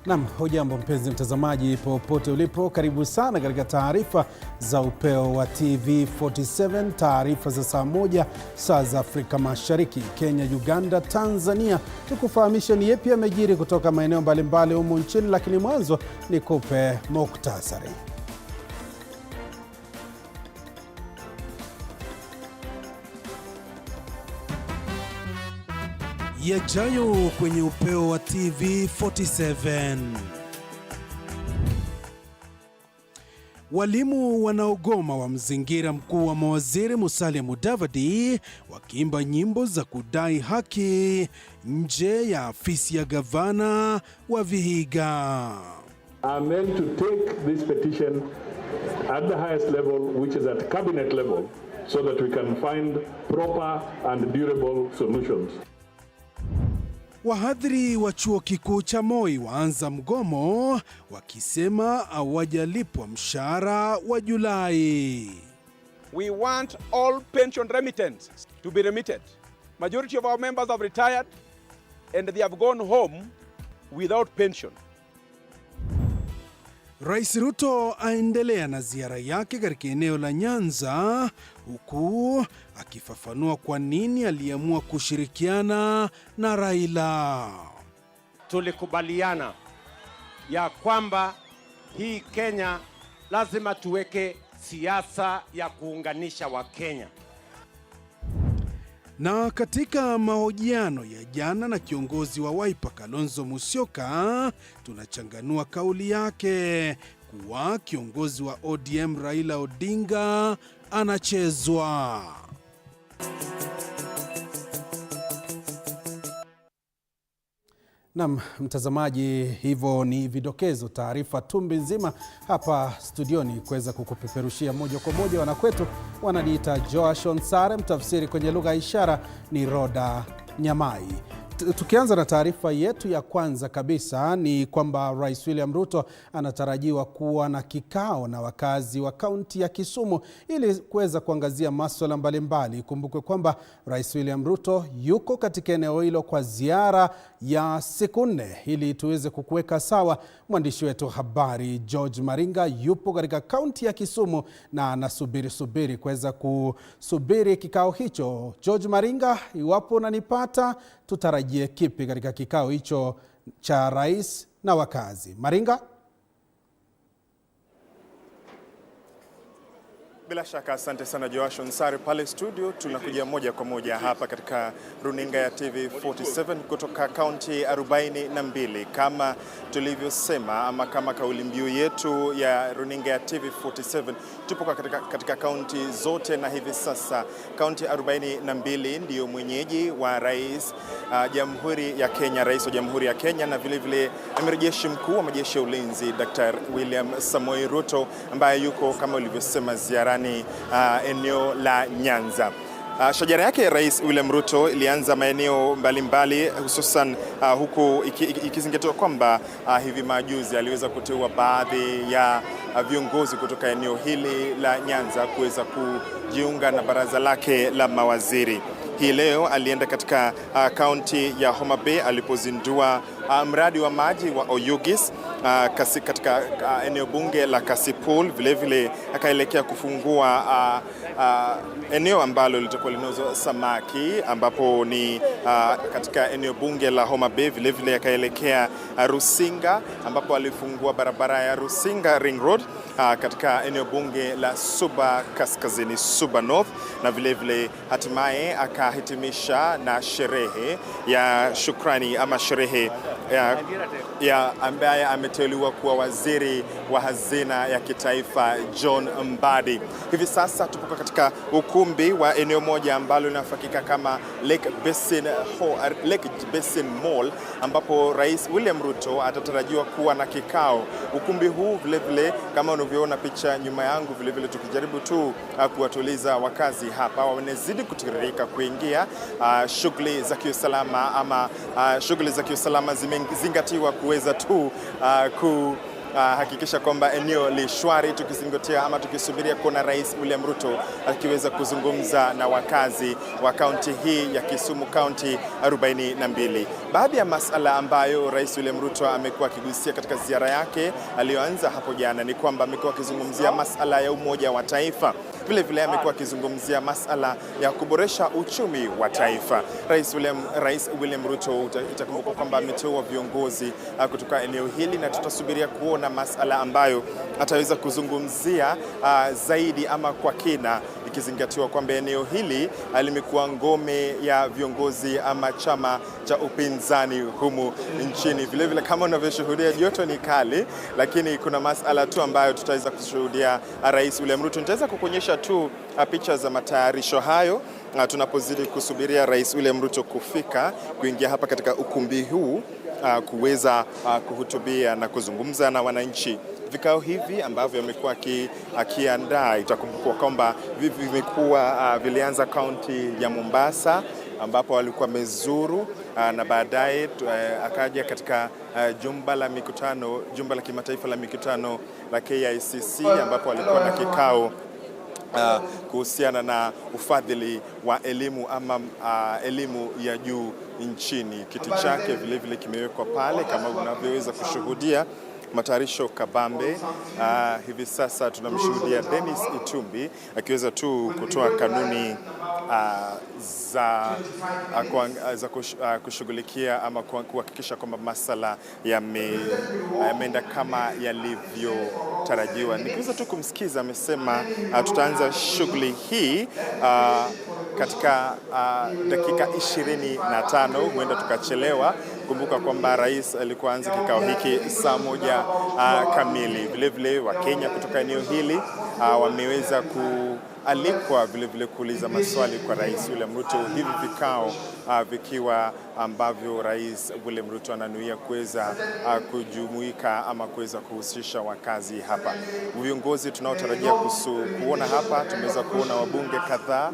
Naam, hujambo mpenzi mtazamaji popote ulipo, karibu sana katika taarifa za upeo wa TV47, taarifa za saa 1 saa za Afrika Mashariki, Kenya, Uganda, Tanzania. Tukufahamisha ni yapi yamejiri kutoka maeneo mbalimbali humu nchini, lakini mwanzo nikupe muktasari. Yajayo kwenye upeo wa TV47. Walimu wanaogoma wa mzingira mkuu wa mawaziri Musalia Mudavadi wakiimba nyimbo za kudai haki nje ya afisi ya gavana wa Vihiga. I meant to take this petition at the highest level, which is at cabinet level, so that we can find proper and durable solutions. Wahadhiri wa chuo kikuu cha Moi waanza mgomo wakisema hawajalipwa mshahara wa Julai. We want all pension remittance to be remitted. Majority of our members have retired and they have gone home without pension. Rais Ruto aendelea na ziara yake katika eneo la Nyanza, huku akifafanua kwa nini aliamua kushirikiana na Raila. Tulikubaliana ya kwamba hii Kenya lazima tuweke siasa ya kuunganisha Wakenya. Na katika mahojiano ya jana na kiongozi wa Wiper Kalonzo Musyoka, tunachanganua kauli yake kuwa kiongozi wa ODM Raila Odinga anachezwa. Naam, mtazamaji, hivyo ni vidokezo, taarifa tumbi nzima hapa studioni kuweza kukupeperushia moja kwa moja. Wanakwetu wananiita Joash Onsare, mtafsiri kwenye lugha ya ishara ni Roda Nyamai. Tukianza na taarifa yetu ya kwanza kabisa ni kwamba Rais William Ruto anatarajiwa kuwa na kikao na wakazi wa kaunti ya Kisumu ili kuweza kuangazia masuala mbalimbali. Kumbukwe kwamba Rais William Ruto yuko katika eneo hilo kwa ziara ya siku 4 ili tuweze kukuweka sawa. Mwandishi wetu habari George Maringa yupo katika kaunti ya Kisumu na anasubiri kuweza kusubiri kikao hicho. George Maringa, iwapo unanipata, tutarajie kipi katika kikao hicho cha rais na wakazi? Maringa? Bila shaka, asante sana Joash Onsare pale studio. Tunakuja moja kwa moja hapa katika runinga ya TV47 kutoka kaunti 42. Kama tulivyosema ama kama kauli mbiu yetu ya runinga ya TV47, tupo katika kaunti zote, na hivi sasa kaunti 42 ndiyo mwenyeji wa rais Jamhuri ya Kenya, rais wa Jamhuri ya Kenya, na vile vile amiri jeshi mkuu wa majeshi ya ulinzi Dr. William Samoei Ruto, ambaye yuko kama ulivyosema ziara eneo la Nyanza. Shajara yake Rais William Ruto ilianza maeneo mbalimbali, hususan huku ikizingatiwa kwamba hivi majuzi aliweza kuteua baadhi ya viongozi kutoka eneo hili la Nyanza kuweza kujiunga na baraza lake la mawaziri. Hii leo alienda katika kaunti ya Homa Bay alipozindua mradi wa maji wa Oyugis katika eneo bunge la Kasipul. Vile vile akaelekea kufungua eneo ambalo litakuwa linauzwa samaki, ambapo ni katika eneo bunge la Homa Bay. Vile vile akaelekea Rusinga, ambapo alifungua barabara ya Rusinga Ring Road katika eneo bunge la Suba Kaskazini, Suba North, na vile vile hatimaye akahitimisha na sherehe ya shukrani ama sherehe ya ambaye ameteuliwa kuwa waziri wa hazina ya kitaifa John Mbadi. Hivi sasa tupo katika ukumbi wa eneo moja ambalo linafahamika kama Lake Basin Mall, ambapo Rais William Ruto atatarajiwa kuwa na kikao. Ukumbi huu vile vile kama unavyoona picha nyuma yangu, vile vile tukijaribu tu kuwatuliza wakazi hapa, wanazidi kutiririka kuingia. Shughuli za kiusalama ama shughuli za kiusalama zimezingatiwa kuweza tu hakikisha kwamba eneo li shwari, tukizingatia ama tukisubiria kuona Rais William Ruto akiweza kuzungumza na wakazi wa kaunti hii ya Kisumu, kaunti 42. Baadhi ya masala ambayo Rais William Ruto amekuwa akigusia katika ziara yake aliyoanza hapo jana ni kwamba amekuwa akizungumzia masala ya umoja wa taifa. Vile vile amekuwa akizungumzia masala ya kuboresha uchumi wa taifa. Rais William Ruto itakumbuka kwamba ameteua viongozi kutoka eneo hili, na tutasubiria kuona masala ambayo ataweza kuzungumzia zaidi ama kwa kina, ikizingatiwa kwamba eneo hili limekuwa ngome ya viongozi ama chama cha upinzani humu nchini. Vile vile kama unavyoshuhudia, joto ni kali, lakini kuna masala tu ambayo tutaweza kushuhudia Rais William Ruto. Nitaweza kukuonyesha tu picha za matayarisho hayo tunapozidi kusubiria Rais William Ruto kufika kuingia hapa katika ukumbi huu kuweza kuhutubia na kuzungumza na wananchi. Vikao hivi ambavyo amekuwa akiandaa, itakumbukwa kwamba vilianza kaunti ya Mombasa ambapo walikuwa mezuru na baadaye akaja katika jumba la kimataifa la mikutano la KICC ambapo walikuwa na kikao kuhusiana na ufadhili wa elimu ama elimu ya juu nchini. Kiti chake vile vile kimewekwa pale kama unavyoweza kushuhudia. Matayarisho kabambe. Hivi sasa tunamshuhudia Dennis Itumbi akiweza tu kutoa kanuni za kushughulikia ama kuhakikisha kwamba masala yameenda kama yalivyotarajiwa. Nikiweza tu kumsikiza, amesema tutaanza shughuli hii katika dakika 25, huenda tukachelewa. Kumbuka kwamba rais alikuwa anza kikao hiki saa 1 kamili. Vile vile Wakenya kutoka eneo hili wameweza kualikwa vile vile kuuliza maswali kwa Rais William Ruto. Hivi vikao vikiwa ambavyo Rais William Ruto ananuia kuweza kujumuika ama kuweza kuhusisha wakazi hapa. Viongozi tunaotarajia kuona hapa, tumeweza kuona wabunge kadhaa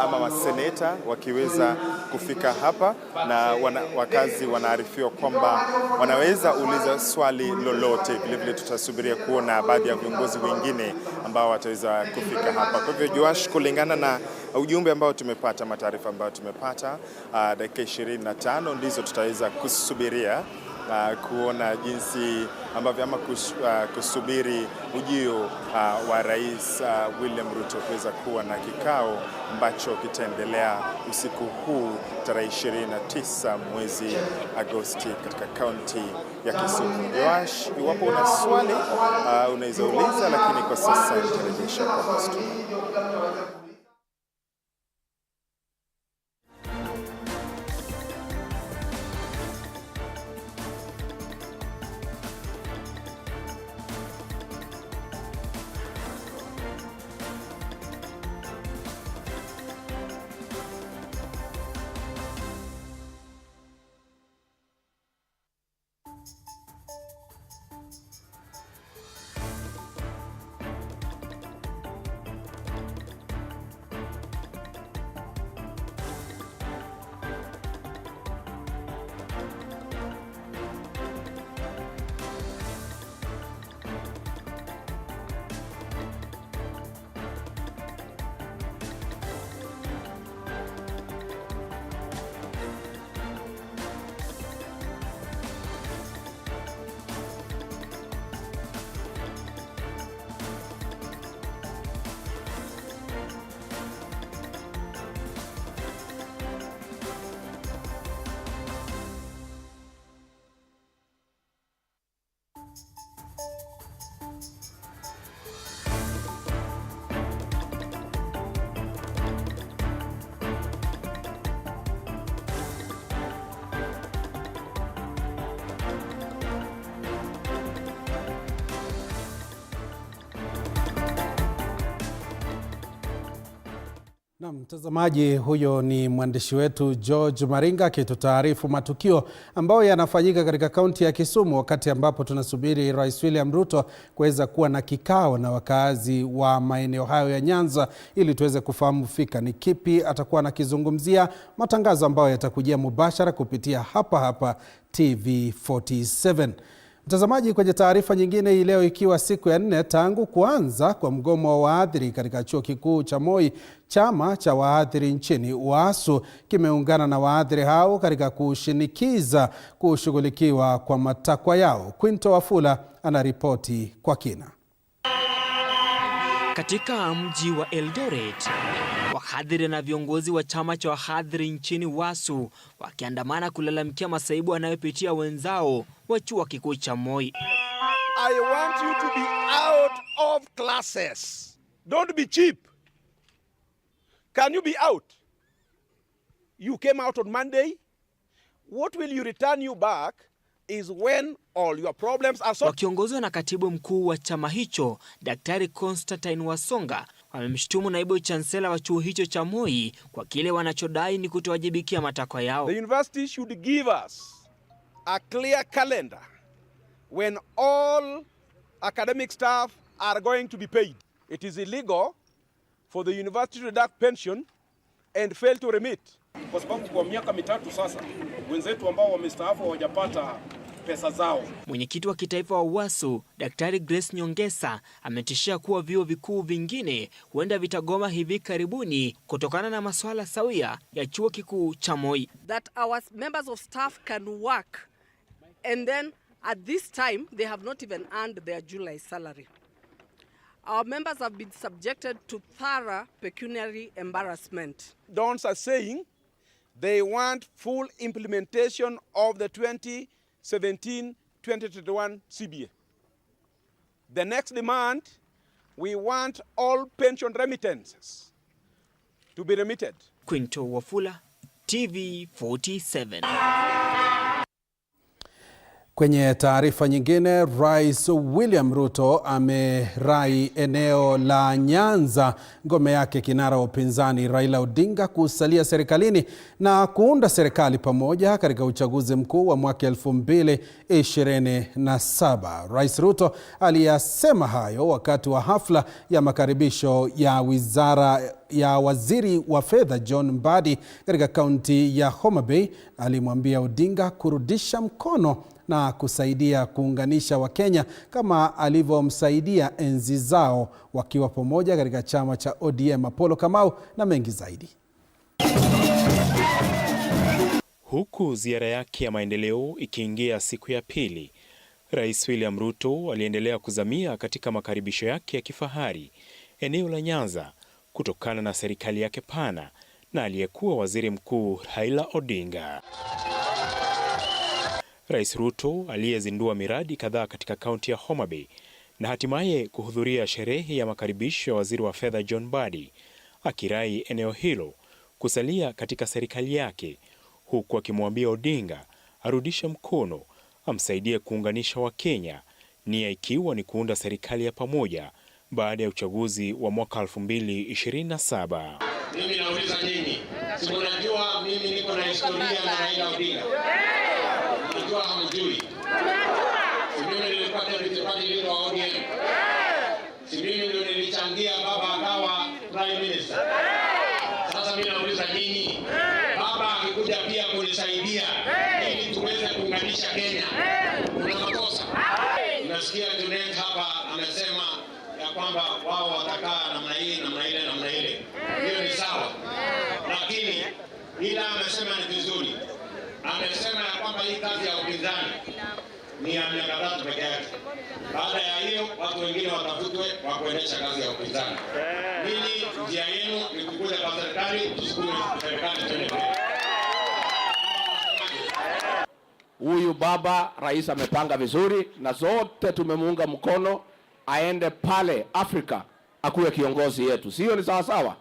ama maseneta wakiweza kufika hapa, na wakazi wanaarifiwa kwamba wanaweza uliza swali lolote. Vile vile tutasubiria kuona baadhi ya viongozi wengine ambao wataweza kufika hapa. Kwa hivyo Joash, kulingana na ujumbe ambao tumepata, mataarifa ambayo tumepata, dakika 25 ndizo tutaweza kusubiria kuona jinsi ambavyo ama kusubiri ujio wa Rais William Ruto kuweza kuwa na kikao ambacho kitaendelea usiku huu tarehe 29 mwezi Agosti katika kaunti ya Kisumu. Joash, iwapo una swali unaweza uliza, lakini kwa sasa nitarejesha kwa studio. Na mtazamaji, huyo ni mwandishi wetu George Maringa akitutaarifu matukio ambayo yanafanyika katika kaunti ya Kisumu, wakati ambapo tunasubiri Rais William Ruto kuweza kuwa na kikao na wakazi wa maeneo hayo ya Nyanza ili tuweze kufahamu fika ni kipi atakuwa anakizungumzia, matangazo ambayo yatakujia mubashara kupitia hapa TV 47. Mtazamaji, kwenye taarifa nyingine hii leo, ikiwa siku ya 4 tangu kuanza kwa mgomo wa waadhiri katika chuo kikuu cha Moi, chama cha waadhiri nchini UASU kimeungana na waadhiri hao katika kushinikiza kushughulikiwa kwa matakwa yao. Quinto Wafula anaripoti kwa kina. Katika mji wa Eldoret, wahadhiri na viongozi wa chama cha wahadhiri nchini UASU wakiandamana kulalamikia masaibu wanayopitia wenzao wa chuo kikuu cha Moi. I want you to be out of classes. Don't be cheap. Can you be out? You came out on Monday. What will you return you back is when all your problems are solved. Wakiongozwa na katibu mkuu wa chama hicho, Daktari Constantine Wasonga, wamemshutumu naibu chancellor wa chuo hicho cha Moi kwa kile wanachodai ni kutowajibikia matakwa yao. The university should give us a clear calendar when all academic staff are going to be paid. It is illegal for the university to deduct pension and fail to remit. Kwa sababu kwa miaka mitatu sasa wenzetu ambao wamestaafu hawajapata pesa zao. Mwenyekiti wa kitaifa wa UASU, Daktari Grace Nyongesa, ametishia kuwa vyuo vikuu vingine huenda vitagoma hivi karibuni kutokana na masuala sawia ya chuo kikuu cha Moi. That our members of staff can work and then at this time they have not even earned their July salary. Our members have been subjected to thorough pecuniary embarrassment. Dons are saying they want full implementation of the 2017-2021 CBA. The next demand, we want all pension remittances to be remitted. Quinto Wafula, TV 47. Kwenye taarifa nyingine, Rais William Ruto amerai eneo la Nyanza, ngome yake kinara wa upinzani Raila Odinga, kusalia serikalini na kuunda serikali pamoja katika uchaguzi mkuu wa mwaka 2027. Rais Ruto aliyasema hayo wakati wa hafla ya makaribisho ya waziri wa fedha John Mbadi katika kaunti ya Homa Bay. Alimwambia Odinga kurudisha mkono na kusaidia kuunganisha Wakenya kama alivyomsaidia enzi zao wakiwa pamoja katika chama cha ODM. Apollo Kamau na mengi zaidi. Huku ziara yake ya maendeleo ikiingia siku ya pili, Rais William Ruto aliendelea kuzamia katika makaribisho yake ya kifahari eneo la Nyanza kutokana na serikali yake pana na aliyekuwa waziri mkuu Raila Odinga. Rais Ruto aliyezindua miradi kadhaa katika kaunti ya Homa Bay na hatimaye kuhudhuria sherehe ya makaribisho ya waziri wa fedha John Mbadi, akirai eneo hilo kusalia katika serikali yake, huku akimwambia Odinga arudishe mkono amsaidie kuunganisha Wakenya, nia ikiwa ni kuunda serikali ya pamoja baada ya uchaguzi wa mwaka 2027. Mimi nauliza nyinyi, si mnajua mimi niko na historia na Raila Odinga? Mnajua hamjui? Si mimi nilikuwa deputy party leader wa ODM? Si mimi ndio nilichangia baba akawa prime minister? Sasa mimi nauliza nyinyi, baba akikuja pia kunisaidia ili tuweze kuunganisha Kenya, kuna makosa? Nasikia Junet hapa amesema ya kwamba wao watakaa namna hii, namna ile, namna ile. Hiyo ni sawa. Lakini ila amesema ni vizuri. Amesema ya kwamba hii kazi ya upinzani ni ya miaka 3 peke yake. Baada ya hiyo watu wengine watafutwe wa kuendesha kazi ya upinzani. Nini njia yenu ni kukuja kwa serikali, tusukume serikali twende. Huyu baba rais amepanga vizuri na zote tumemuunga mkono aende pale Afrika akuwe kiongozi yetu. Sio ni sawa sawa?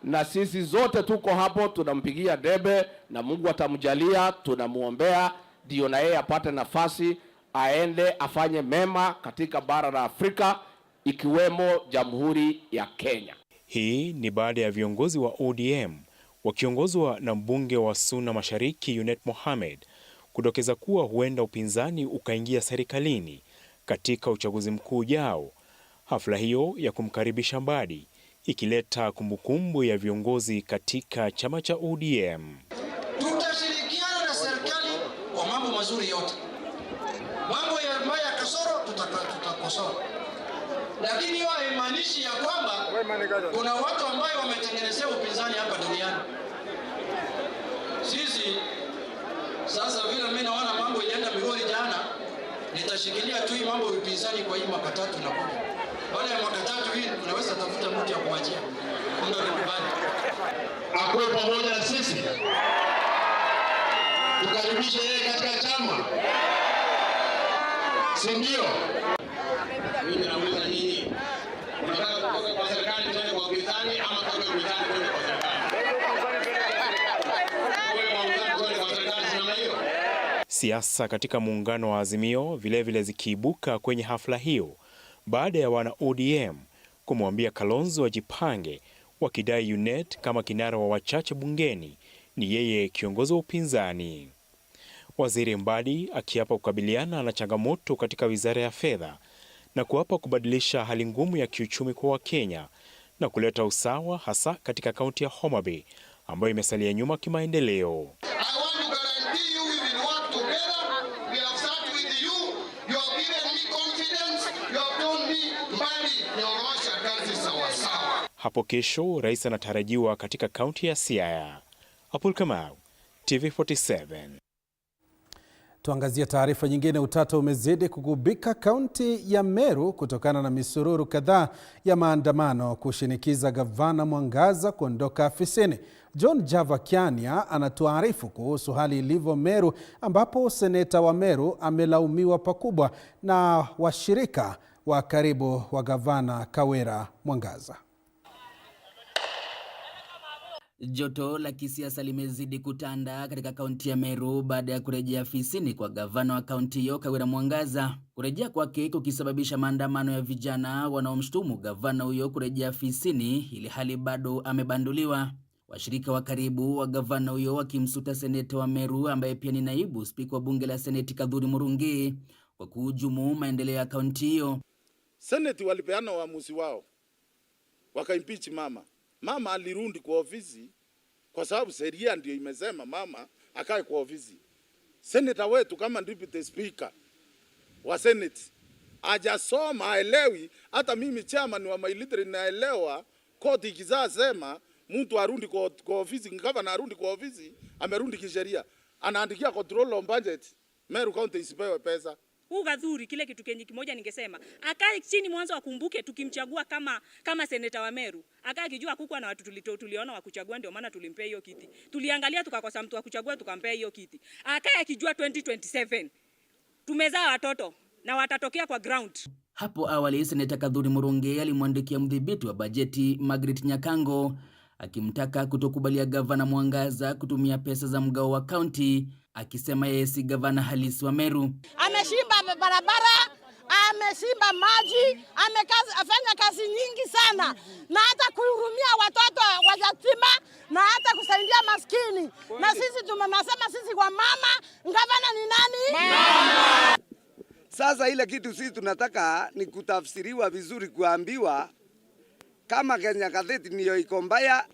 Na sisi zote tuko hapo tunampigia debe na Mungu atamjalia, tunamuombea ndio na yeye apate nafasi aende afanye mema katika bara la Afrika ikiwemo Jamhuri ya Kenya. Hii ni baada ya viongozi wa ODM wakiongozwa na mbunge wa Suna Mashariki Junet Mohamed kudokeza kuwa huenda upinzani ukaingia serikalini katika uchaguzi mkuu ujao. Hafla hiyo ya kumkaribisha Mbadi ikileta kumbukumbu ya viongozi katika chama cha ODM. Tutashirikiana na serikali kwa mambo mazuri yote. Mambo ya sawa. Lakini hiyo haimaanishi ya kwamba kuna watu ambao wametengenezea upinzani hapa duniani. Sisi sasa vile mimi naona mambo ilienda Migori jana, nitashikilia tu hii mambo upinzani kwa hii mwaka 3 na kuja. Baada ya mwaka 3 hii unaweza tafuta mtu ya kuachia. Mungu anikubali. Akuwe pamoja na sisi. Tukaribishe yeye katika chama. Si ndio? Mimi nauliza nini? Unataka kutoka kwa serikali twende kwa upinzani ama kutoka kwa upinzani twende kwa serikali? Siasa katika muungano wa Azimio vilevile zikiibuka kwenye hafla hiyo baada ya wana ODM kumwambia Kalonzo ajipange, wakidai UNET kama kinara wa wachache bungeni ni yeye kiongozi wa upinzani. Waziri Mbadi akiapa kukabiliana na changamoto katika wizara ya fedha na kuapa kubadilisha hali ngumu ya kiuchumi kwa Wakenya na kuleta usawa hasa katika kaunti ya Homa Bay ambayo imesalia nyuma kimaendeleo. Hapo kesho rais anatarajiwa katika kaunti ya Siaya. Apul Kamau, TV47. Tuangazie taarifa nyingine. Utata umezidi kugubika kaunti ya Meru kutokana na misururu kadhaa ya maandamano kushinikiza gavana Mwangaza kuondoka afisini. John Java Kiania anatuarifu kuhusu hali ilivyo Meru, ambapo seneta wa Meru amelaumiwa pakubwa na washirika wa karibu wa gavana Kawira Mwangaza. Joto la kisiasa limezidi kutanda katika kaunti ya Meru baada ya kurejea afisini kwa gavana wa kaunti hiyo Kawira Mwangaza. Kurejea kwake kukisababisha maandamano ya vijana wanaomshtumu gavana huyo kurejea afisini ili hali bado amebanduliwa. Washirika wa karibu wa gavana huyo wakimsuta seneta wa Meru ambaye pia ni naibu spika wa bunge la Seneti Kadhuri Murungi kwa kuhujumu maendeleo ya kaunti hiyo. Seneti walipeana uamuzi wao, wakaimpeach mama. Mama alirudi kwa ofisi kwa sababu sheria ndio imesema mama akae kwa ofisi. Senator wetu kama deputy speaker wa Senate hajasoma, haelewi. Hata mimi chairman wa military naelewa koti ikizasema mtu arudi kwa ofisi, gavana arudi kwa ofisi, amerudi kisheria. Anaandikia control on budget, Meru County isipewe pesa. Kadhuri kile kitu kenye kimoja ningesema akae chini mwanzo akumbuke tukimchagua kama seneta wa Meru akae kijua kukua na watu tuliona wa kuchagua, ndio maana tulimpea hiyo kiti. Tuliangalia tukakosa mtu wa kuchagua tukampea hiyo kiti. Akae akijua 2027 tumezaa watoto na watatokea kwa ground. Hapo awali seneta Kadhuri Murungi alimwandikia mdhibiti wa bajeti Margaret Nyakango akimtaka kutokubalia gavana Mwangaza kutumia pesa za mgao wa kaunti, akisema yeye si gavana halisi wa Meru. Ameshimba barabara, ameshimba maji, afanya kazi nyingi sana, na hata kuhurumia watoto wa yatima na hata kusaidia maskini. Na sisi tumemsema sisi kwa mama, gavana ni nani? Mama. Sasa ile kitu sisi tunataka ni kutafsiriwa vizuri, kuambiwa kama Kenya gazeti niyo iko mbaya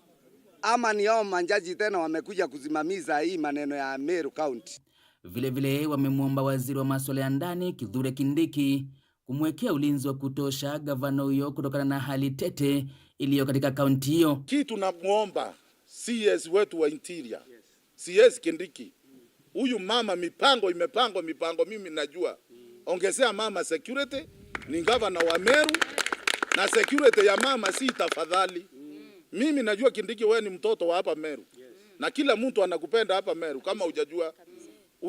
ama ni hao manjaji tena wamekuja kusimamiza hii maneno ya Meru County. Vilevile wamemwomba waziri wa masuala ya ndani Kithure Kindiki kumwekea ulinzi wa kutosha gavana huyo kutokana na hali tete iliyo katika kaunti hiyo. Kitu namuomba CS wetu wa interior, CS Kindiki, huyu mama mipango mimi najua. Ongezea mama security, ni gavana wa Meru na security ya mama si tafadhali. Mimi najua Kindiki wewe ni mtoto wa hapa Meru. Na kila mtu anakupenda hapa Meru kama hujajua.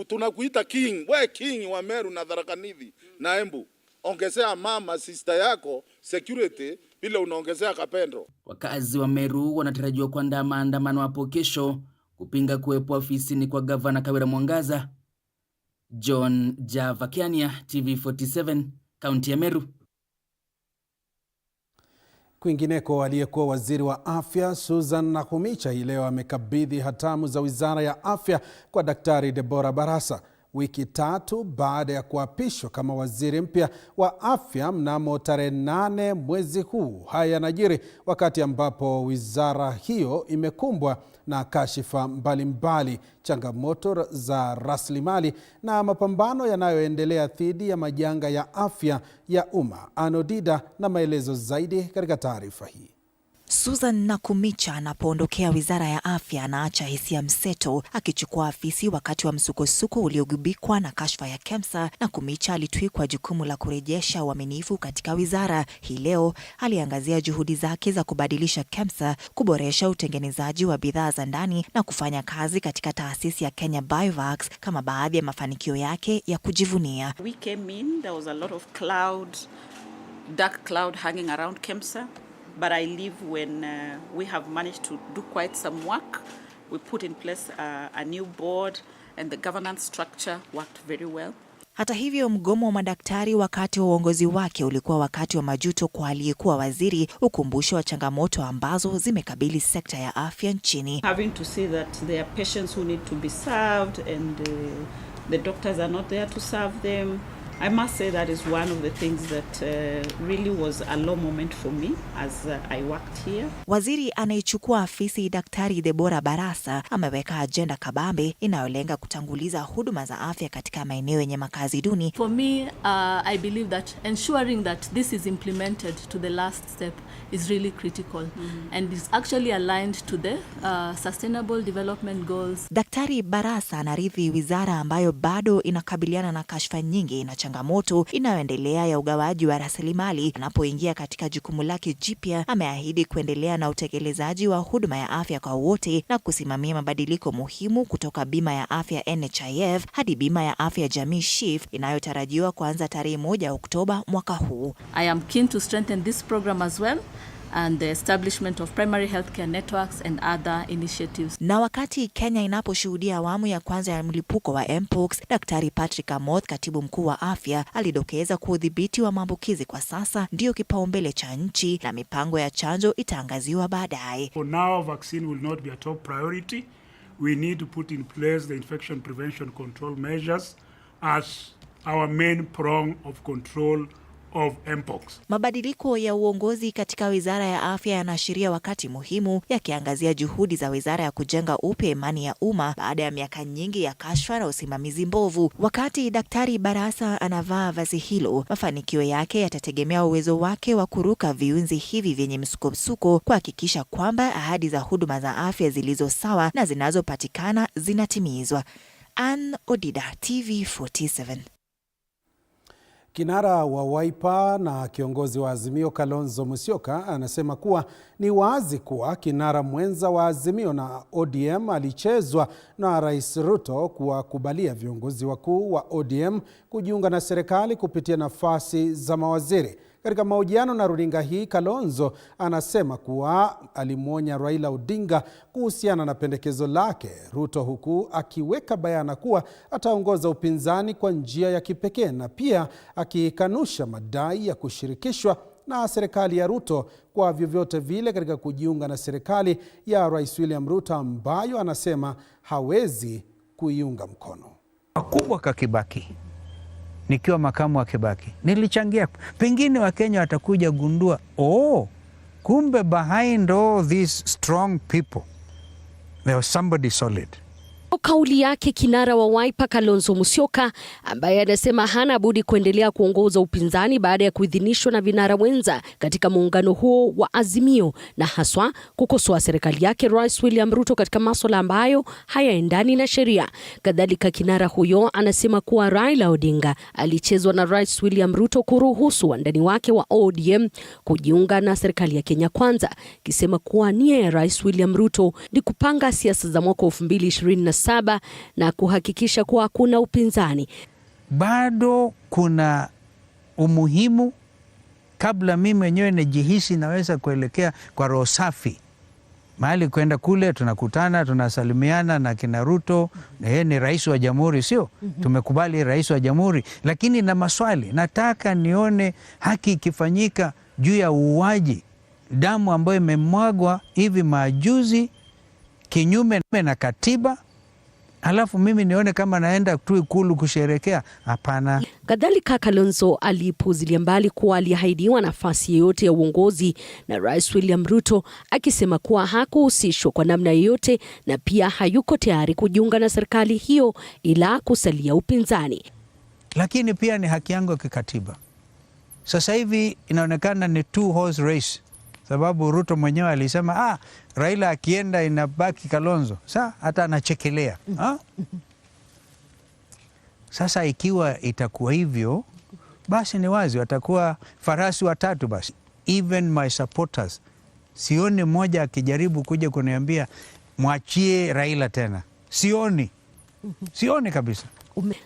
Tunakuita king, wewe king wa Meru na Tharaka Nithi na Embu. Ongezea mama sister yako security bila unaongezea Kapendo. Wakazi wa Meru wanatarajiwa kuandaa maandamano hapo kesho kupinga kuwepo ofisini kwa gavana Kawira Mwangaza. John Java Kiania, TV47, kaunti ya Meru. Kwingineko, aliyekuwa waziri wa afya Susan Nakhumicha hii leo amekabidhi hatamu za wizara ya afya kwa Daktari Deborah Barasa. wiki tatu baada ya kuapishwa kama waziri mpya wa afya mnamo tarehe 8 mwezi huu. Haya yanajiri wakati ambapo wizara hiyo imekumbwa na kashifa mbalimbali, changamoto za rasilimali na mapambano yanayoendelea dhidi ya majanga ya afya ya umma. Anodida na maelezo zaidi katika taarifa hii. Susan Nakumicha anapoondokea wizara ya afya anaacha hisia mseto akichukua afisi wakati wa msukosuko uliogubikwa na kashfa ya KEMSA. Nakumicha alitwikwa jukumu la kurejesha uaminifu katika wizara. Hii leo aliangazia juhudi zake za kubadilisha KEMSA, kuboresha utengenezaji wa bidhaa za ndani na kufanya kazi katika taasisi ya Kenya Biovax kama baadhi ya mafanikio yake ya kujivunia. We came in, there was a lot of dark cloud hanging around KEMSA. But I live when we have managed to do quite some work. We put in place a new board and the governance structure worked very well. Hata hivyo, mgomo wa madaktari wakati wa uongozi wake ulikuwa wakati wa majuto kwa aliyekuwa waziri, ukumbusho wa changamoto ambazo zimekabili sekta ya afya nchini. Having to see that there are patients who need to be served and the doctors are not there to serve them. I must say that is one of the things that really was a low moment for me as I worked here. Waziri anayechukua afisi Daktari Deborah Barasa ameweka agenda kabambe inayolenga kutanguliza huduma za afya katika maeneo yenye makazi duni. For me, I believe that ensuring that this is implemented to the last step is really critical and is actually aligned to the sustainable development goals. Daktari Barasa anarithi wizara ambayo bado inakabiliana na kashfa nyingi na changamoto inayoendelea ya ugawaji wa rasilimali. Anapoingia katika jukumu lake jipya, ameahidi kuendelea na utekelezaji wa huduma ya afya kwa wote na kusimamia mabadiliko muhimu kutoka bima ya afya NHIF hadi bima ya afya jamii SHIF inayotarajiwa kuanza tarehe 1 Oktoba mwaka huu. I am keen to strengthen this program as well and the establishment of primary healthcare networks and other initiatives. Na wakati Kenya inaposhuhudia awamu ya kwanza ya mlipuko wa Mpox, Daktari Patrick Amoth, katibu mkuu wa afya, alidokeza kuwa udhibiti wa maambukizi kwa sasa ndio kipaumbele cha nchi na mipango ya chanjo itaangaziwa baadaye. For now, vaccine will not be a top priority. We need to put in place the infection prevention control measures as our main prong of control of Mpox. Mabadiliko ya uongozi katika wizara ya afya yanaashiria wakati muhimu, yakiangazia juhudi za wizara ya kujenga upya imani ya umma baada ya miaka nyingi ya kashfa na usimamizi mbovu. Wakati Daktari Barasa anavaa vazi hilo, mafanikio yake yatategemea uwezo wake wa kuruka viunzi hivi vyenye msukosuko, kuhakikisha kwamba ahadi za huduma za afya zilizo sawa na zinazopatikana zinatimizwa. Odida, TV47. Kinara wa Wiper na kiongozi wa Azimio Kalonzo Musyoka anasema kuwa ni wazi kuwa kinara mwenza wa Azimio na ODM alichezwa na Rais Ruto kuwakubalia viongozi wakuu wa ODM kujiunga na serikali kupitia nafasi za mawaziri. Katika mahojiano na runinga hii, Kalonzo anasema kuwa alimwonya Raila Odinga kuhusiana na pendekezo lake Ruto, huku akiweka bayana kuwa ataongoza upinzani kwa njia ya kipekee na pia akikanusha madai ya kushirikishwa na serikali ya Ruto kwa vyovyote vile katika kujiunga na serikali ya Rais William Ruto ambayo anasema hawezi kuiunga mkono. Kubwa kwa Kibaki, nikiwa makamu wa Kibaki, nilichangia. Pengine Wakenya watakuja gundua, kumbe behind all these strong people there was somebody solid. Kauli yake kinara wa Wiper Kalonzo Musyoka, ambaye anasema hana budi kuendelea kuongoza upinzani baada ya kuidhinishwa na vinara wenza katika muungano huo wa Azimio, na haswa kukosoa serikali yake Rais William Ruto katika masuala ambayo hayaendani na sheria. Kadhalika, kinara huyo anasema kuwa Raila Odinga alichezwa na Rais William Ruto kuruhusu wandani wake wa ODM kujiunga na serikali ya Kenya Kwanza, kisema kuwa nia ya Rais William Ruto ni kupanga siasa za mwaka 2027 na kuhakikisha kuwa kuna upinzani. Bado kuna umuhimu, kabla mimi mwenyewe nijihisi naweza kuelekea kwa roho safi mahali kwenda kule, tunakutana tunasalimiana na kina Ruto, yeye ni rais wa jamhuri, sio? Tumekubali rais wa jamhuri, lakini na maswali, nataka nione haki ikifanyika juu ya uuaji, damu ambayo imemwagwa hivi majuzi kinyume na katiba Alafu mimi nione kama naenda tu Ikulu kusherekea? Hapana. Kadhalika, Kalonzo alipuuzilia mbali kuwa aliahidiwa nafasi yoyote ya uongozi na Rais William Ruto, akisema kuwa hakuhusishwa kwa namna yoyote na pia hayuko tayari kujiunga na serikali hiyo ila kusalia upinzani. Lakini pia ni haki yangu ya kikatiba. Sasa hivi inaonekana ni two horse race, sababu Ruto mwenyewe alisema Raila akienda inabaki Kalonzo. Sasa hata anachekelea. Sasa ikiwa itakuwa hivyo, basi ni wazi watakuwa farasi watatu basi. Even my supporters, sioni mmoja akijaribu kuja kuniambia mwachie Raila tena. Sioni kabisa.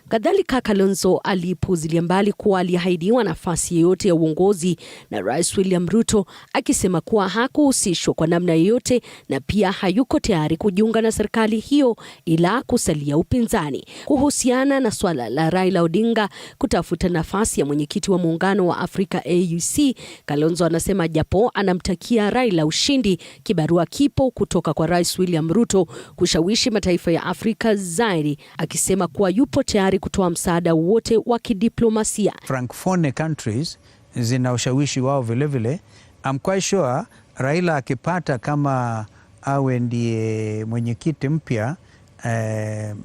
Kadhalika, Kalonzo alipuuzilia mbali kuwa aliahidiwa nafasi yoyote ya uongozi na Rais William Ruto, akisema kuwa hakuhusishwa kwa namna yoyote na pia hayuko tayari kujiunga na serikali hiyo ila kusalia upinzani. Kuhusiana na swala la Raila Odinga kutafuta nafasi ya mwenyekiti wa muungano wa Afrika AUC, Kalonzo anasema japo anamtakia Raila ushindi, kibarua kipo kutoka kwa Rais William Ruto kushawishi mataifa ya Afrika zaidi, akisema kuwa yupo tayari kutoa msaada wote wa kidiplomasia. Francophone countries zina ushawishi wao vile vile. I'm quite sure Raila akipata kama awe ndiye mwenyekiti mpya,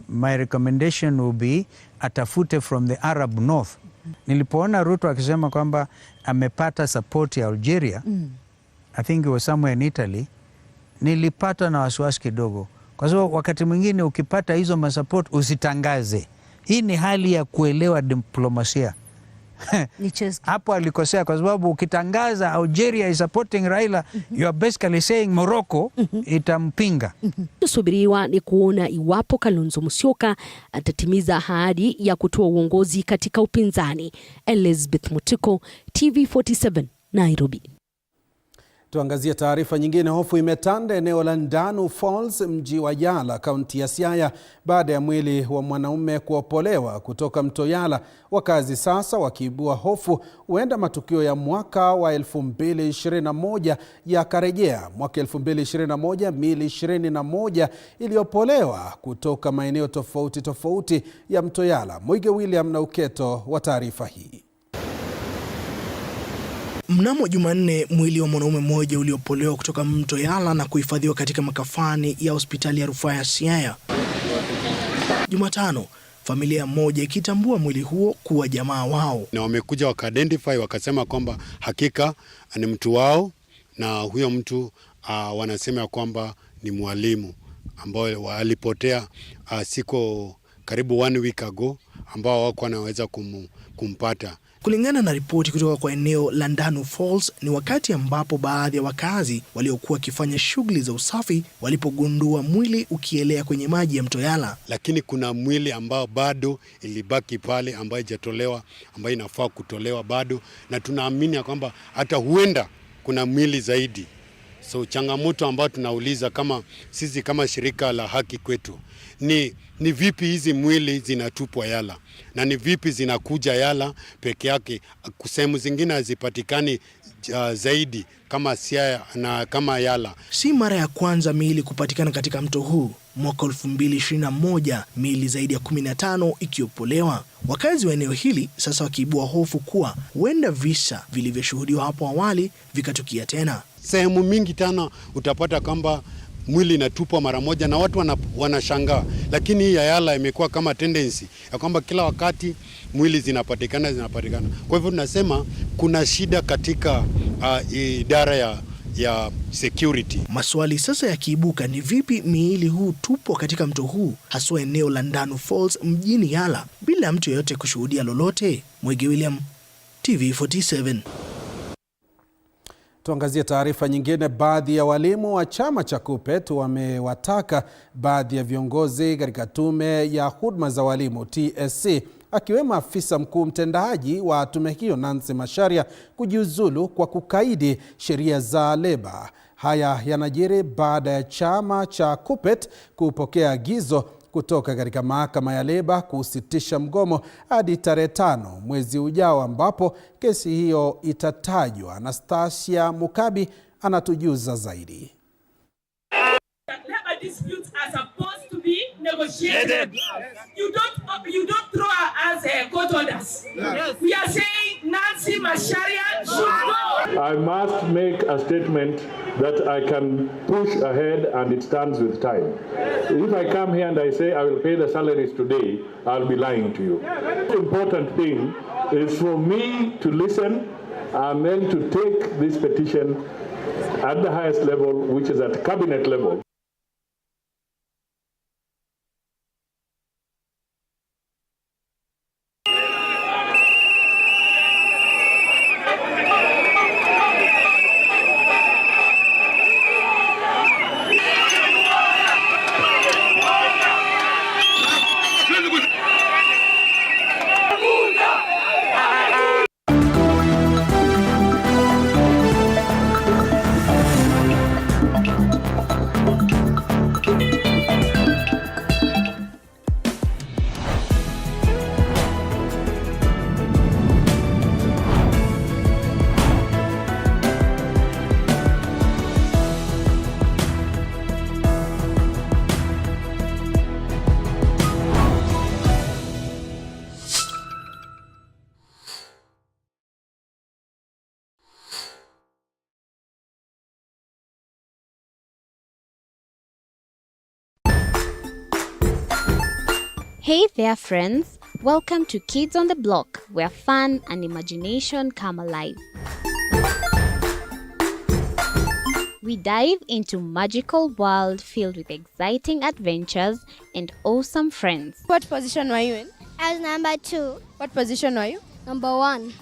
my recommendation will be atafute from the Arab North. Nilipoona Ruto akisema kwamba amepata support ya Algeria, I think it was somewhere in Italy, nilipata na wasiwasi kidogo. Kwa sababu wakati mwingine ukipata hizo masupport usitangaze. Hii ni hali ya kuelewa diplomasia. Hapo alikosea, kwa sababu ukitangaza Algeria is supporting Raila, you are basically saying Morocco itampinga. Tusubiriwa ni kuona iwapo Kalonzo Musyoka atatimiza ahadi ya kutoa uongozi katika upinzani. Elizabeth Mutiko, TV47, Nairobi. Tuangazie taarifa nyingine. Hofu imetanda eneo la Ndanu Falls, mji wa Yala, kaunti ya Siaya, baada ya mwili wa mwanaume kuopolewa kutoka mto Yala. Wakazi sasa wakiibua hofu huenda matukio ya mwaka wa 2021 yakarejea. Mwaka 2021 miili 21 iliopolewa kutoka maeneo tofauti tofauti ya mto Yala. Mwige William na uketo wa taarifa hii. Mnamo Jumanne, mwili wa mwanaume mmoja uliopolewa kutoka mto Yala na kuhifadhiwa katika makafani ya hospitali ya rufaa ya Siaya. Jumatano, familia moja ikitambua mwili huo kuwa jamaa wao. Na wamekuja waka-identify wakasema kwamba hakika ni mtu wao, na huyo mtu wanasema kwamba ni mwalimu ambao alipotea siku karibu 1 week ago, ambao hawako wanaweza kumpata. Kulingana na ripoti kutoka kwa eneo la Ndanu Falls, ni wakati ambapo baadhi ya wakazi waliokuwa wakifanya shughuli za usafi walipogundua mwili ukielea kwenye maji ya mto Yala. Lakini kuna mwili ambao bado ilibaki pale, ambayo haijatolewa, ambayo inafaa kutolewa bado, na tunaamini kwamba hata huenda kuna mwili zaidi. So changamoto ambayo tunauliza kama sisi kama shirika la haki kwetu ni vipi hizi mwili zinatupwa Yala, na ni vipi zinakuja Yala peke yake, sehemu zingine hazipatikani zaidi kama Siaya na kama Yala. Si mara ya kwanza miili kupatikana katika mto huu. Mwaka 2021 miili zaidi ya 15 ikiopolewa. Wakazi wa eneo hili sasa wakiibua hofu kuwa huenda visa vilivyoshuhudiwa hapo awali vikatukia tena. Sehemu mingi tena utapata kwamba mwili inatupwa mara moja na watu wanashangaa, lakini hii ya Yala imekuwa kama tendency ya kwamba kila wakati mwili zinapatikana. Kwa hivyo tunasema kuna shida katika idara ya security. Maswali sasa yakiibuka ni vipi miili huu tupwa katika mto huu, haswa eneo la Ndanu Falls mjini Yala, bila mtu yeyote kushuhudia lolote. Mwige William, TV47. Tuangazie taarifa nyingine. Baadhi ya walimu wa chama cha KUPPET wamewataka baadhi ya viongozi katika tume ya huduma za walimu TSC, akiwemo afisa mkuu mtendaji wa tume hiyo Nancy Macharia, kujiuzulu kwa kukaidi sheria za leba. Haya yanajiri baada ya chama cha KUPPET kupokea agizo kutoka katika mahakama ya leba kusitisha mgomo hadi tarehe 5 mwezi ujao, ambapo kesi hiyo itatajwa. Anastasia Mukabi anatujuza zaidi. negotiated. You don't throw us court orders. Yes. We are saying Nancy Masharian should go. I must make a statement that I can push ahead and it stands with time. If I come here and I say I will pay the salaries today, I'll be lying to you. The important thing is for me to listen and then to take this petition at the highest level, which is at cabinet level. Hey there friends, welcome to Kids on the Block, where fun and imagination come alive. We dive into magical world filled with exciting adventures and awesome friends. What position were you in? I was number 2. What position were you? Number 1.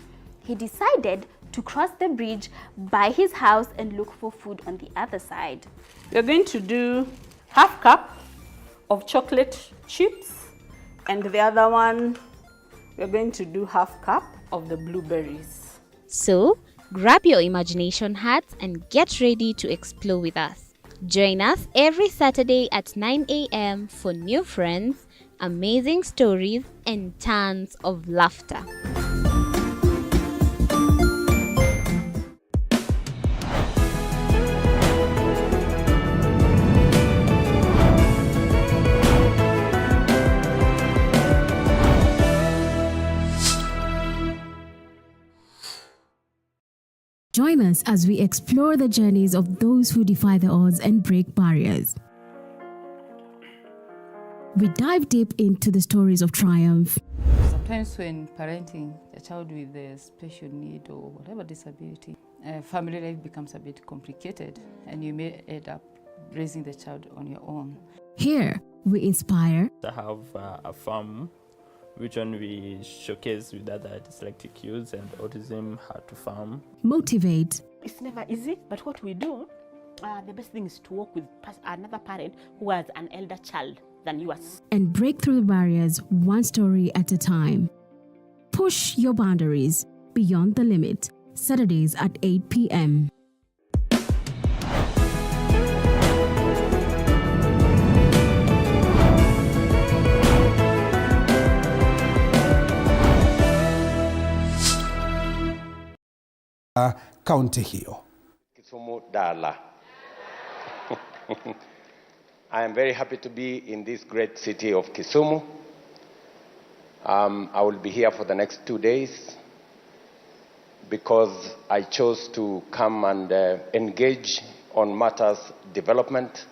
He decided to cross the bridge by his house and look for food on the other side. We're going to do half cup of chocolate chips, and the other one, we're going to do half cup of the blueberries. So, grab your imagination hats and get ready to explore with us. Join us every Saturday at 9 a.m. for new friends, amazing stories, and tons of laughter. Join us as we explore the journeys of those who defy the odds and break barriers. We dive deep into the stories of triumph. Sometimes when parenting a child with a special need or whatever disability, family life becomes a bit complicated and you may end up raising the child on your own. Here, we inspire. I have a farm which one we showcase with other dyslexic youths and autism, how to farm. Motivate. It's never easy, but what we do, the best thing is to work with another parent who has an elder child than yours. And break through the barriers one story at a time. Push your boundaries beyond the limit. Saturdays at 8 p.m. Kaunti hiyo. Kisumu Dala. I am very happy to be in this great city of Kisumu. I will be here for the next 2 days because I chose to come and engage on matters development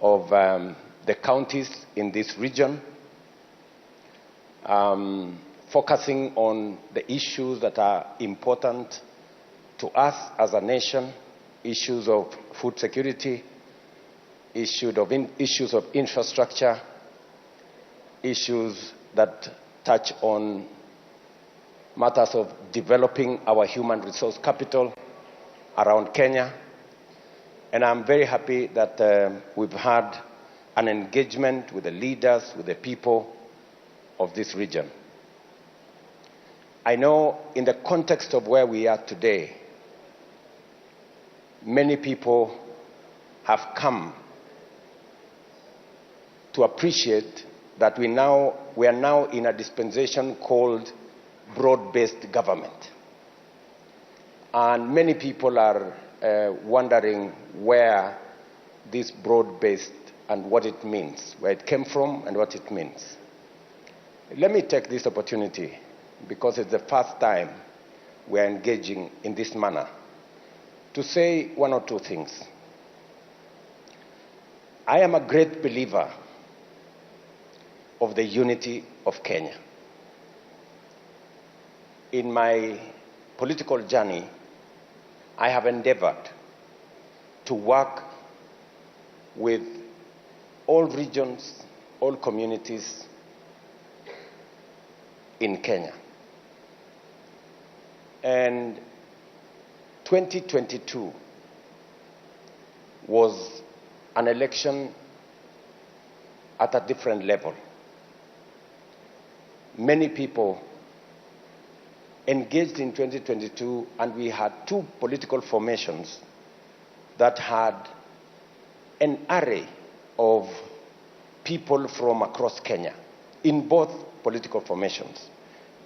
of the counties in this region, focusing on the issues that are important to us as a nation, issues of food security, issues of infrastructure, issues that touch on matters of developing our human resource capital around Kenya. And I'm very happy that we've had an engagement with the leaders, with the people of this region. I know in the context of where we are today, many people have come to appreciate that we are now in a dispensation called broad-based government. And many people are wondering where this broad-based and what it means, where it came from and what it means. Let me take this opportunity, because it's the first time we are engaging in this manner, to say one or two things. I am a great believer of the unity of Kenya. In my political journey, I have endeavored to work with all regions, all communities in Kenya. And 2022 was an election at a different level. Many people engaged in 2022, and we had two political formations that had an array of people from across Kenya in both political formations.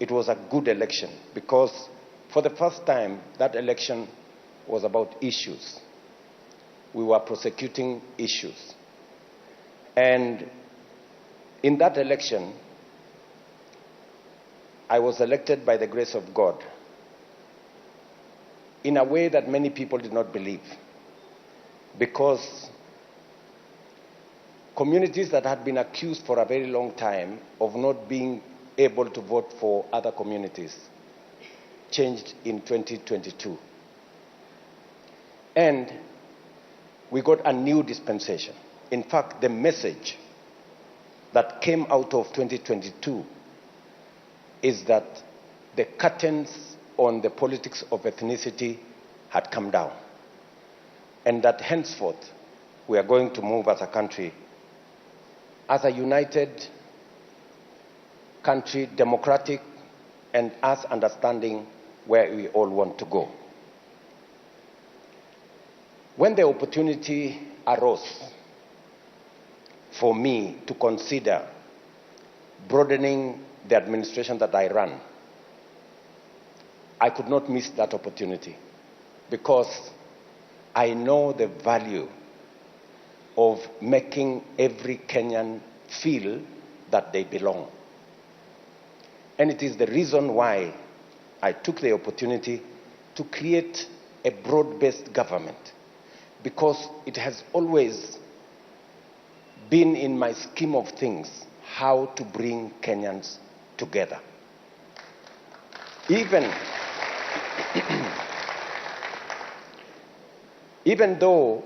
It was a good election because for the first time that election was about issues. We were prosecuting issues. And in that election, I was elected by the grace of God in a way that many people did not believe, because communities that had been accused for a very long time of not being able to vote for other communities changed in 2022. And we got a new dispensation. In fact, the message that came out of 2022 is that the curtains on the politics of ethnicity had come down, and that henceforth we are going to move as a country, as a united country, democratic, and us understanding where we all want to go. When the opportunity arose for me to consider broadening the administration that I run, I could not miss that opportunity, because I know the value of making every Kenyan feel that they belong. And it is the reason why I took the opportunity to create a broad-based government, because it has always been in my scheme of things how to bring Kenyans together. Even though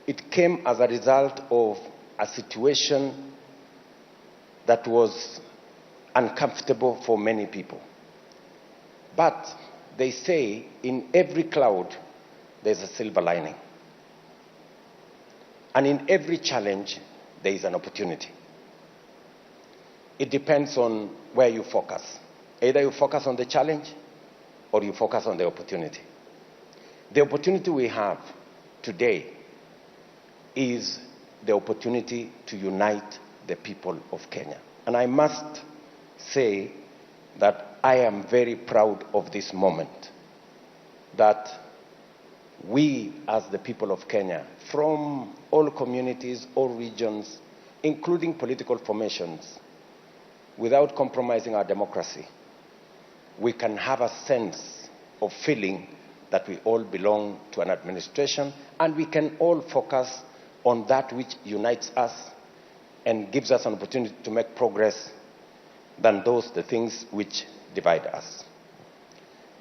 it came as a result of a situation that was uncomfortable for many people. But they say in every cloud there's a silver lining. And in every challenge there is an opportunity. It depends on where you focus. Either you focus on the challenge or you focus on the opportunity. The opportunity we have today is the opportunity to unite the people of Kenya. And I must say that I am very proud of this moment, that we as the people of Kenya, from all communities, all regions, including political formations, without compromising our democracy, we can have a sense of feeling that we all belong to an administration, and we can all focus on that which unites us and gives us an opportunity to make progress than the things which divide us.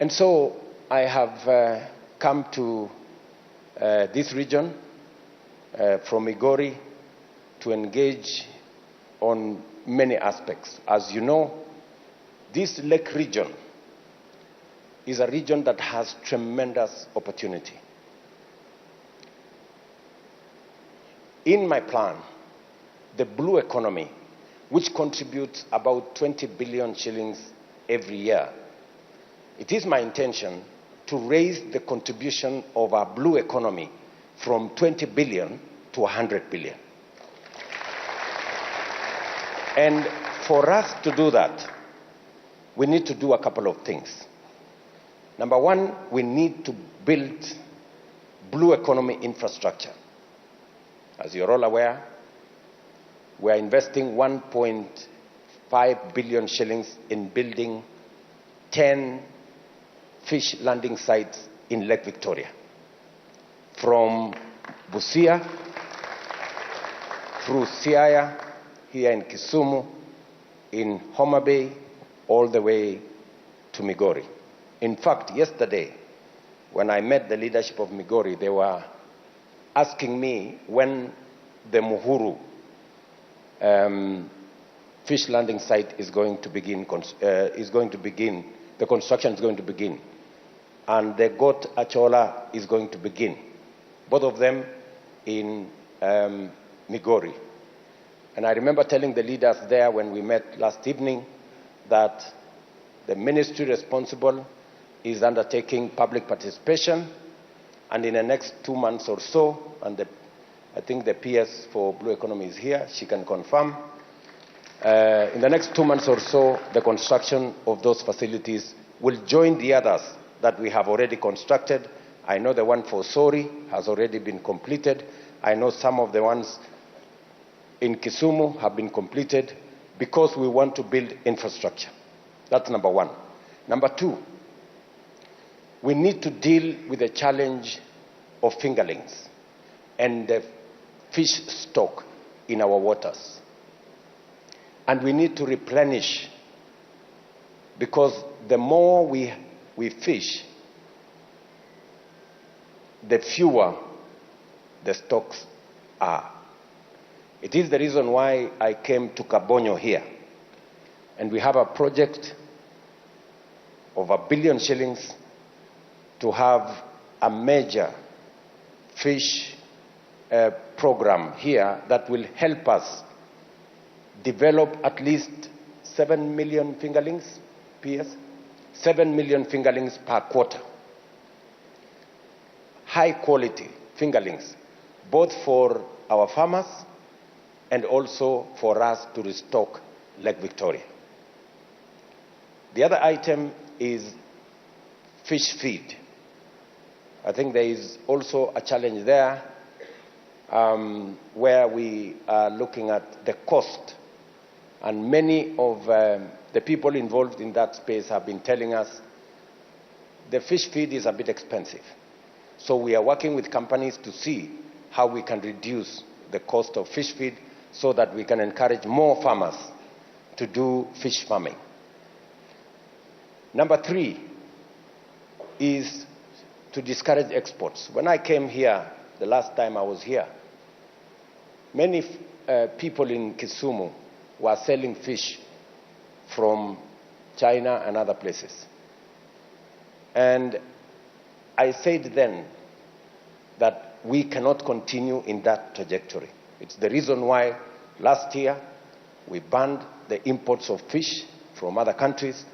And so I have come to this region from Migori to engage on many aspects. As you know, this lake region is a region that has tremendous opportunity. In my plan, the blue economy, which contributes about 20 billion shillings every year, it is my intention to raise the contribution of our blue economy from 20 billion to 100 billion. And for us to do that, we need to do a couple of things. Number one, we need to build blue economy infrastructure. As you're all aware, we are investing 1.5 billion shillings in building 10 fish landing sites in Lake Victoria. From Busia, through Siaya, here in Kisumu, in Homa Bay, all the way to Migori. In fact, yesterday, when I met the leadership of Migori, they were asking me when the Muhuru fish landing site is going to begin, the construction is going to begin, and the Got Achola is going to begin, both of them in Migori. And I remember telling the leaders there when we met last evening that the ministry responsible is undertaking public participation, and in the next 2 months or so, and I think the PS for Blue Economy is here, she can confirm, in the next 2 months or so, the construction of those facilities will join the others that we have already constructed. I know the one for Sori has already been completed. I know some of the ones in Kisumu have been completed because we want to build infrastructure. That's number one. Number two, we need to deal with the challenge of fingerlings and the fish stock in our waters. And we need to replenish, because the more we fish, the fewer the stocks are. It is the reason why I came to Kabonyo here. And we have a project of 1 billion shillings to have a major fish program here that will help us develop at least 7 million fingerlings, PS, 7 million fingerlings per quarter. High quality fingerlings, both for our farmers and also for us to restock Lake Victoria. The other item is fish feed. I think there is also a challenge there where we are looking at the cost, and many of the people involved in that space have been telling us the fish feed is a bit expensive. So we are working with companies to see how we can reduce the cost of fish feed so that we can encourage more farmers to do fish farming. Number three is to discourage exports. When I came here, the last time I was here, many people in Kisumu were selling fish from China and other places. And I said then that we cannot continue in that trajectory. It's the reason why last year we banned the imports of fish from other countries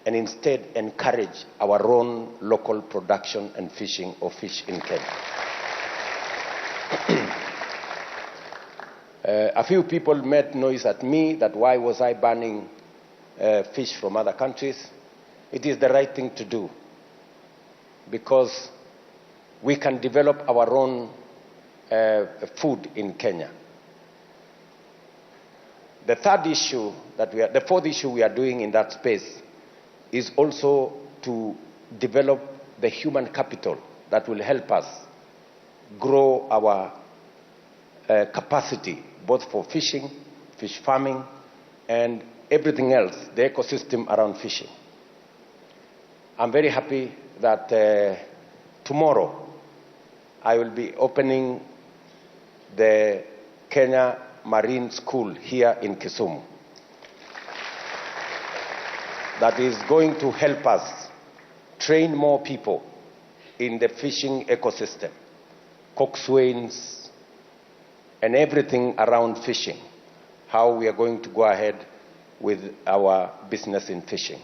and instead encourage our own local production and fishing of fish in Kenya. A few people made noise at me that why was I banning fish from other countries. It is the right thing to do, because we can develop our own food in Kenya. The fourth issue we are doing in that space is also to develop the human capital that will help us grow our capacity, both for fishing, fish farming, and everything else, the ecosystem around fishing. I'm very happy that tomorrow I will be opening the Kenya Marine School here in Kisumu. That is going to help us train more people in the fishing ecosystem, coxswains, and everything around fishing, how we are going to go ahead with our business in fishing.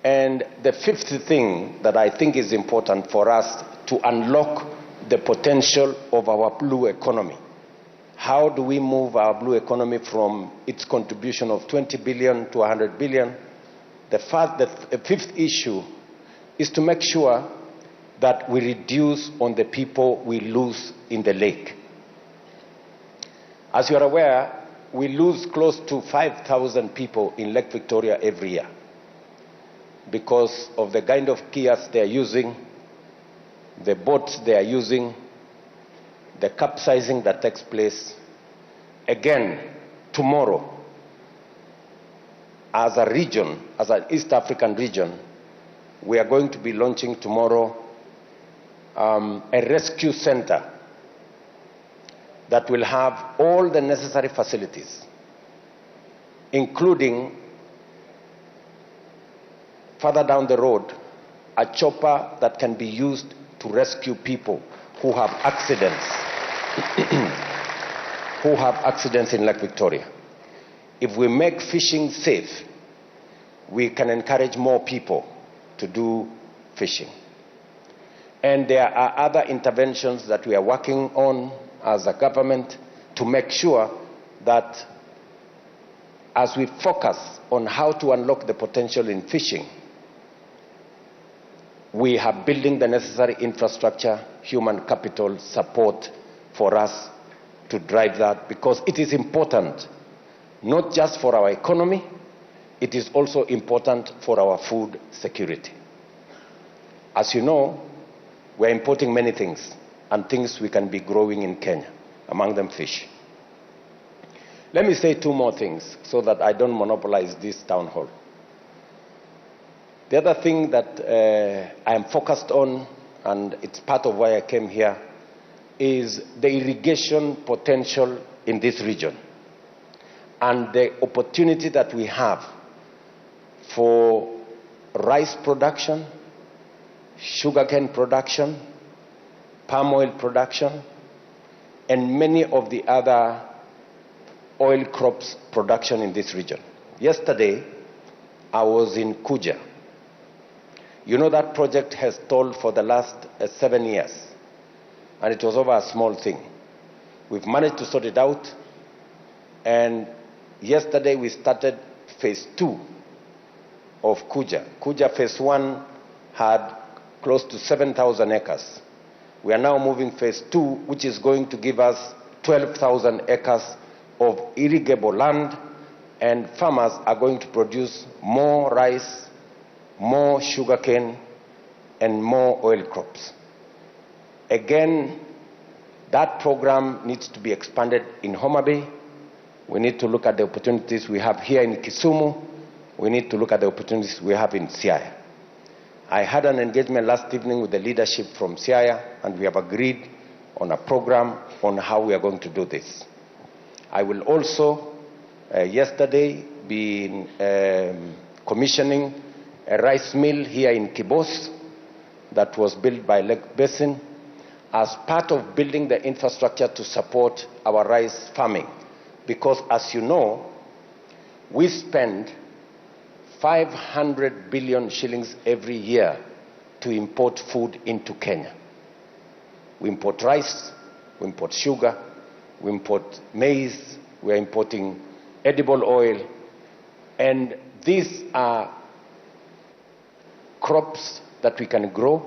And the fifth thing that I think is important for us to unlock the potential of our blue economy. How do we move our blue economy from its contribution of 20 billion to 100 billion? The fifth issue is to make sure that we reduce on the people we lose in the lake. As you are aware, we lose close to 5,000 people in Lake Victoria every year because of the kind of kiosks they are using, the boats they are using, the capsizing that takes place. Again, tomorrow, as a region, as an East African region, we are going to be launching tomorrow a rescue center that will have all the necessary facilities, including, further down the road, a chopper that can be used to rescue people who have accidents, who have accidents in Lake Victoria. If we make fishing safe, we can encourage more people to do fishing. And there are other interventions that we are working on as a government to make sure that as we focus on how to unlock the potential in fishing, we are building the necessary infrastructure, human capital support for us to drive that, because it is important, not just for our economy, it is also important for our food security. As you know, we're importing many things, and things we can be growing in Kenya, among them fish. Let me say two more things so that I don't monopolize this town hall. The other thing that I am focused on, and it's part of why I came here, is the irrigation potential in this region and the opportunity that we have for rice production, sugarcane production, palm oil production, and many of the other oil crops production in this region. Yesterday, I was in Kuja. You know that project has stalled for the last 7 years, and it was over a small thing. We've managed to sort it out, and yesterday we started phase 2 of Kuja. Kuja phase 1 had close to 7,000 acres. We are now moving phase 2, which is going to give us 12,000 acres of irrigable land, and farmers are going to produce more rice, more sugarcane, and more oil crops. Again, that program needs to be expanded in Homa Bay. We need to look at the opportunities we have here in Kisumu. We need to look at the opportunities we have in Siaya. I had an engagement last evening with the leadership from Siaya, and we have agreed on a program on how we are going to do this. I will also, yesterday, be commissioning a rice mill here in Kibos that was built by Lake Basin as part of building the infrastructure to support our rice farming. Because as you know, we spend 500 billion shillings every year to import food into Kenya. We import rice, we import sugar, we import maize, we are importing edible oil, and these are crops that we can grow.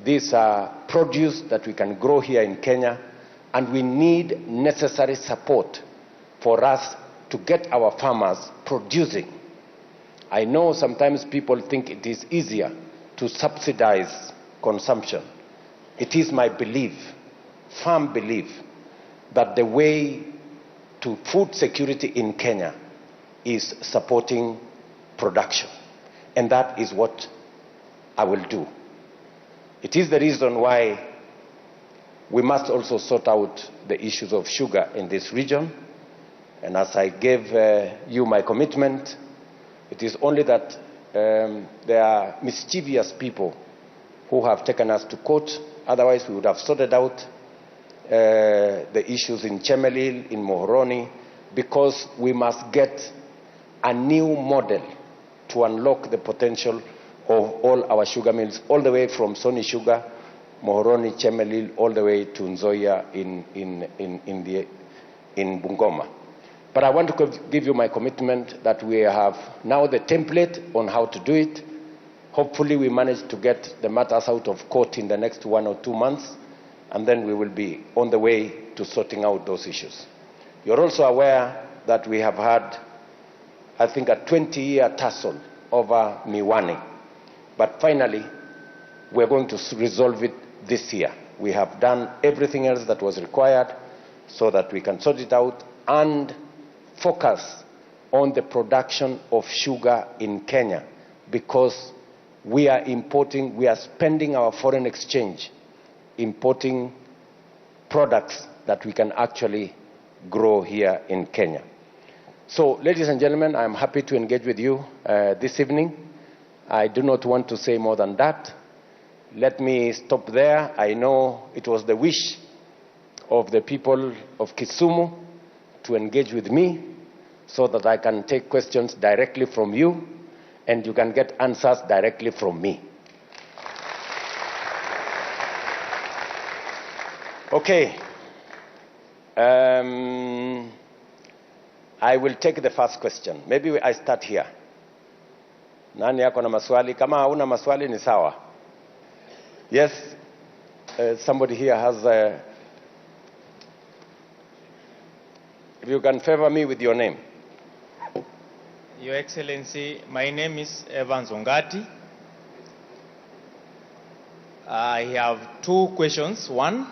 These are produce that we can grow here in Kenya, and we need necessary support for us to get our farmers producing. I know sometimes people think it is easier to subsidize consumption. It is my belief, firm belief, that the way to food security in Kenya is supporting production. And that is what I will do. It is the reason why we must also sort out the issues of sugar in this region. And as I gave you my commitment, it is only that there are mischievous people who have taken us to court. Otherwise, we would have sorted out the issues in Chemelil, in Mohoroni, because we must get a new model to unlock the potential of all our sugar mills, all the way from Sony Sugar, Mohoroni, Chemelil, all the way to Nzoia in Bungoma. But I want to give you my commitment that we have now the template on how to do it. Hopefully we manage to get the matters out of court in the next 1 or 2 months, and then we will be on the way to sorting out those issues. You're also aware that we have had, I think, a 20-year tussle over Miwani. But finally, we're going to resolve it this year. We have done everything else that was required so that we can sort it out and focus on the production of sugar in Kenya, because we are spending our foreign exchange importing products that we can actually grow here in Kenya. So, ladies and gentlemen, I'm happy to engage with you this evening. I do not want to say more than that. Let me stop there. I know it was the wish of the people of Kisumu to engage with me so that I can take questions directly from you and you can get answers directly from me. Okay. I will take the first question. Maybe I start here. Nani yako na maswali? Kama hauna maswali ni sawa. Yes, somebody here has if you can favor me with your name. Your Excellency, my name is Evans Ongati. I have two questions. One,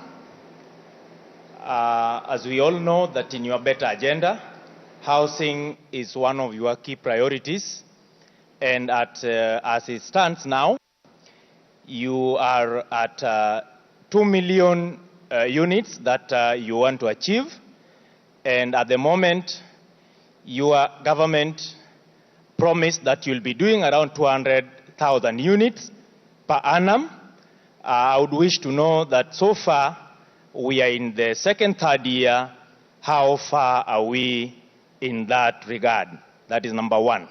as we all know that in your better agenda, housing is one of your key priorities. And as it stands now, you are at 2 million units that you want to achieve. And at the moment, your government promised that you'll be doing around 200,000 units per annum. I would wish to know that so far, we are in the third year. How far are we in that regard? That is number one.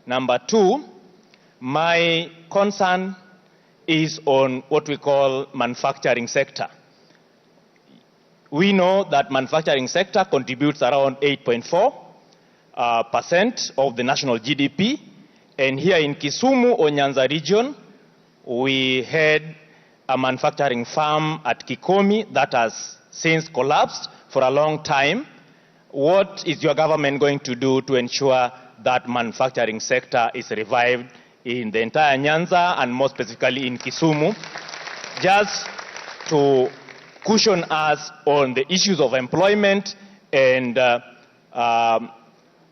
Number two, my concern is on what we call manufacturing sector. We know that manufacturing sector contributes around 8.4% of the national GDP. And here in Kisumu or Nyanza region, we had a manufacturing farm at Kikomi that has since collapsed for a long time. What is your government going to do to ensure that manufacturing sector is revived in the entire Nyanza and more specifically in Kisumu, just to cushion us on the issues of employment and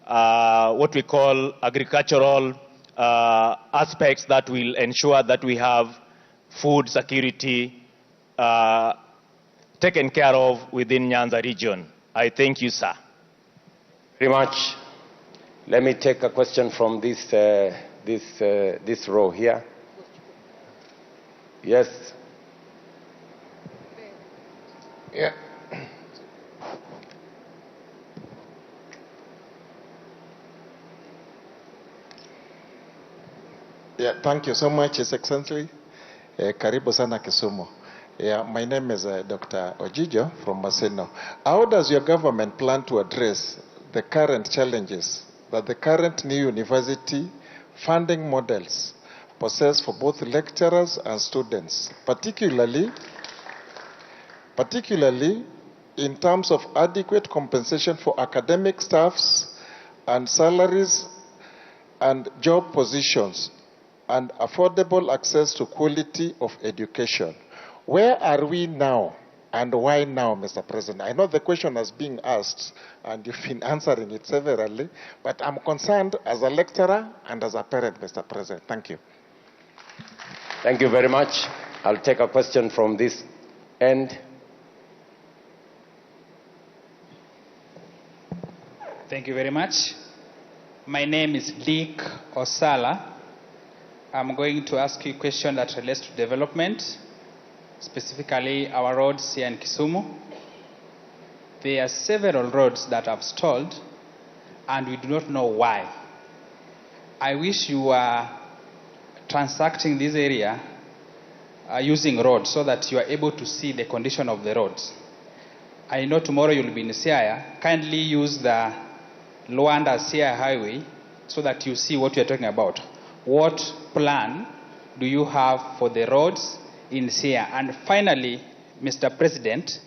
what we call agricultural aspects that will ensure that we have food security taken care of within Nyanza region. I thank you, sir. Very much. Let me take a question from this row here. Yes. Yeah. Yeah, thank you so much, His Excellency. Karibu sana Kisumu. Yeah, my name is Dr. Ojijo from Maseno. How does your government plan to address the current challenges that the current new university funding models possess for both lecturers and students, particularly in terms of adequate compensation for academic staffs and salaries and job positions and affordable access to quality of education? Where are we now and why now, Mr. President? I know the question has been asked and you've been answering it severally, but I'm concerned as a lecturer and as a parent, Mr. President. Thank you. Thank you very much. I'll take a question from this end. Thank you very much. My name is Dick Osala. I'm going to ask you a question that relates to development, specifically our roads here in Kisumu. There are several roads that have stalled and we do not know why. I wish you were transacting this area using roads so that you are able to see the condition of the roads. I know tomorrow you'll be in Siaya. Kindly use the Luanda Siaya Highway so that you see what we are talking about. What plan do you have for the roads in Siaya? And finally, Mr. President,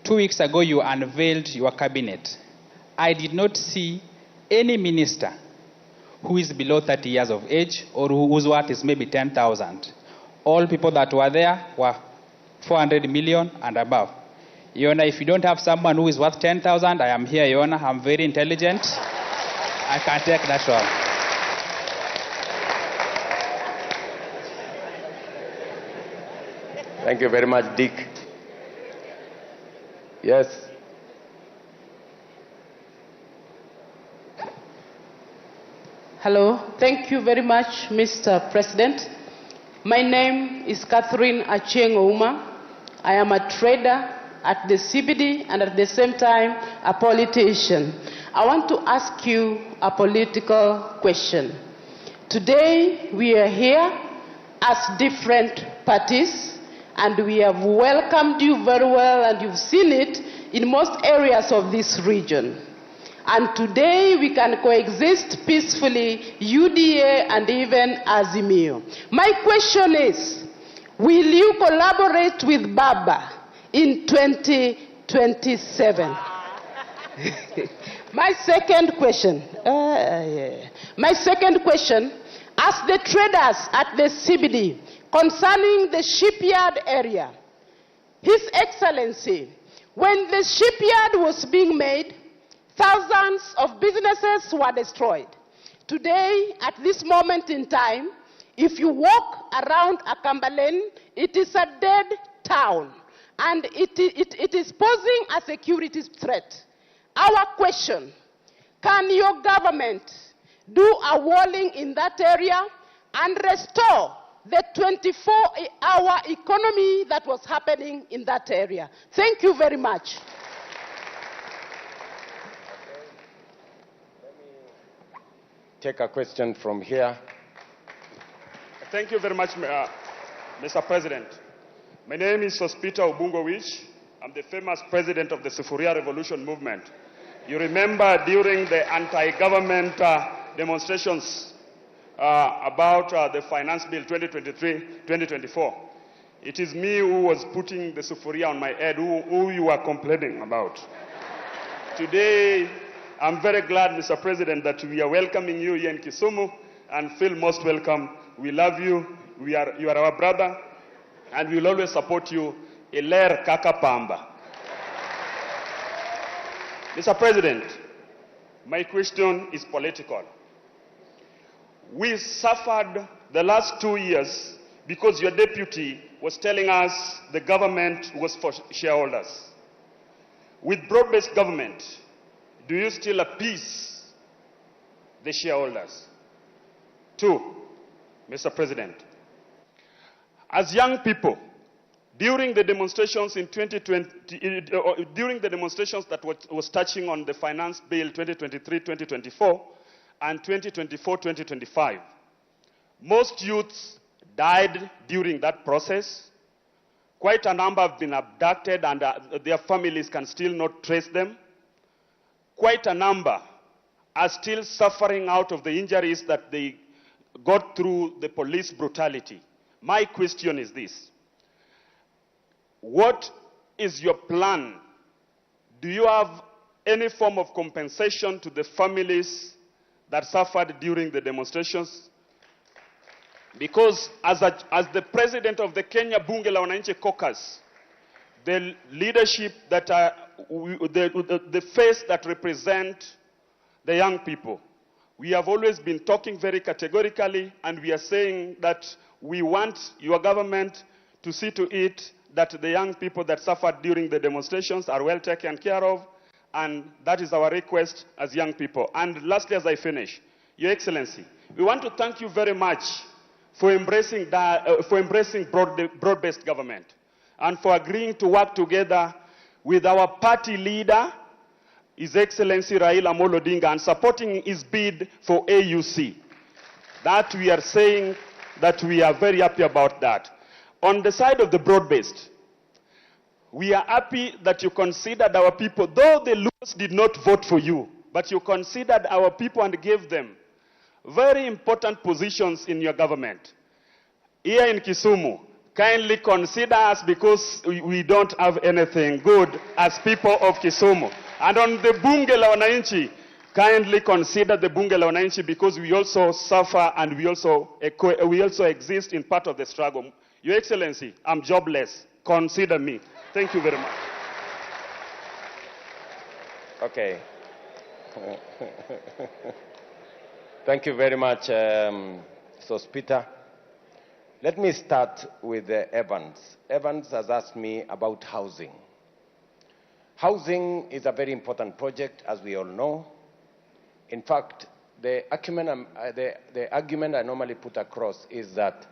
2 2 weeks ago you unveiled your cabinet. I did not see any minister who is below 30 years of age or whose worth is maybe 10,000. All people that were there were 400 million and above. Yona, if you don't have someone who is worth 10,000, I am here, Yona. I'm very intelligent. I can take that one. Thank you very much, Dick. Yes. Hello, thank you very much, Mr. President. My name is Catherine Achieng Ouma. I am a trader at the CBD and at the same time a politician. I want to ask you a political question. Today we are here as different parties and we have welcomed you very well and you've seen it in most areas of this region. And today we can coexist peacefully, UDA and even Azimio. My question is, will you collaborate with Baba in 2027? My second question, as the traders at the CBD concerning the shipyard area, His Excellency, when the shipyard was being made, thousands of businesses were destroyed. Today, at this moment in time, if you walk around Akambalene, it is a dead town, and it is posing a security threat. Our question, can your government do a walling in that area and restore the 24-hour economy that was happening in that area? Thank you very much. Take a question from here. Thank you very much, Mr. President. My name is Sospita Ubungowich. I'm the famous president of the Sufuria Revolution movement. You remember during the anti-government demonstrations about the Finance Bill 2023-2024, it is me who was putting the Sufuria on my head, who you are complaining about. Today, I'm very glad, Mr. President, that we are welcoming you here in Kisumu and feel most welcome. We love you. You are our brother, and we will always support you. Iler Kaka Pamba. Mr. President, my question is political. We suffered the last 2 years because your deputy was telling us the government was for shareholders. With broad-based government, do you still appease the shareholders? 2, Mr. President, as young people, during the demonstrations in 2020, during the demonstrations that was touching on the Finance Bill 2023-2024 and 2024-2025, most youths died during that process. Quite a number have been abducted and their families can still not trace them. Quite a number are still suffering out of the injuries that they got through the police brutality. My question is this: what is your plan? Do you have any form of compensation to the families that suffered during the demonstrations? Because as the president of the Kenya Bunge la Wananchi Caucus, the leadership that the face that represent the young people, we have always been talking very categorically, and we are saying that we want your government to see to it that the young people that suffered during the demonstrations are well taken care of, and that is our request as young people. And lastly, as I finish, Your Excellency, we want to thank you very much for embracing broad-based government and for agreeing to work together with our party leader, His Excellency Raila Amolo Odinga, and supporting his bid for AUC. That we are saying that we are very happy about that. On the side of the broad-based, we are happy that you considered our people, though the Luos did not vote for you, but you considered our people and gave them very important positions in your government. Here in Kisumu, kindly consider us because we don't have anything good as people of Kisumu. And on the Bunge la Wananchi, kindly consider the Bunge la Wananchi because we also suffer and we also exist in part of the struggle. Your Excellency, I'm jobless. Consider me. Thank you very much. Okay. Thank you very much, Sospita. Let me start with Evans. Evans has asked me about housing. Housing is a very important project, as we all know. In fact, the argument I normally put across is that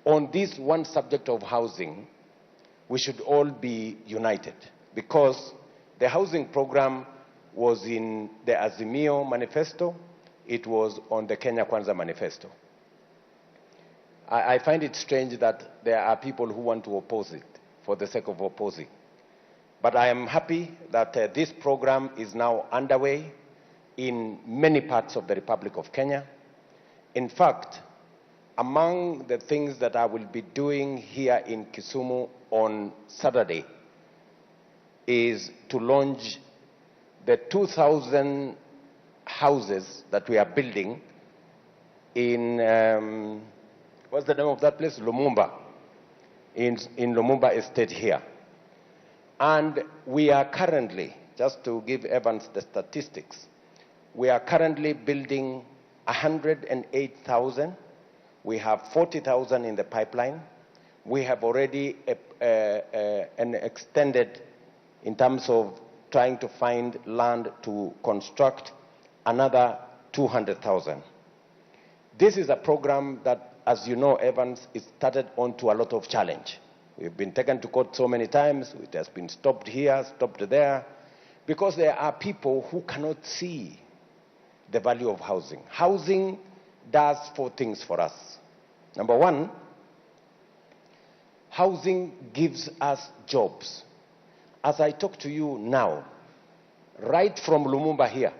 on this one subject of housing, we should all be united because the housing program was in the Azimio manifesto. It was on the Kenya Kwanza manifesto. I find it strange that there are people who want to oppose it for the sake of opposing. But I am happy that this program is now underway in many parts of the Republic of Kenya. In fact, among the things that I will be doing here in Kisumu on Saturday is to launch the 2,000 houses that we are building in, what's the name of that place? Lumumba, in Lumumba Estate here. And we are currently, just to give Evans the statistics, we are currently building 108,000. We have 40,000 in the pipeline. We have already an extended, in terms of trying to find land to construct, another 200,000. This is a program that, as you know, Evans, is started onto a lot of challenge. We've been taken to court so many times. It has been stopped here, stopped there, because there are people who cannot see the value of housing. Housing does 4 things for us. Number one, housing gives us jobs. As I talk to you now, right from Lumumba here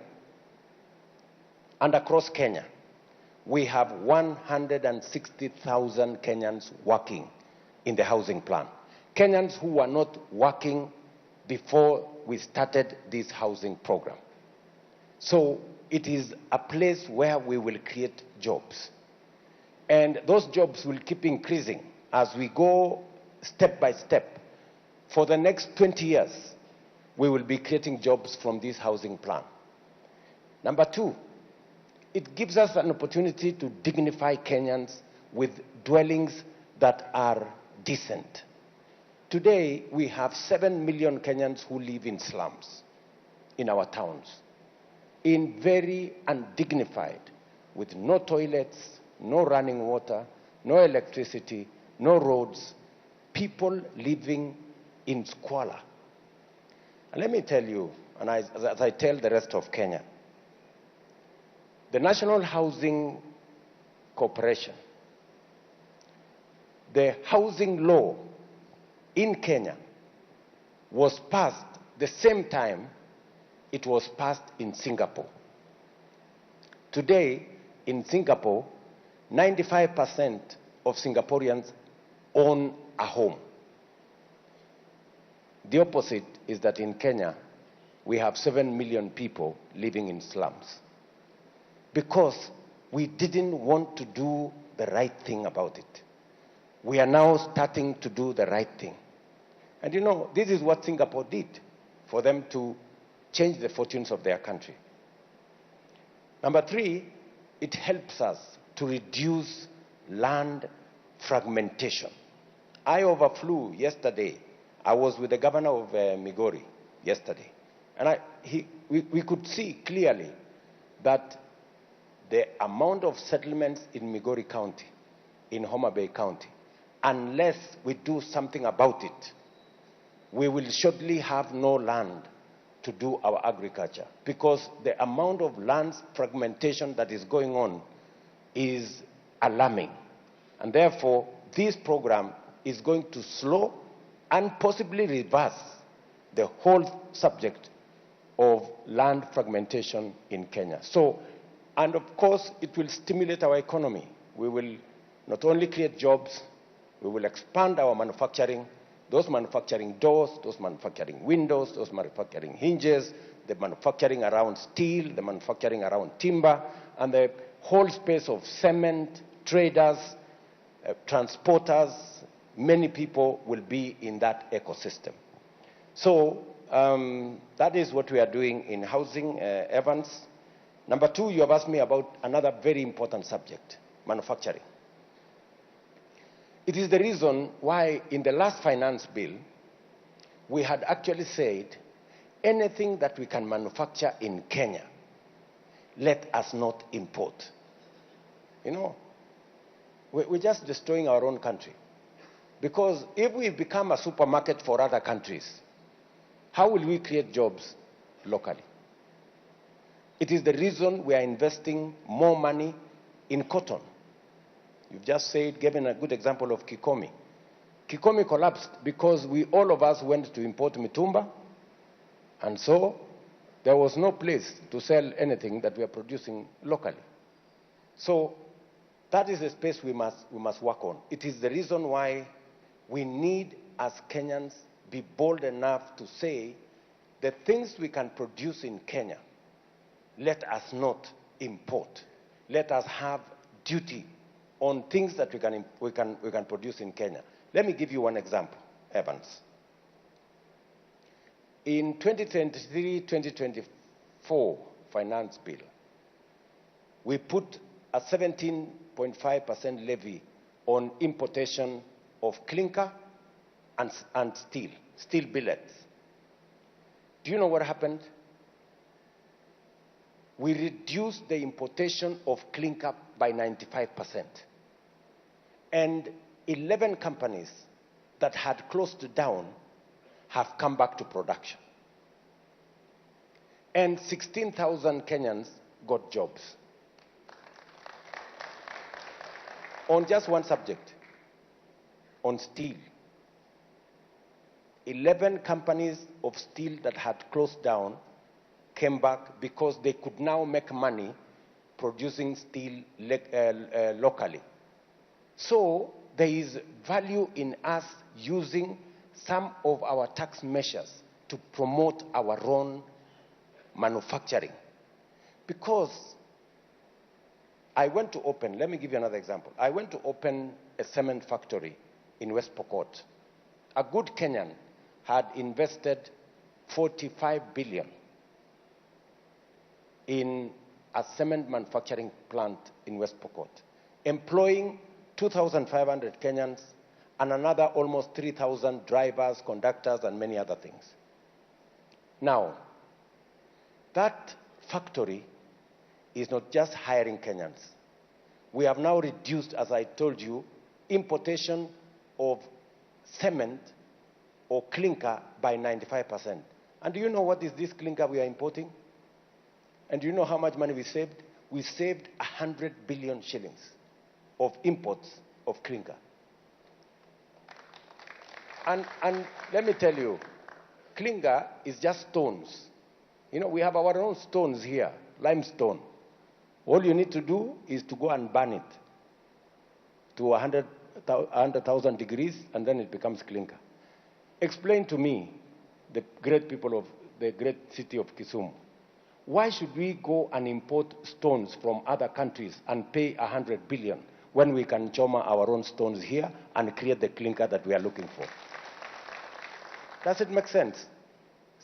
and across Kenya, we have 160,000 Kenyans working in the housing plan. Kenyans who were not working before we started this housing program. So it is a place where we will create jobs. And those jobs will keep increasing as we go step by step. For the next 20 years, we will be creating jobs from this housing plan. Number two, it gives us an opportunity to dignify Kenyans with dwellings that are decent. Today, we have 7 million Kenyans who live in slums in our towns, in very undignified, with no toilets, no running water, no electricity, no roads, people living in squalor. And let me tell you, and as I tell the rest of Kenya, the National Housing Corporation, the housing law in Kenya was passed the same time it was passed in Singapore. Today, in Singapore, 95% of Singaporeans own a home. The opposite is that in Kenya, we have 7 million people living in slums because we didn't want to do the right thing about it. We are now starting to do the right thing. And you know, this is what Singapore did for them to change the fortunes of their country. Number three, it helps us to reduce land fragmentation. I overflew yesterday. I was with the governor of Migori yesterday. And we could see clearly that the amount of settlements in Migori County, in Homa Bay County, unless we do something about it, we will shortly have no land to do our agriculture, because the amount of land fragmentation that is going on is alarming. And therefore, this program is going to slow and possibly reverse the whole subject of land fragmentation in Kenya. So, and of course, it will stimulate our economy. We will not only create jobs, We will expand our manufacturing, those manufacturing doors, those manufacturing windows, those manufacturing hinges, the manufacturing around steel, the manufacturing around timber, and the whole space of cement, traders, transporters. Many people will be in that ecosystem. So that is what we are doing in housing, Evans. Number two, you have asked me about another very important subject, manufacturing. It is the reason why in the last finance bill, we had actually said anything that we can manufacture in Kenya, let us not import. You know, we're just destroying our own country. Because if we become a supermarket for other countries, how will we create jobs locally? It is the reason we are investing more money in cotton. You've just said, given a good example of Kikomi. Kikomi collapsed because all of us went to import mitumba, and so there was no place to sell anything that we are producing locally. So that is a space we must work on. It is the reason why we need, as Kenyans, be bold enough to say the things we can produce in Kenya, let us not import. Let us have duty on things that we can produce in Kenya. Let me give you one example, Evans. In 2023-2024 finance bill, we put a 17.5% levy on importation of clinker and steel billets. Do you know what happened? We reduced the importation of clinker by 95%. And 11 companies that had closed down have come back to production. And 16,000 Kenyans got jobs. On just one subject, on steel. 11 companies of steel that had closed down came back because they could now make money producing steel locally. So there is value in us using some of our tax measures to promote our own manufacturing. Because I went to open, let me give you another example. I went to open a cement factory in West Pokot. A good Kenyan had invested 45 billion in a cement manufacturing plant in West Pokot, employing 2,500 Kenyans and another almost 3,000 drivers, conductors, and many other things. Now, that factory is not just hiring Kenyans. We have now reduced, as I told you, importation of cement or clinker by 95%. And do you know what is this clinker we are importing? And do you know how much money we saved? We saved 100 billion shillings of imports of clinker. And let me tell you, clinker is just stones. You know, we have our own stones here, limestone. All you need to do is to go and burn it to 100,000 degrees, and then it becomes clinker. Explain to me, the great people of the great city of Kisumu, why should we go and import stones from other countries and pay 100 billion when we can choma our own stones here and create the clinker that we are looking for? Does it make sense?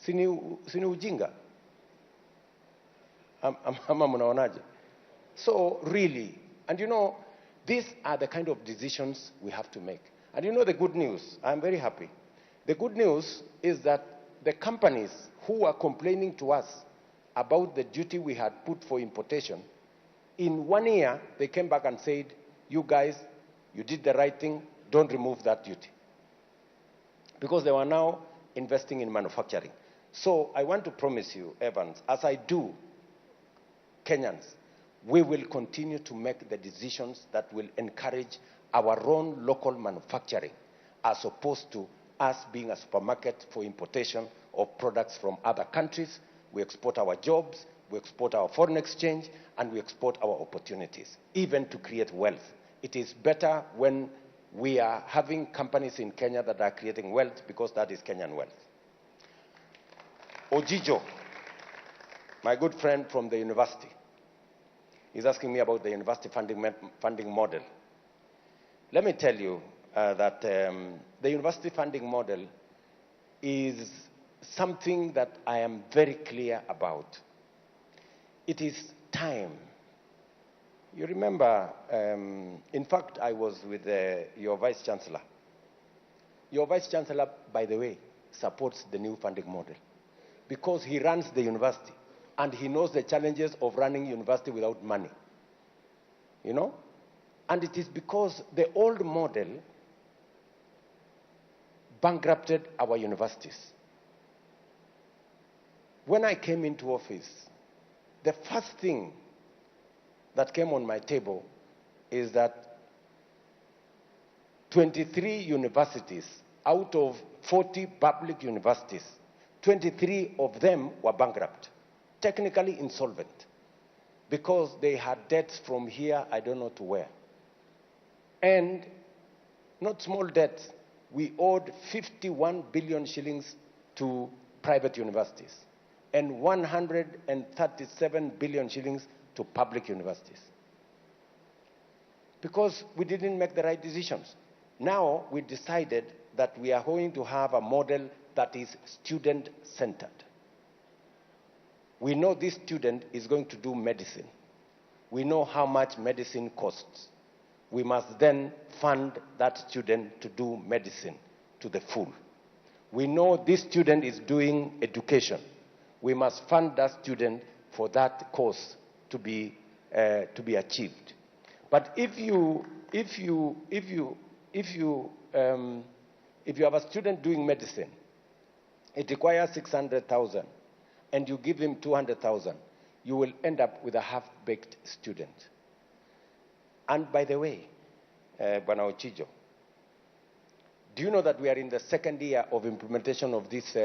Sini ujinga? Ama mnaonaje? So really, and you know, these are the kind of decisions we have to make. And you know the good news, I'm very happy. The good news is that the companies who are complaining to us about the duty we had put for importation, in 1 year, they came back and said, you guys, you did the right thing, don't remove that duty. Because they were now investing in manufacturing. So I want to promise you, Evans, as I do, Kenyans, we will continue to make the decisions that will encourage our own local manufacturing, as opposed to us being a supermarket for importation of products from other countries. We export our jobs, we export our foreign exchange, and we export our opportunities, even to create wealth. It is better when We are having companies in Kenya that are creating wealth because that is Kenyan wealth. Ojijo, my good friend from the university, is asking me about the university funding model. Let me tell you that the university funding model is something that I am very clear about. It is time. You remember, in fact, I was with your Vice Chancellor. Your Vice Chancellor, by the way, supports the new funding model because he runs the university and he knows the challenges of running university without money. You know? And it is because the old model bankrupted our universities. When I came into office, the first thing that came on my table is that 23 universities out of 40 public universities, 23 of them were bankrupt, technically insolvent, because they had debts from here, I don't know to where. And not small debts. We owed 51 billion shillings to private universities and 137 billion shillings to public universities. Because we didn't make the right decisions. Now we decided that we are going to have a model that is student-centered. We know this student is going to do medicine. We know how much medicine costs. We must then fund that student to do medicine to the full. We know this student is doing education. We must fund that student for that course to be achieved. But if you have a student doing medicine, it requires 600,000, and you give him 200,000, you will end up with a half-baked student. And by the way, Bwana Ochijo, do you know that we are in the second year of implementation of this?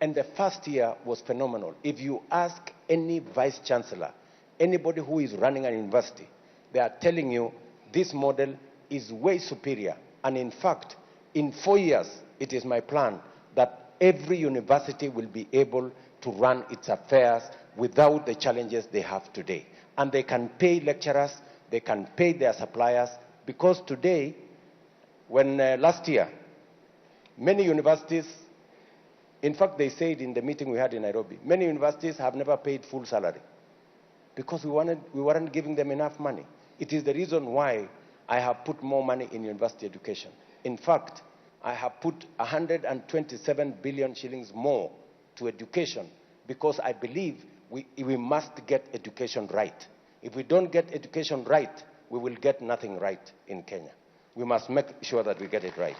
And the first year was phenomenal. If you ask any vice chancellor, anybody who is running an university, they are telling you this model is way superior. And in fact, in 4 years, it is my plan that every university will be able to run its affairs without the challenges they have today. And they can pay lecturers, they can pay their suppliers, because today, when last year, many universities, in fact, they said in the meeting we had in Nairobi, many universities have never paid full salary because we weren't giving them enough money. It is the reason why I have put more money in university education. In fact, I have put 127 billion shillings more to education because I believe we must get education right. If we don't get education right, we will get nothing right in Kenya. We must make sure that we get it right.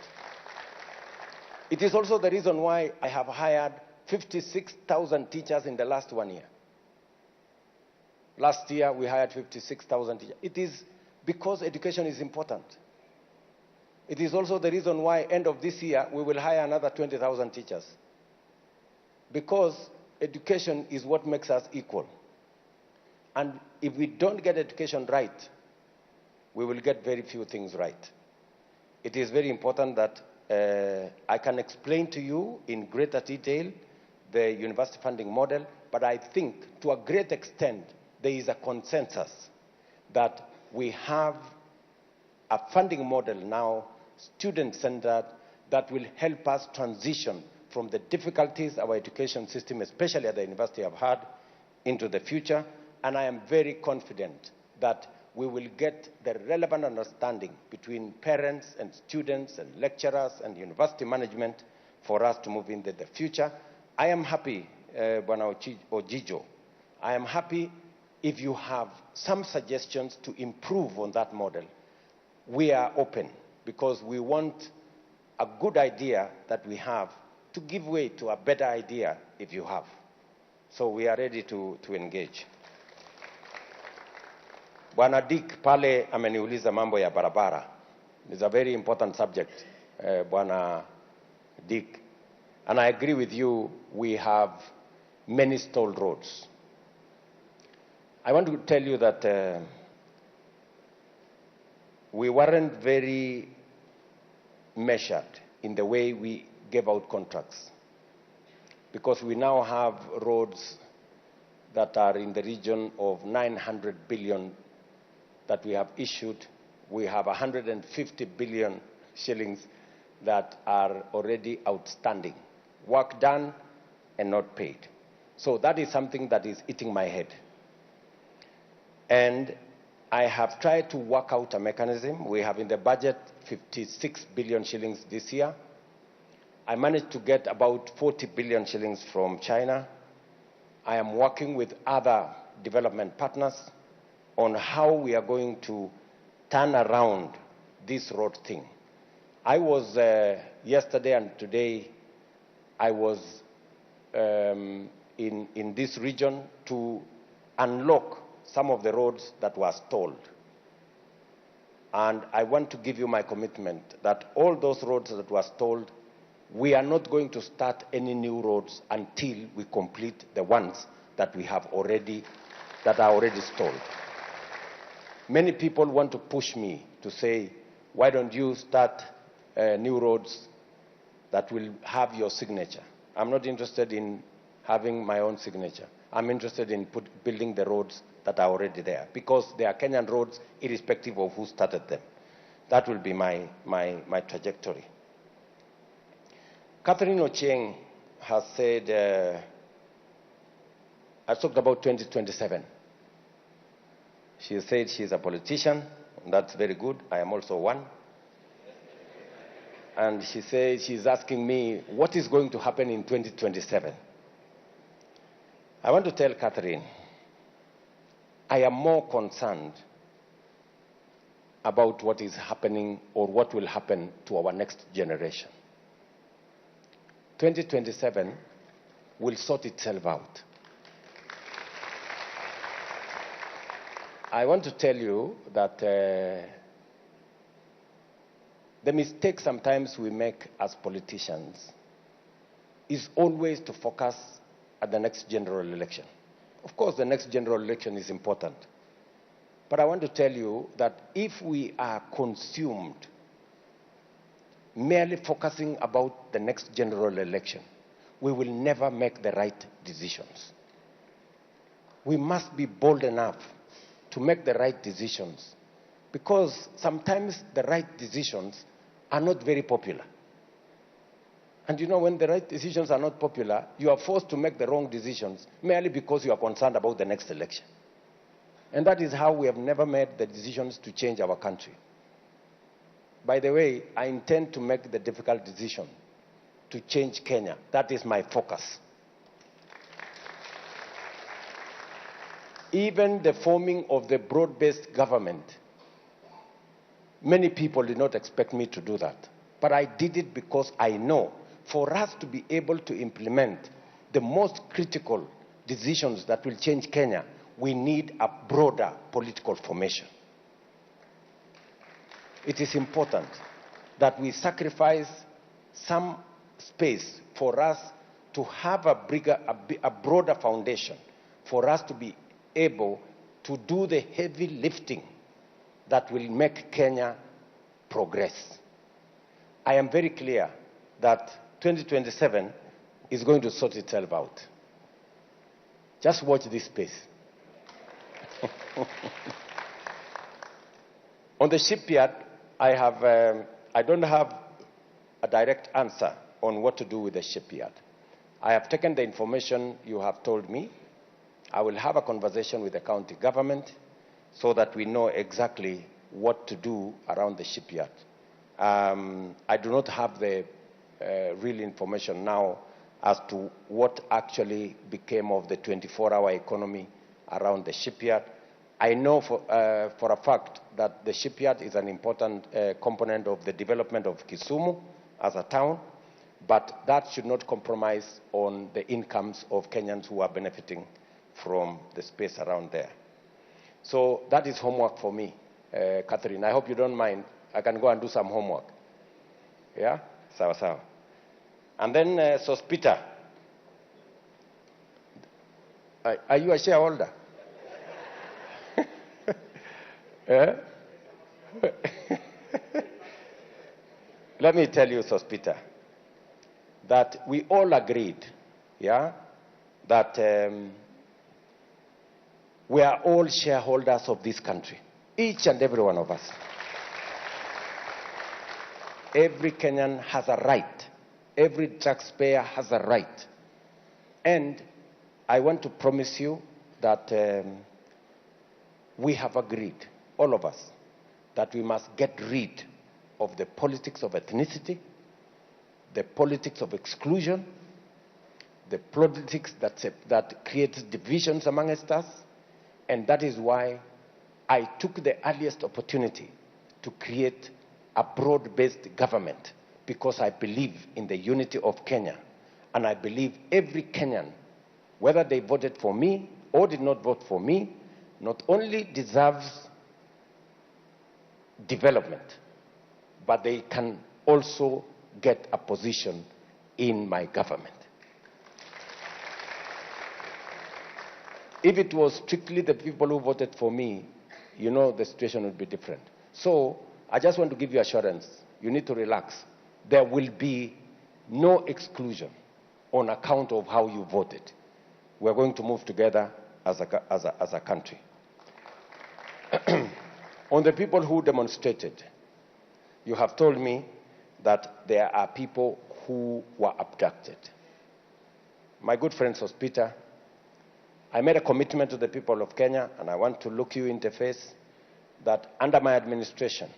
It is also the reason why I have hired 56,000 teachers in the last 1 year. Last year, we hired 56,000 teachers. It is because education is important. It is also the reason why, end of this year, we will hire another 20,000 teachers. Because education is what makes us equal. And if we don't get education right, we will get very few things right. It is very important that I can explain to you in greater detail the university funding model, but I think to a great extent there is a consensus that we have a funding model now, student-centered, that will help us transition from the difficulties our education system, especially at the university, have had into the future. And I am very confident that we will get the relevant understanding between parents and students and lecturers and university management for us to move into the future. I am happy, Bwana Ojijo, I am happy if you have some suggestions to improve on that model. We are open because we want a good idea that we have to give way to a better idea if you have. So we are ready to engage. Bwana Dick pale ameniuliza mambo ya barabara. It's a very important subject, Bwana Dick. And I agree with you, we have many stalled roads. I want to tell you that we weren't very measured in the way we gave out contracts, because we now have roads that are in the region of 900 billion that we have issued. We have 150 billion shillings that are already outstanding, work done and not paid. So that is something that is eating my head. And I have tried to work out a mechanism. We have in the budget 56 billion shillings this year. I managed to get about 40 billion shillings from China. I am working with other development partners on how we are going to turn around this road thing. I was, yesterday and today, I was in this region to unlock some of the roads that were stalled. And I want to give you my commitment that all those roads that were stalled, we are not going to start any new roads until we complete the ones that we have already, that are already stalled. Many people want to push me to say, why don't you start new roads that will have your signature? I'm not interested in having my own signature. I'm interested in building the roads that are already there, because they are Kenyan roads irrespective of who started them. That will be my trajectory. Catherine Ochieng has said, I talked about 2027. She said she's a politician, and that's very good. I am also one. And she said she's asking me, what is going to happen in 2027? I want to tell Catherine, I am more concerned about what is happening or what will happen to our next generation. 2027 will sort itself out. I want to tell you that the mistake sometimes we make as politicians is always to focus at the next general election. Of course, the next general election is important. But I want to tell you that if we are consumed merely focusing about the next general election, we will never make the right decisions. We must be bold enough to make the right decisions, because sometimes the right decisions are not very popular. And you know, when the right decisions are not popular, you are forced to make the wrong decisions merely because you are concerned about the next election. And that is how we have never made the decisions to change our country. By the way, I intend to make the difficult decision to change Kenya. That is my focus. Even the forming of the broad-based government, many people did not expect me to do that. But I did it because I know for us to be able to implement the most critical decisions that will change Kenya, we need a broader political formation. It is important that we sacrifice some space for us to have a broader foundation, for us to be able to do the heavy lifting that will make Kenya progress. I am very clear that 2027 is going to sort itself out. Just watch this space. On the shipyard, I don't have a direct answer on what to do with the shipyard. I have taken the information you have told me. I will have a conversation with the county government so that we know exactly what to do around the shipyard. I do not have the real information now as to what actually became of the 24-hour economy around the shipyard. I know for a fact that the shipyard is an important component of the development of Kisumu as a town, but that should not compromise on the incomes of Kenyans who are benefiting from the space around there. So that is homework for me, Catherine. I hope you don't mind. I can go and do some homework. Yeah? Sawa sawa. And then Sospita. Are you a shareholder? let me tell you, Sospita, that we all agreed, yeah, that we are all shareholders of this country, each and every one of us. Every Kenyan has a right. Every taxpayer has a right. And I want to promise you that we have agreed, all of us, that we must get rid of the politics of ethnicity, the politics of exclusion, the politics that creates divisions amongst us. And that is why I took the earliest opportunity to create a broad-based government, because I believe in the unity of Kenya. And I believe every Kenyan, whether they voted for me or did not vote for me, not only deserves development, but they can also get a position in my government. If it was strictly the people who voted for me, you know, the situation would be different. So I just want to give you assurance. You need to relax. There will be no exclusion on account of how you voted. We're going to move together as a country. On the people who demonstrated, you have told me that there are people who were abducted. My good friend Sospita, I made a commitment to the people of Kenya, and I want to look you in the face, that under my administration,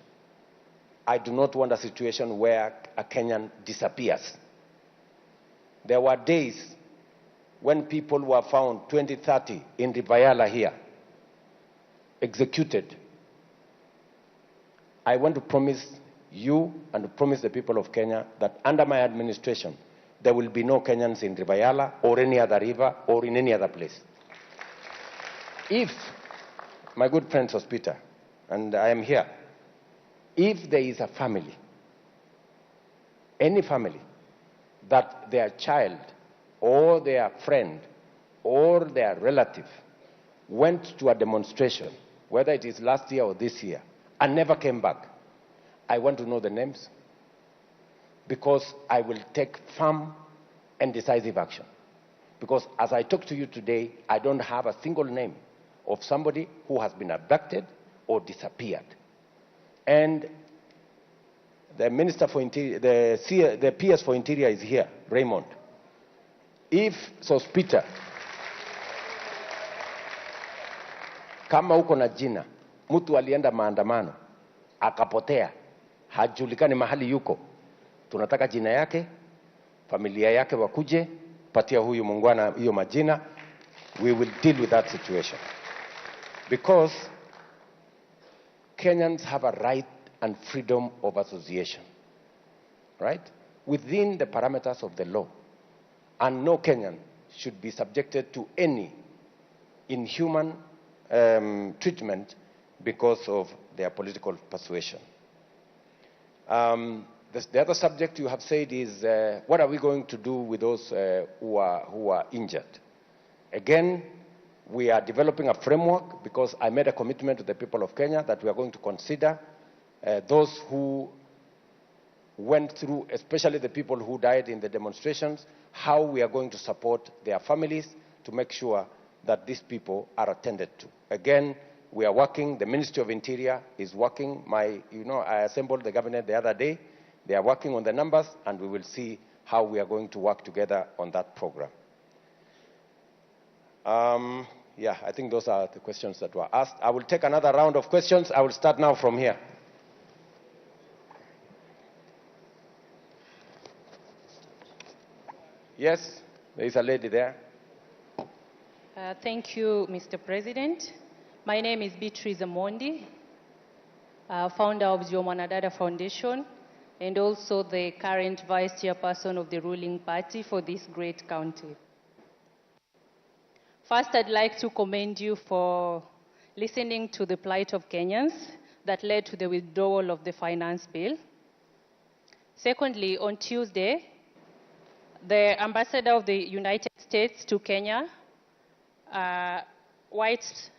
I do not want a situation where a Kenyan disappears. There were days when people were found 20, 30 in Rivayala here, executed. I want to promise you and to promise the people of Kenya that under my administration, there will be no Kenyans in Rivayala or any other river or in any other place. If, my good friend Sospita, and I am here, if there is a family, any family, that their child or their friend or their relative went to a demonstration, whether it is last year or this year, and never came back, I want to know the names, because I will take firm and decisive action. Because as I talk to you today, I don't have a single name of somebody who has been abducted or disappeared. And the Minister for Interior, the PS for Interior is here, Raymond. If Sospita, kama uko na jina, mtu alienda maandamano, akapotea, hajulikani mahali yuko, tunataka jina yake, familia yake wakuje, patia huyu mungwana hiyo majina, we will deal with that situation. Because Kenyans have a right and freedom of association, right? Within the parameters of the law. And no Kenyan should be subjected to any inhuman treatment because of their political persuasion. The other subject you have said is, what are we going to do with those who are injured? Again, we are developing a framework, because I made a commitment to the people of Kenya that we are going to consider those who went through, especially the people who died in the demonstrations, how we are going to support their families to make sure that these people are attended to. Again, we are working, the Ministry of Interior is working. I assembled the cabinet the other day. They are working on the numbers, and we will see how we are going to work together on that program. Yeah, I think those are the questions that were asked. I will take another round of questions. I will start now from here. Yes, there is a lady there. Thank you, Mr. President. My name is Beatrice Amondi, founder of Jomanadada Foundation, and also the current vice chairperson of the ruling party for this great county. First, I'd like to commend you for listening to the plight of Kenyans that led to the withdrawal of the finance bill. Secondly, on Tuesday, the ambassador of the United States to Kenya, White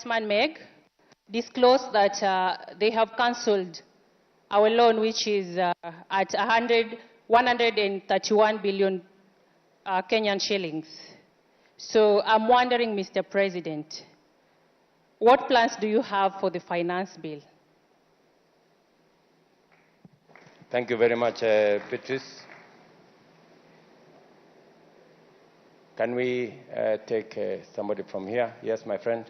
Man Meg, disclosed that they have cancelled our loan, which is at 131 billion Kenyan shillings. So I'm wondering, Mr. President, what plans do you have for the finance bill? Thank you very much, Beatrice. Can we take somebody from here? Yes, my friend.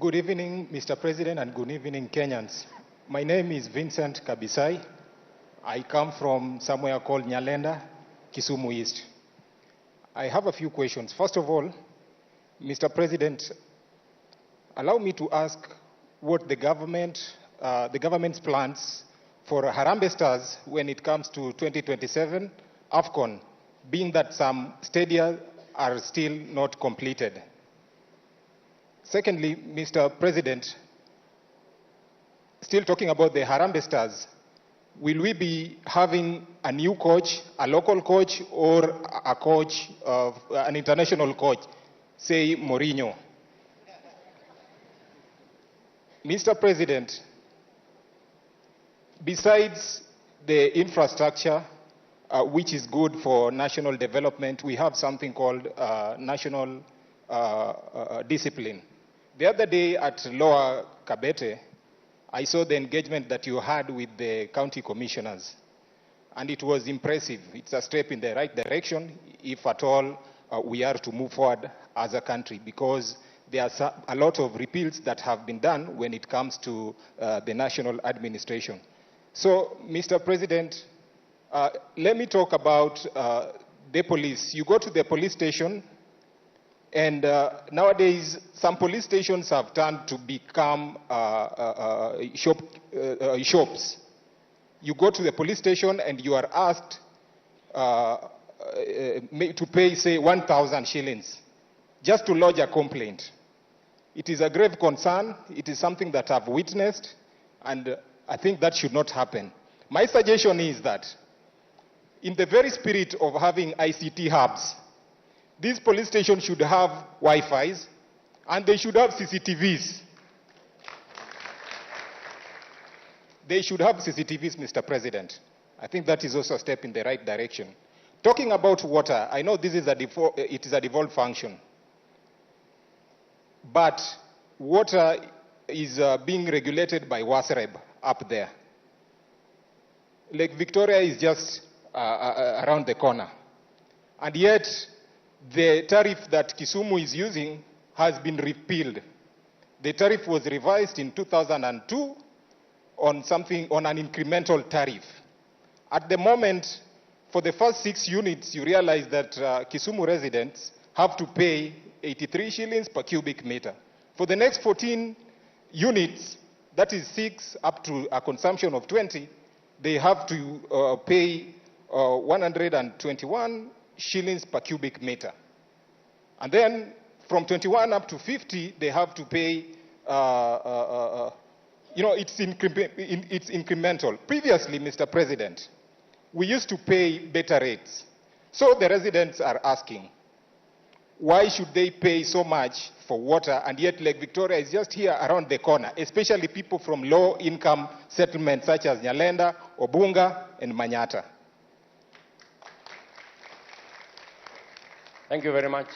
Good evening, Mr. President, and good evening, Kenyans. My name is Vincent Kabisai. I come from somewhere called Nyalenda, Kisumu East. I have a few questions. First of all, Mr. President, allow me to ask what the government's plans for Harambee Stars when it comes to 2027 AFCON, being that some stadia are still not completed. Secondly, Mr. President, still talking about the Harambee Stars, will we be having a new coach, a local coach, or a coach, an international coach, say Mourinho? Mr. President, besides the infrastructure, which is good for national development, we have something called national discipline. The other day at Lower Kabete, I saw the engagement that you had with the county commissioners, and it was impressive. It's a step in the right direction, if at all we are to move forward as a country, because there are a lot of repeals that have been done when it comes to the national administration. So, Mr. President, let me talk about the police. You go to the police station, and nowadays some police stations have turned to become shops. You go to the police station and you are asked to pay, say, 1,000 shillings just to lodge a complaint. It is a grave concern. It is something that I've witnessed, and I think that should not happen. My suggestion is that in the very spirit of having ICT hubs, these police stations should have Wi-Fis, and they should have CCTVs. They should have CCTVs, Mr. President. I think that is also a step in the right direction. Talking about water, I know this is it is a devolved function, but water is being regulated by WASREB up there. Lake Victoria is just around the corner, and yet the tariff that Kisumu is using has been repealed. The tariff was revised in 2002 on an incremental tariff. At the moment, for the first 6 units, you realize that Kisumu residents have to pay 83 shillings per cubic meter. For the next 14 units, that is 6 up to a consumption of 20, they have to pay 121 shillings per cubic meter. And then from 21 up to 50, they have to pay, it's incremental. Previously, Mr. President, we used to pay better rates. So the residents are asking, why should they pay so much for water, and yet Lake Victoria is just here around the corner, especially people from low-income settlements such as Nyalenda, Obunga, and Manyata? Thank you very much.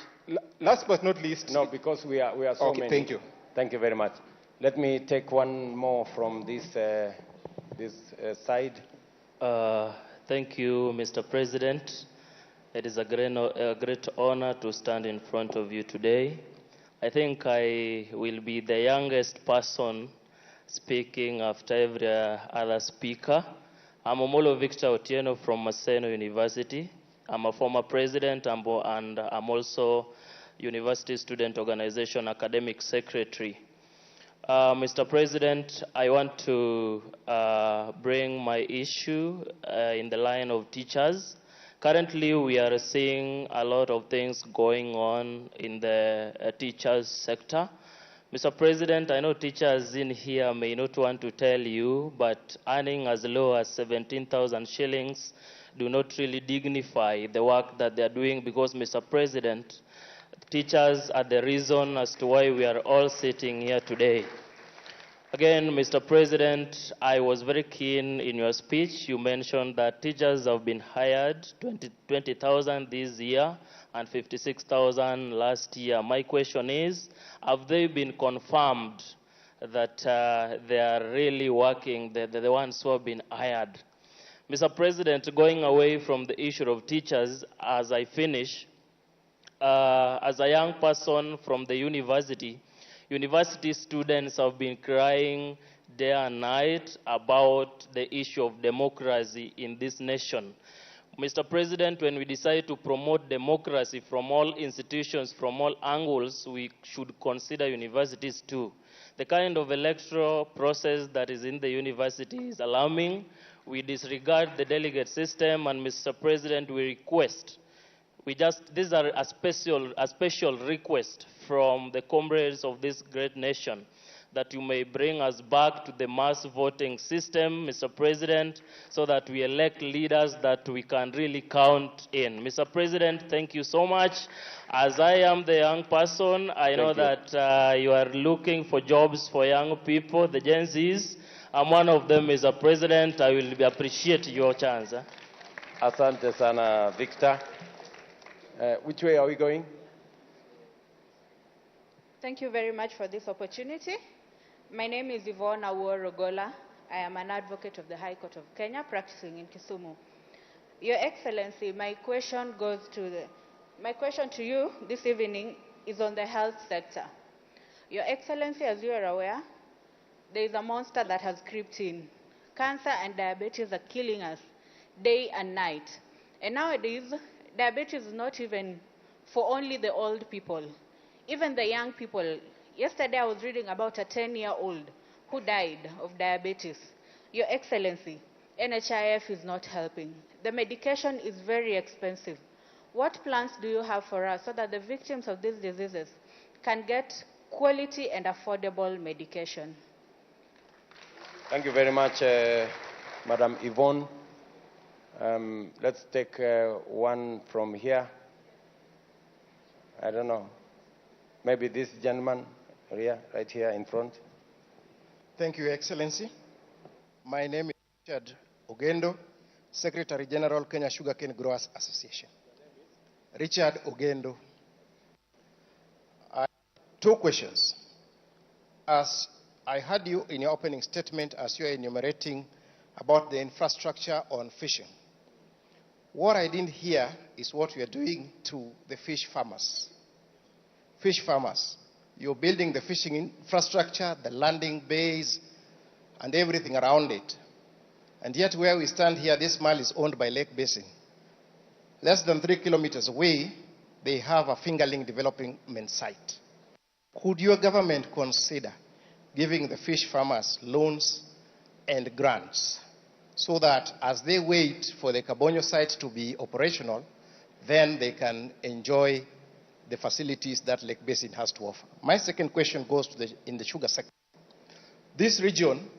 Last but not least. No, because we are so okay, many. Thank you. Thank you very much. Let me take one more from this side. Thank you, Mr. President. It is a great honor to stand in front of you today. I think I will be the youngest person speaking after every other speaker. I'm Omolo Victor Otieno from Maseno University. I'm a former president and I'm also University Student Organization Academic Secretary. Mr. President, I want to bring my issue in the line of teachers. Currently, we are seeing a lot of things going on in the teachers sector. Mr. President, I know teachers in here may not want to tell you, but earning as low as 17,000 shillings do not really dignify the work that they are doing, because, Mr. President, teachers are the reason as to why we are all sitting here today. Again, Mr. President, I was very keen in your speech. You mentioned that teachers have been hired, 20,000 this year and 56,000 last year. My question is, have they been confirmed that they are really working, the ones who have been hired? Mr. President, going away from the issue of teachers, as I finish, as a young person from the university students have been crying day and night about the issue of democracy in this nation. Mr. President, when we decide to promote democracy from all institutions, from all angles, we should consider universities too. The kind of electoral process that is in the university is alarming. We disregard the delegate system, and Mr. President, we request, these are a special request from the comrades of this great nation, that you may bring us back to the mass voting system, Mr. President, so that we elect leaders that we can really count in. Mr. President, thank you so much. As I am the young person, I know that you are looking for jobs for young people, the Gen Zs. I'm one of them, Mr. President. I will appreciate your chance. Asante sana, Victor. Which way are we going? Thank you very much for this opportunity. My name is Yvonne Awuor-Ogola. I am an advocate of the High Court of Kenya, practicing in Kisumu. Your Excellency, my question to you this evening is on the health sector. Your Excellency, as you are aware, there is a monster that has crept in. Cancer and diabetes are killing us day and night. And nowadays, diabetes is not even for only the old people, even the young people. Yesterday I was reading about a 10-year-old who died of diabetes. Your Excellency, NHIF is not helping. The medication is very expensive. What plans do you have for us so that the victims of these diseases can get quality and affordable medication? Thank you very much, Madam Yvonne. Let's take one from here. I don't know. Maybe this gentleman here, right here in front. Thank you, Excellency. My name is Richard Ogendo, Secretary General, Kenya Sugarcane Growers Association. Richard Ogendo. Two questions. As I heard you in your opening statement, as you are enumerating about the infrastructure on fishing, what I didn't hear is what we are doing to the fish farmers. Fish farmers, you're building the fishing infrastructure, the landing bays, and everything around it. And yet where we stand here, this mall is owned by Lake Basin. Less than 3 kilometers away, they have a fingerling development site. Could your government consider giving the fish farmers loans and grants so that as they wait for the Kabonyo site to be operational, then they can enjoy the facilities that Lake Basin has to offer? My second question goes to in the sugar sector. This region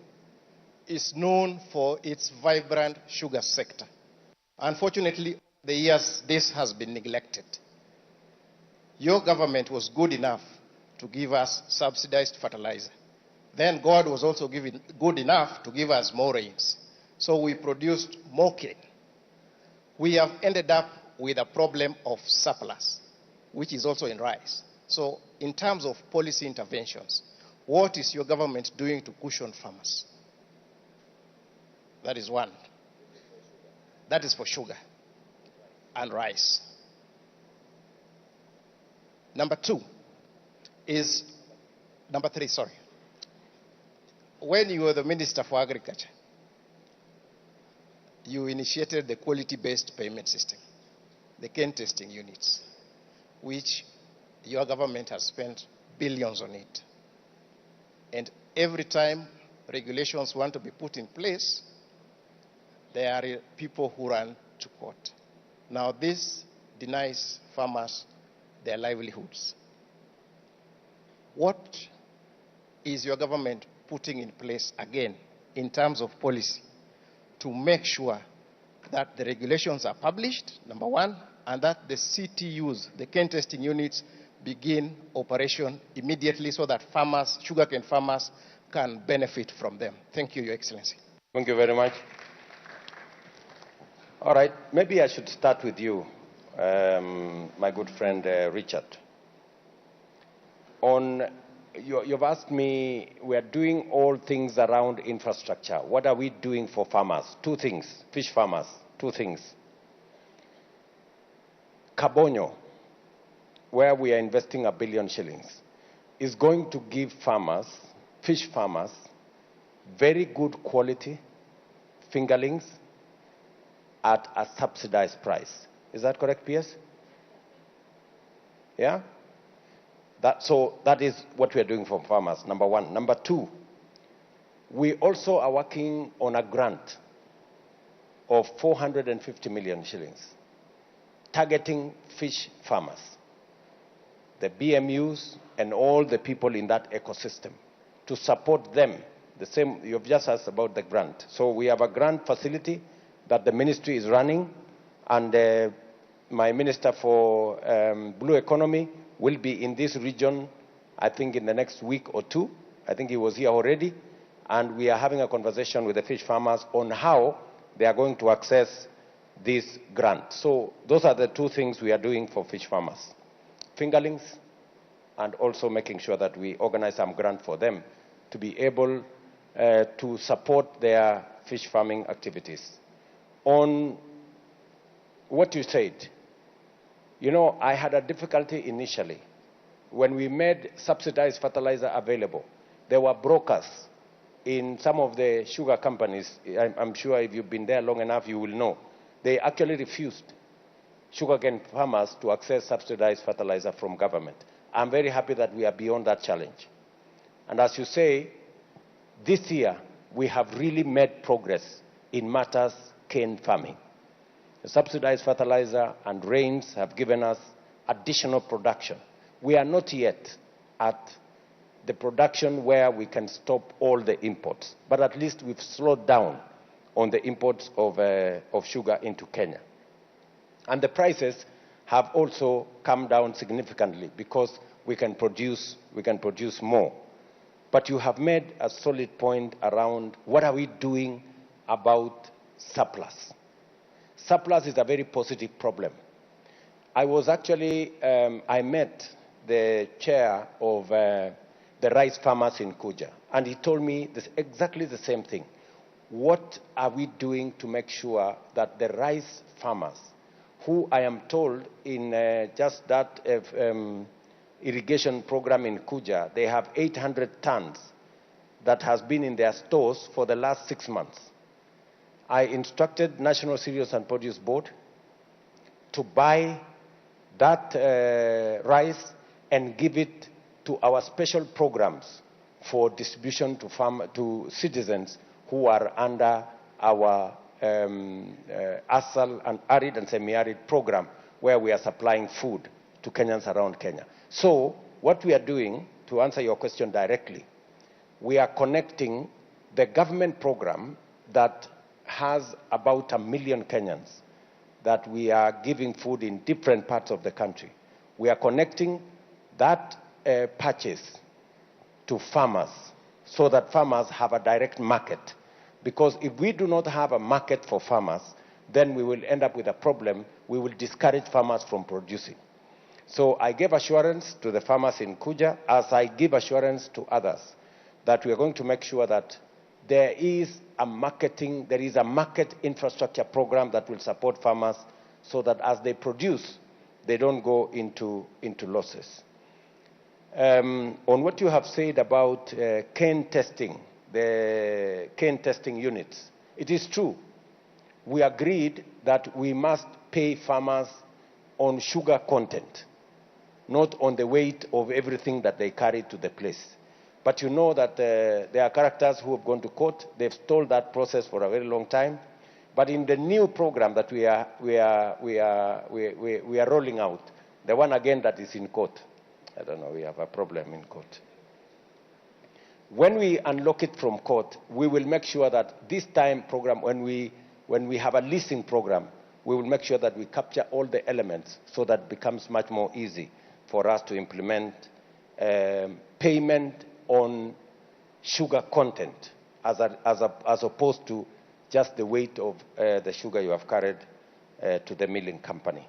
is known for its vibrant sugar sector. Unfortunately, over the years, this has been neglected. Your government was good enough to give us subsidized fertilizer. Then God was also good enough to give us more rains. So we produced more cane. We have ended up with a problem of surplus, which is also in rice. So in terms of policy interventions, what is your government doing to cushion farmers? That is one. That is for sugar and rice. Number three, sorry. When you were the Minister for Agriculture, you initiated the quality-based payment system, the cane testing units, which your government has spent billions on it. And every time regulations want to be put in place, there are people who run to court. Now this denies farmers their livelihoods. What is your government putting in place again in terms of policy to make sure that the regulations are published, number one, and that the CTUs, the cane testing units, begin operation immediately so that farmers, sugarcane farmers, can benefit from them. Thank you, Your Excellency. Thank you very much. All right, maybe I should start with you, my good friend Richard. You've asked me, we are doing all things around infrastructure. What are we doing for farmers? Two things, fish farmers, two things. Kabonyo, where we are investing R1 billion shillings, is going to give farmers, fish farmers, very good quality fingerlings at a subsidized price. Is that correct, PS? Yeah? So that is what we are doing for farmers, number one. Number two, we also are working on a grant of 450 million shillings, targeting fish farmers, the BMUs and all the people in that ecosystem, to support them. The same, you've just asked about the grant. So we have a grant facility that the ministry is running, and my minister for blue economy will be in this region, I think, in the next week or two. I think he was here already. And we are having a conversation with the fish farmers on how they are going to access this grant. So those are the two things we are doing for fish farmers. Fingerlings, and also making sure that we organize some grant for them to be able to support their fish farming activities. On what you said, you know, I had a difficulty initially. When we made subsidized fertilizer available, there were brokers in some of the sugar companies. I'm sure if you've been there long enough, you will know. They actually refused sugarcane farmers to access subsidized fertilizer from government. I'm very happy that we are beyond that challenge. And as you say, this year, we have really made progress in matters cane farming. The subsidized fertilizer and rains have given us additional production. We are not yet at the production where we can stop all the imports, but at least we've slowed down on the imports of sugar into Kenya. And the prices have also come down significantly because we can produce more. But you have made a solid point around what are we doing about surplus. Surplus is a very positive problem. I was actually, I met the chair of the rice farmers in Kuja, and he told me exactly the same thing. What are we doing to make sure that the rice farmers, who I am told in just that irrigation program in Kuja, they have 800 tons that has been in their stores for the last 6 months. I instructed National Cereals and Produce Board to buy that rice and give it to our special programs for distribution to citizens who are under our ASAL and arid and semi-arid program, where we are supplying food to Kenyans around Kenya. So what we are doing, to answer your question directly, we are connecting the government program that has about 1 million Kenyans that we are giving food in different parts of the country. We are connecting that purchase to farmers so that farmers have a direct market. Because if we do not have a market for farmers, then we will end up with a problem. We will discourage farmers from producing. So I gave assurance to the farmers in Kuja, as I give assurance to others, that we are going to make sure that there is a market infrastructure program that will support farmers so that as they produce, they don't go into losses. On what you have said about cane testing, the cane testing units, it is true. We agreed that we must pay farmers on sugar content, not on the weight of everything that they carry to the place. But you know that there are characters who have gone to court. They've stalled that process for a very long time. But in the new program that we are rolling out, the one again that is in court, I don't know, we have a problem in court. When we unlock it from court, we will make sure that this time program, when we have a leasing program, we will make sure that we capture all the elements so that it becomes much more easy for us to implement payment on sugar content as opposed to just the weight of the sugar you have carried to the milling company.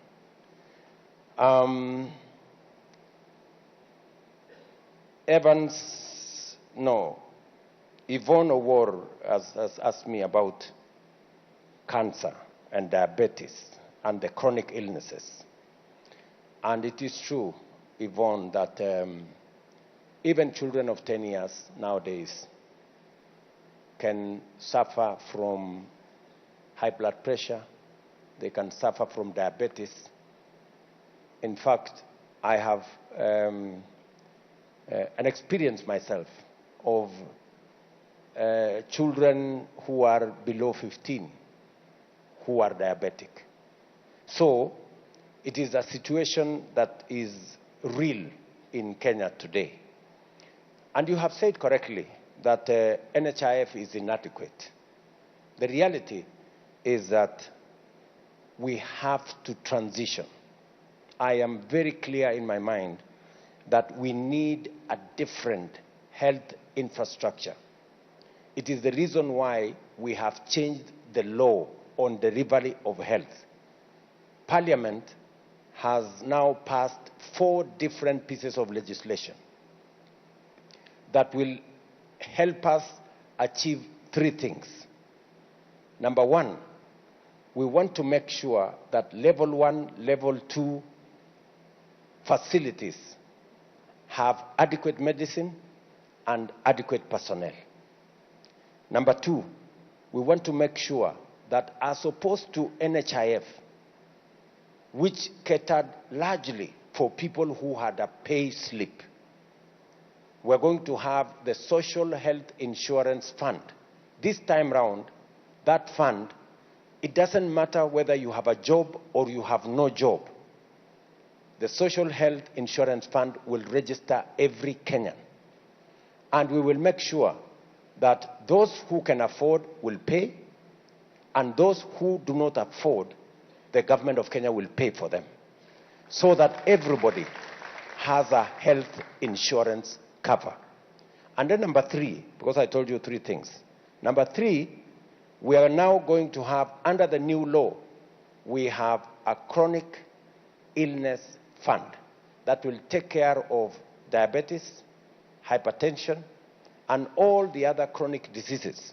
Yvonne Owor has asked me about cancer and diabetes and the chronic illnesses. And it is true, Yvonne, that even children of 10 years nowadays can suffer from high blood pressure, they can suffer from diabetes. In fact, I have an experience myself of children who are below 15 who are diabetic. So it is a situation that is real in Kenya today. And you have said correctly that NHIF is inadequate. The reality is that we have to transition. I am very clear in my mind that we need a different health infrastructure. It is the reason why we have changed the law on delivery of health. Parliament has now passed 4 different pieces of legislation that will help us achieve 3 things. Number 1, we want to make sure that level 1, level 2 facilities have adequate medicine and adequate personnel. Number 2, we want to make sure that as opposed to NHIF, which catered largely for people who had a pay slip, we're going to have the Social Health Insurance Fund. This time round, that fund, it doesn't matter whether you have a job or you have no job. The Social Health Insurance Fund will register every Kenyan. And we will make sure that those who can afford will pay, and those who do not afford, the government of Kenya will pay for them, so that everybody has a health insurance cover. And then number 3, because I told you 3 things. Number 3, we are now going to have, under the new law, we have a chronic illness fund that will take care of diabetes, hypertension, and all the other chronic diseases.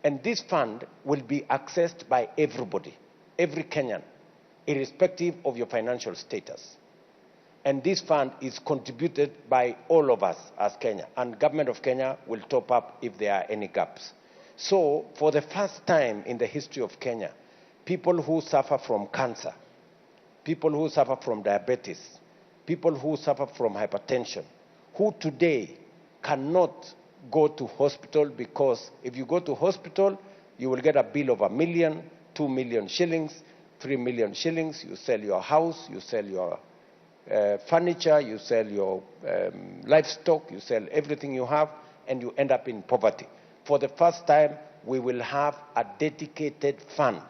And this fund will be accessed by everybody, every Kenyan, irrespective of your financial status. And this fund is contributed by all of us as Kenya, and government of Kenya will top up if there are any gaps. So, for the first time in the history of Kenya, people who suffer from cancer, people who suffer from diabetes, people who suffer from hypertension, who today cannot go to hospital, because if you go to hospital, you will get a bill of 1 million, 2 million shillings, 3 million shillings. You sell your house, you sell your furniture, you sell your livestock, you sell everything you have, and you end up in poverty. For the first time, we will have a dedicated fund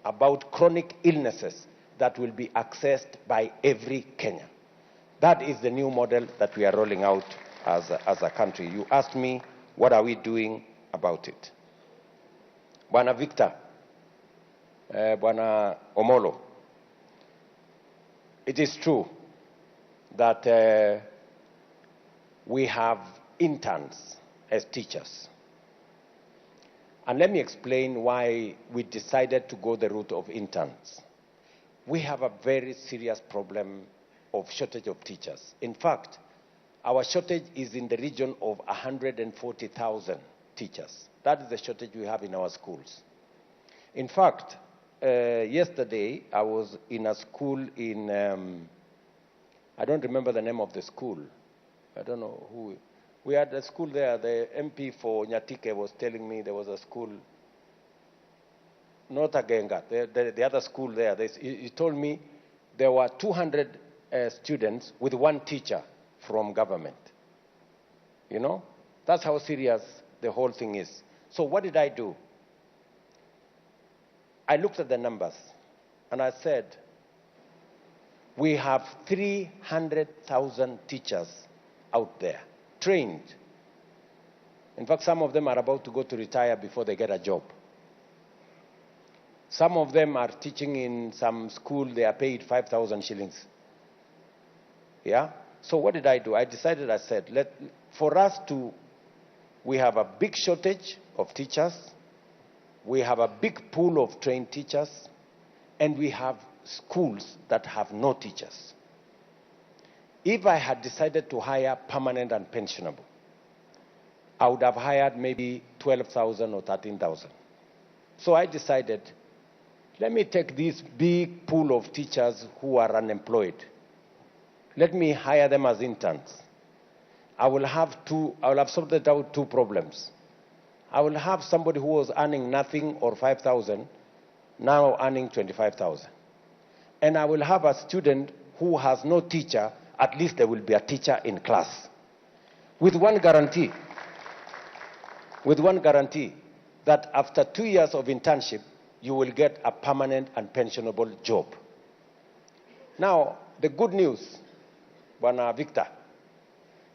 about chronic illnesses that will be accessed by every Kenyan. That is the new model that we are rolling out as a country. You asked me, what are we doing about it? Bwana Victor, Bwana Omolo, it is true that we have interns as teachers. And let me explain why we decided to go the route of interns. We have a very serious problem of shortage of teachers. In fact, our shortage is in the region of 140,000 teachers. That is the shortage we have in our schools. In fact, yesterday I was in a school in, I don't remember the name of the school. I don't know who. We had a school there. The MP for Nyatike was telling me there was a school, not Agenga, the other school there. He told me there were 200 students with 1 teacher from government. You know, that's how serious the whole thing is. So what did I do? I looked at the numbers and I said, we have 300,000 teachers out there, trained, In fact, some of them are about to go to retire before they get a job. Some of them are teaching in some school, they are paid 5,000 shillings. Yeah? So what did I do? I decided, I said, we have a big shortage of teachers, we have a big pool of trained teachers, and we have schools that have no teachers. If I had decided to hire permanent and pensionable, I would have hired maybe 12,000 or 13,000. So I decided, let me take this big pool of teachers who are unemployed. Let me hire them as interns. I will have sorted out two problems. I will have somebody who was earning nothing or 5,000, now earning 25,000. And I will have a student who has no teacher, at least there will be a teacher in class. With one guarantee, that after 2 years of internship, you will get a permanent and pensionable job. Now, the good news, Bwana Victor,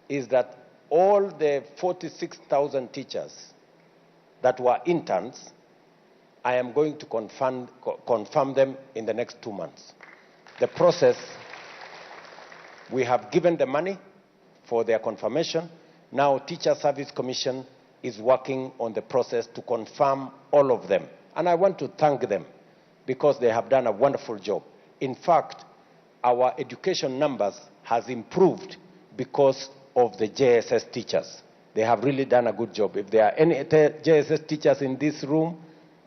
is that all the 46,000 teachers that were interns, I am going to confirm them in the next 2 months. The process, we have given the money for their confirmation. Now, Teacher Service Commission is working on the process to confirm all of them. And I want to thank them because they have done a wonderful job. In fact, our education numbers has improved because of the JSS teachers. They have really done a good job. If there are any JSS teachers in this room,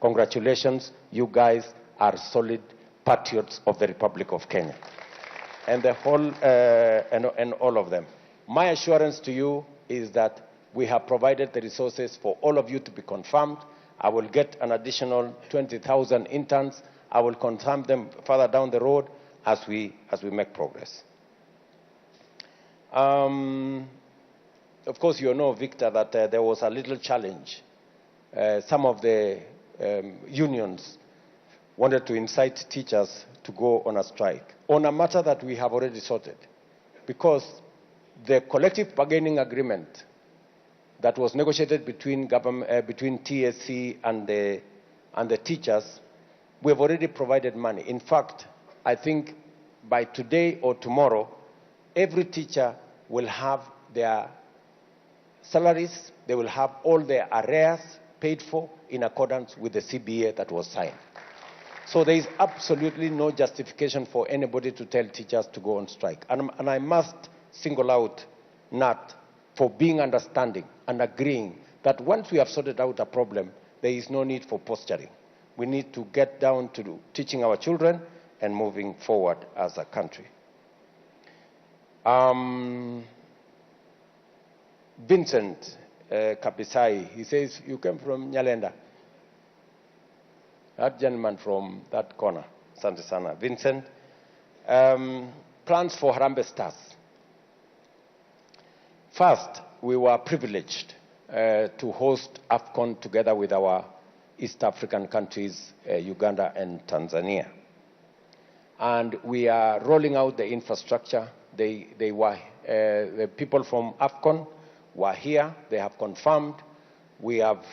congratulations, you guys are solid patriots of the Republic of Kenya. And the whole, and all of them. My assurance to you is that we have provided the resources for all of you to be confirmed. I will get an additional 20,000 interns. I will confirm them further down the road as we make progress. Of course, you know, Victor, that there was a little challenge. Some of the unions wanted to incite teachers to go on a strike on a matter that we have already sorted, because the collective bargaining agreement that was negotiated between TSC and the teachers, we have already provided money. In fact, I think by today or tomorrow, every teacher will have their salaries, they will have all their arrears paid for in accordance with the CBA that was signed. So there is absolutely no justification for anybody to tell teachers to go on strike. And I must single out NAT for being understanding and agreeing that once we have sorted out a problem, there is no need for posturing. We need to get down to teaching our children and moving forward as a country. Vincent Kapisai, he says, you came from Nyalenda. That gentleman from that corner, Asante sana. Vincent, plans for Harambee Stars. First, we were privileged to host AFCON together with our East African countries, Uganda and Tanzania. And we are rolling out the infrastructure. The people from AFCON were here. They have confirmed. We have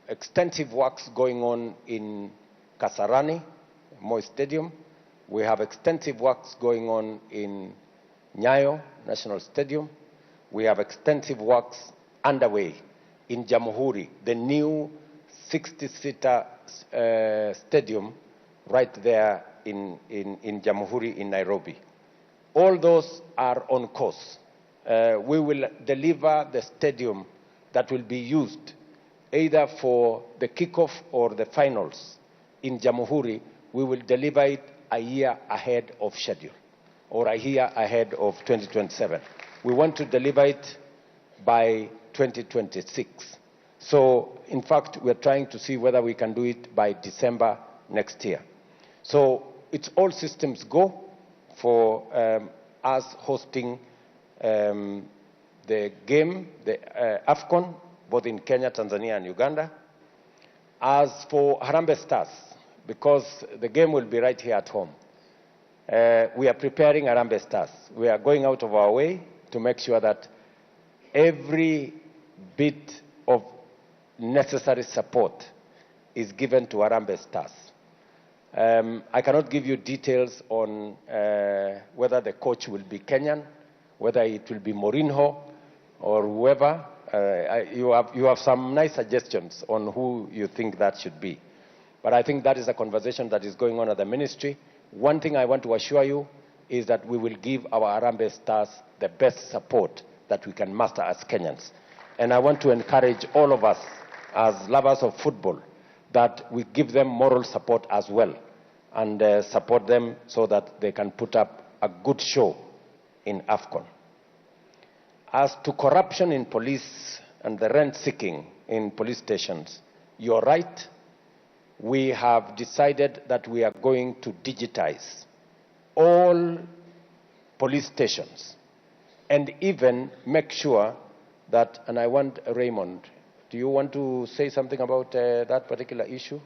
extensive works going on in Kasarani, Moi Stadium. We have extensive works going on in Nyayo National Stadium. We have extensive works underway in Jamhuri, the new 60-seater stadium right there in Jamhuri in Nairobi. All those are on course. We will deliver the stadium that will be used either for the kickoff or the finals in Jamhuri. We will deliver it a year ahead of schedule, or a year ahead of 2027. We want to deliver it by 2026. So, in fact, we're trying to see whether we can do it by December next year. So, it's all systems go for us hosting the game, the AFCON, both in Kenya, Tanzania, and Uganda. As for Harambee Stars, because the game will be right here at home, we are preparing Harambee Stars. We are going out of our way to make sure that every bit of necessary support is given to Harambee Stars. I cannot give you details on whether the coach will be Kenyan, whether it will be Mourinho or whoever. You have some nice suggestions on who you think that should be. But I think that is a conversation that is going on at the ministry. One thing I want to assure you is that we will give our Harambee Stars the best support that we can muster as Kenyans. And I want to encourage all of us as lovers of football that we give them moral support as well and support them so that they can put up a good show in AFCON. As to corruption in police and the rent seeking in police stations, you're right. We have decided that we are going to digitize all police stations and even make sure that, and I want Raymond, do you want to say something about that particular issue?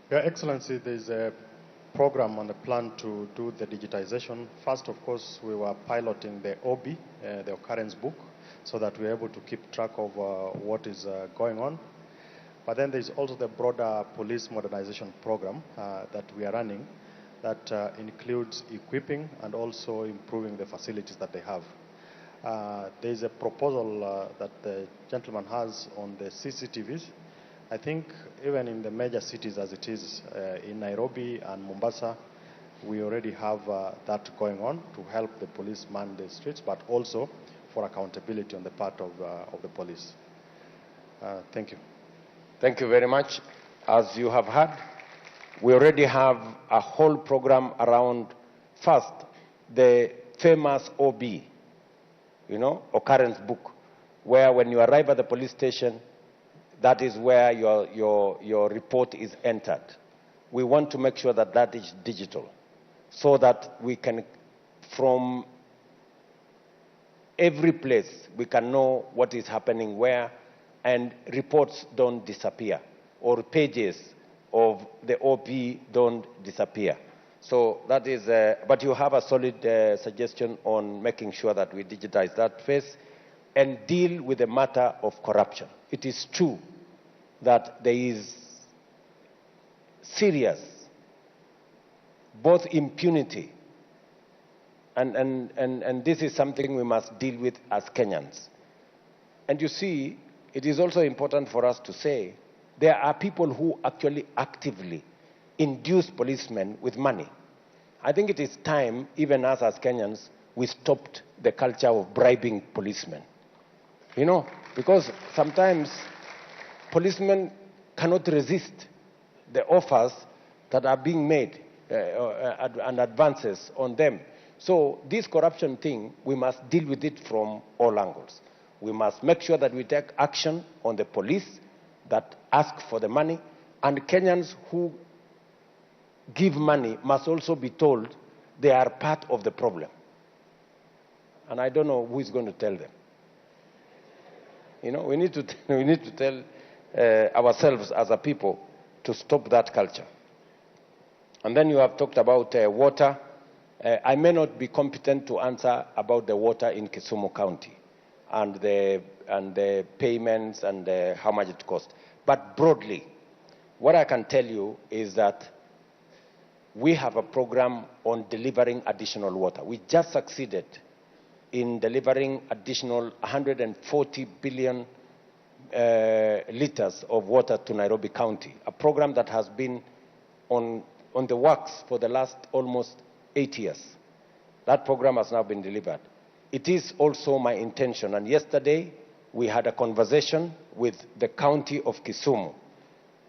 Your Excellency, there is a program and a plan to do the digitization. First, of course, we were piloting the OB, the occurrence book, so that we're able to keep track of what is going on. But then there's also the broader police modernization program that we are running that includes equipping and also improving the facilities that they have. There's a proposal that the gentleman has on the CCTVs. I think even in the major cities as it is in Nairobi and Mombasa, we already have that going on to help the police man the streets, but also for accountability on the part of the police. Thank you. Thank you very much. As you have heard, we already have a whole program around, first, the famous OB, occurrence book, where when you arrive at the police station, that is where your report is entered. We want to make sure that that is digital, so that we can, from every place, we can know what is happening where, and reports don't disappear, or pages of the OP don't disappear. So that is, but you have a solid suggestion on making sure that we digitize that phase and deal with the matter of corruption. It is true that there is serious, both impunity, and this is something we must deal with as Kenyans. And you see, it is also important for us to say there are people who actually actively induce policemen with money. I think it is time, even us as Kenyans, we stopped the culture of bribing policemen. Because sometimes policemen cannot resist the offers that are being made and advances on them. So this corruption thing, we must deal with it from all angles. We must make sure that we take action on the police that ask for the money, and Kenyans who give money must also be told they are part of the problem. And I don't know who is going to tell them. We need to tell ourselves as a people to stop that culture. And then you have talked about water. I may not be competent to answer about the water in Kisumu County and the payments and how much it costs. But broadly, what I can tell you is that we have a program on delivering additional water. We just succeeded in delivering additional 140 billion liters of water to Nairobi County, a program that has been on the works for the last almost 8 years. That program has now been delivered. It is also my intention, and yesterday we had a conversation with the county of Kisumu.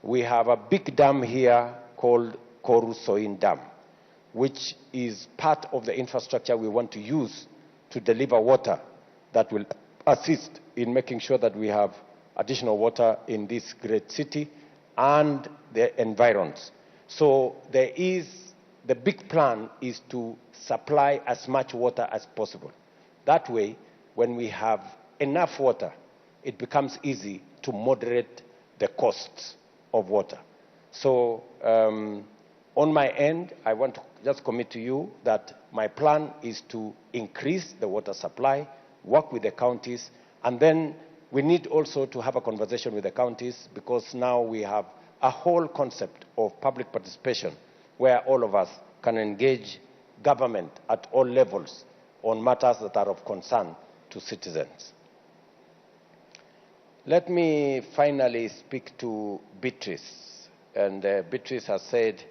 We have a big dam here called Koru Soin Dam, which is part of the infrastructure we want to use to deliver water that will assist in making sure that we have additional water in this great city and the environs. So the big plan is to supply as much water as possible. That way, when we have enough water, it becomes easy to moderate the costs of water. So On my end, I want to just commit to you that my plan is to increase the water supply, work with the counties, and then we need also to have a conversation with the counties, because now we have a whole concept of public participation where all of us can engage government at all levels on matters that are of concern to citizens. Let me finally speak to Beatrice. And Beatrice has said,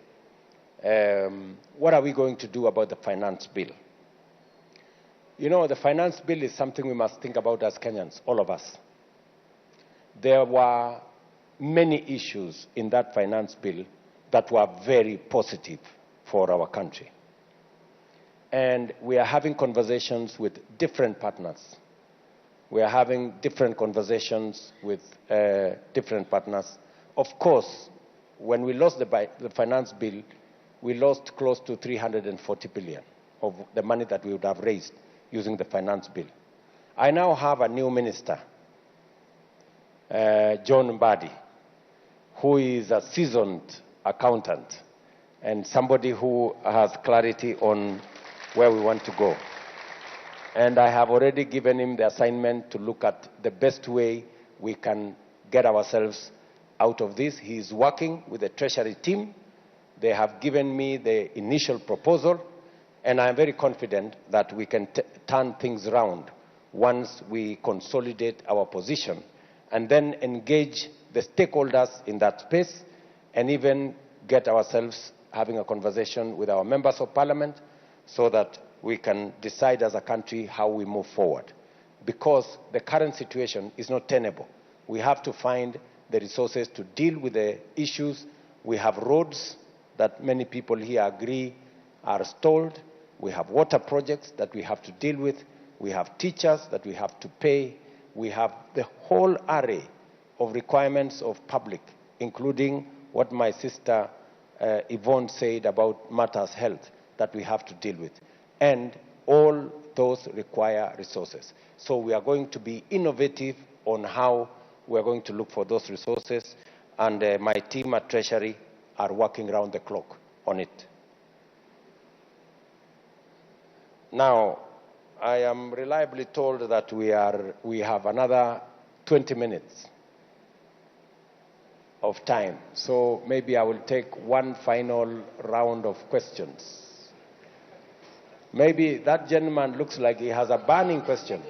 what are we going to do about the finance bill? You know, the finance bill is something we must think about as Kenyans, all of us. There were many issues in that finance bill that were very positive for our country. And we are having conversations with different partners. We are having different conversations with different partners. Of course, when we lost the finance bill, we lost close to 340 billion of the money that we would have raised using the finance bill. I now have a new minister, John Mbadi, who is a seasoned accountant and somebody who has clarity on where we want to go. And I have already given him the assignment to look at the best way we can get ourselves out of this. He is working with the Treasury team. They have given me the initial proposal, and I am very confident that we can turn things around once we consolidate our position and then engage the stakeholders in that space and even get ourselves having a conversation with our members of parliament so that we can decide as a country how we move forward. Because the current situation is not tenable. We have to find the resources to deal with the issues. We have roads that many people here agree are stalled. We have water projects that we have to deal with. We have teachers that we have to pay. We have the whole array of requirements of public, including what my sister Yvonne said about matters health that we have to deal with. And all those require resources. So we are going to be innovative on how we are going to look for those resources, and my team at Treasury are working around the clock on it. Now, I am reliably told that we have another 20 minutes of time. So maybe I will take one final round of questions. Maybe that gentleman looks like he has a burning question.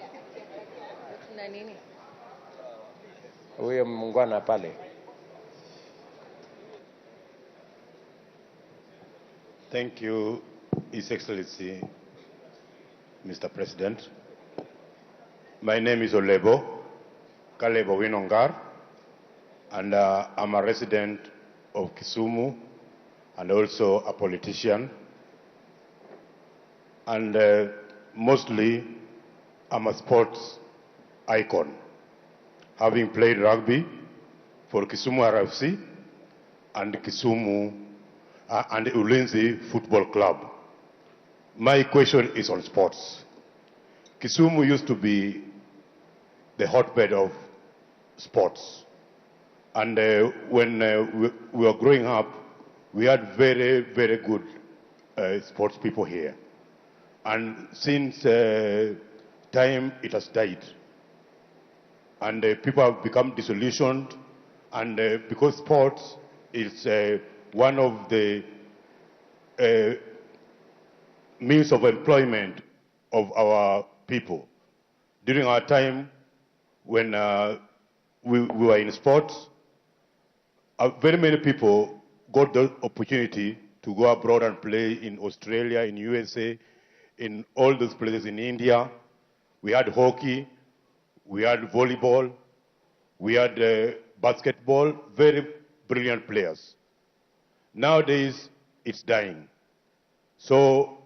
Huyo mungwana pale. Thank you, His Excellency, Mr. President. My name is Olebo Kalebo Winongar, and I'm a resident of Kisumu and also a politician. And mostly, I'm a sports icon, having played rugby for Kisumu RFC and Kisumu and Ulinzi Football Club. My question is on sports. Kisumu used to be the hotbed of sports. And when we were growing up, we had very, very good sports people here. And since time, it has died. And people have become disillusioned. And because sports is one of the means of employment of our people. During our time, when we were in sports, very many people got the opportunity to go abroad and play in Australia, in USA, in all those places, in India. We had hockey, we had volleyball, we had basketball, very brilliant players. Nowadays, it's dying. So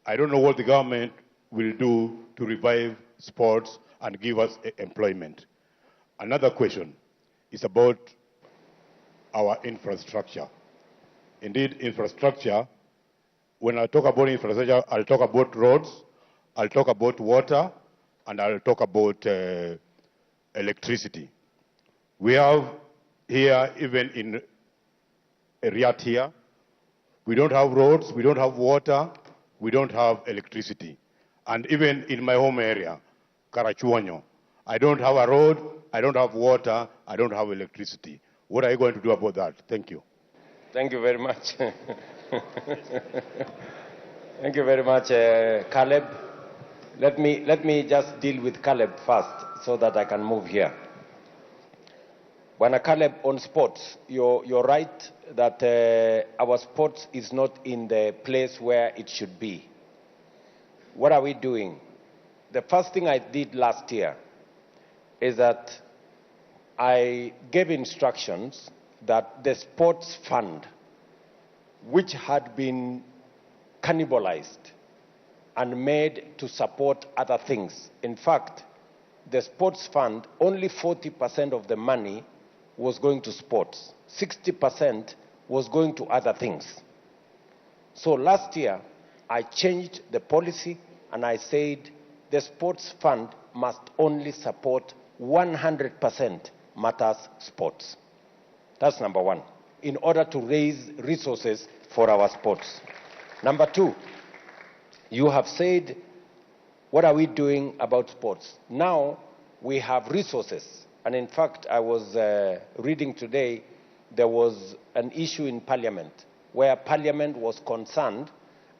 I don't know what the government will do to revive sports and give us employment. Another question is about our infrastructure. Indeed, infrastructure, when I talk about infrastructure, I'll talk about roads, I'll talk about water, and I'll talk about electricity. We have here, even in Riyadh here, We don't have roads, we don't have water, we don't have electricity. And even in my home area, Karachuonyo, I don't have a road, I don't have water, I don't have electricity. What are you going to do about that? Thank you. Thank you very much. Thank you very much, Caleb. Let me just deal with Caleb first so that I can move here. When Caleb on sports, you're right that our sports is not in the place where it should be. What are we doing? The first thing I did last year is that I gave instructions that the sports fund, which had been cannibalized and made to support other things. In fact, the sports fund, only 40% of the money was going to sports. 60% was going to other things. So last year, I changed the policy and I said the sports fund must only support 100% matters sports. That's number one, in order to raise resources for our sports. Number two, you have said, what are we doing about sports? Now we have resources. And in fact, I was reading today, there was an issue in Parliament where Parliament was concerned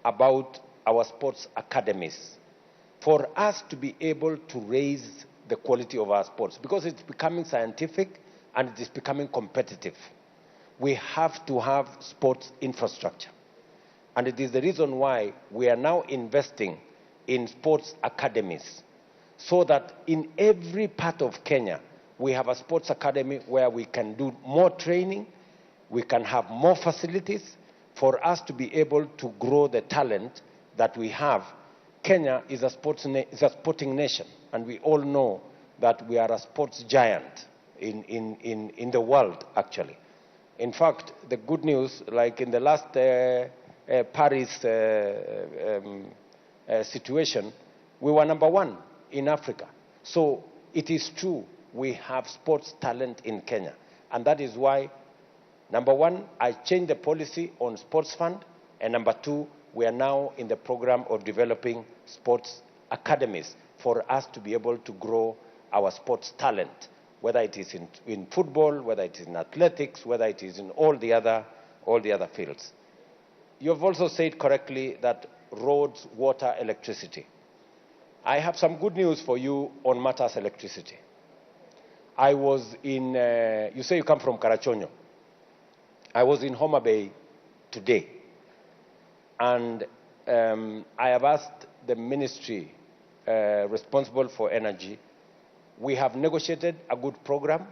about our sports academies. For us to be able to raise the quality of our sports, because it's becoming scientific and it is becoming competitive, we have to have sports infrastructure. And it is the reason why we are now investing in sports academies, so that in every part of Kenya, we have a sports academy where we can do more training, we can have more facilities for us to be able to grow the talent that we have. Kenya is a sporting nation, and we all know that we are a sports giant in the world, actually. In fact, the good news, like in the last Paris situation, we were number one in Africa. So it is true, we have sports talent in Kenya. And that is why, number one, I changed the policy on sports fund, and number two, we are now in the program of developing sports academies for us to be able to grow our sports talent, whether it is in football, whether it is in athletics, whether it is in all the other fields. You have also said correctly that roads, water, electricity. I have some good news for you on matters electricity. I was in, you say you come from Karachuonyo. I was in Homa Bay today, and I have asked the ministry responsible for energy. We have negotiated a good program.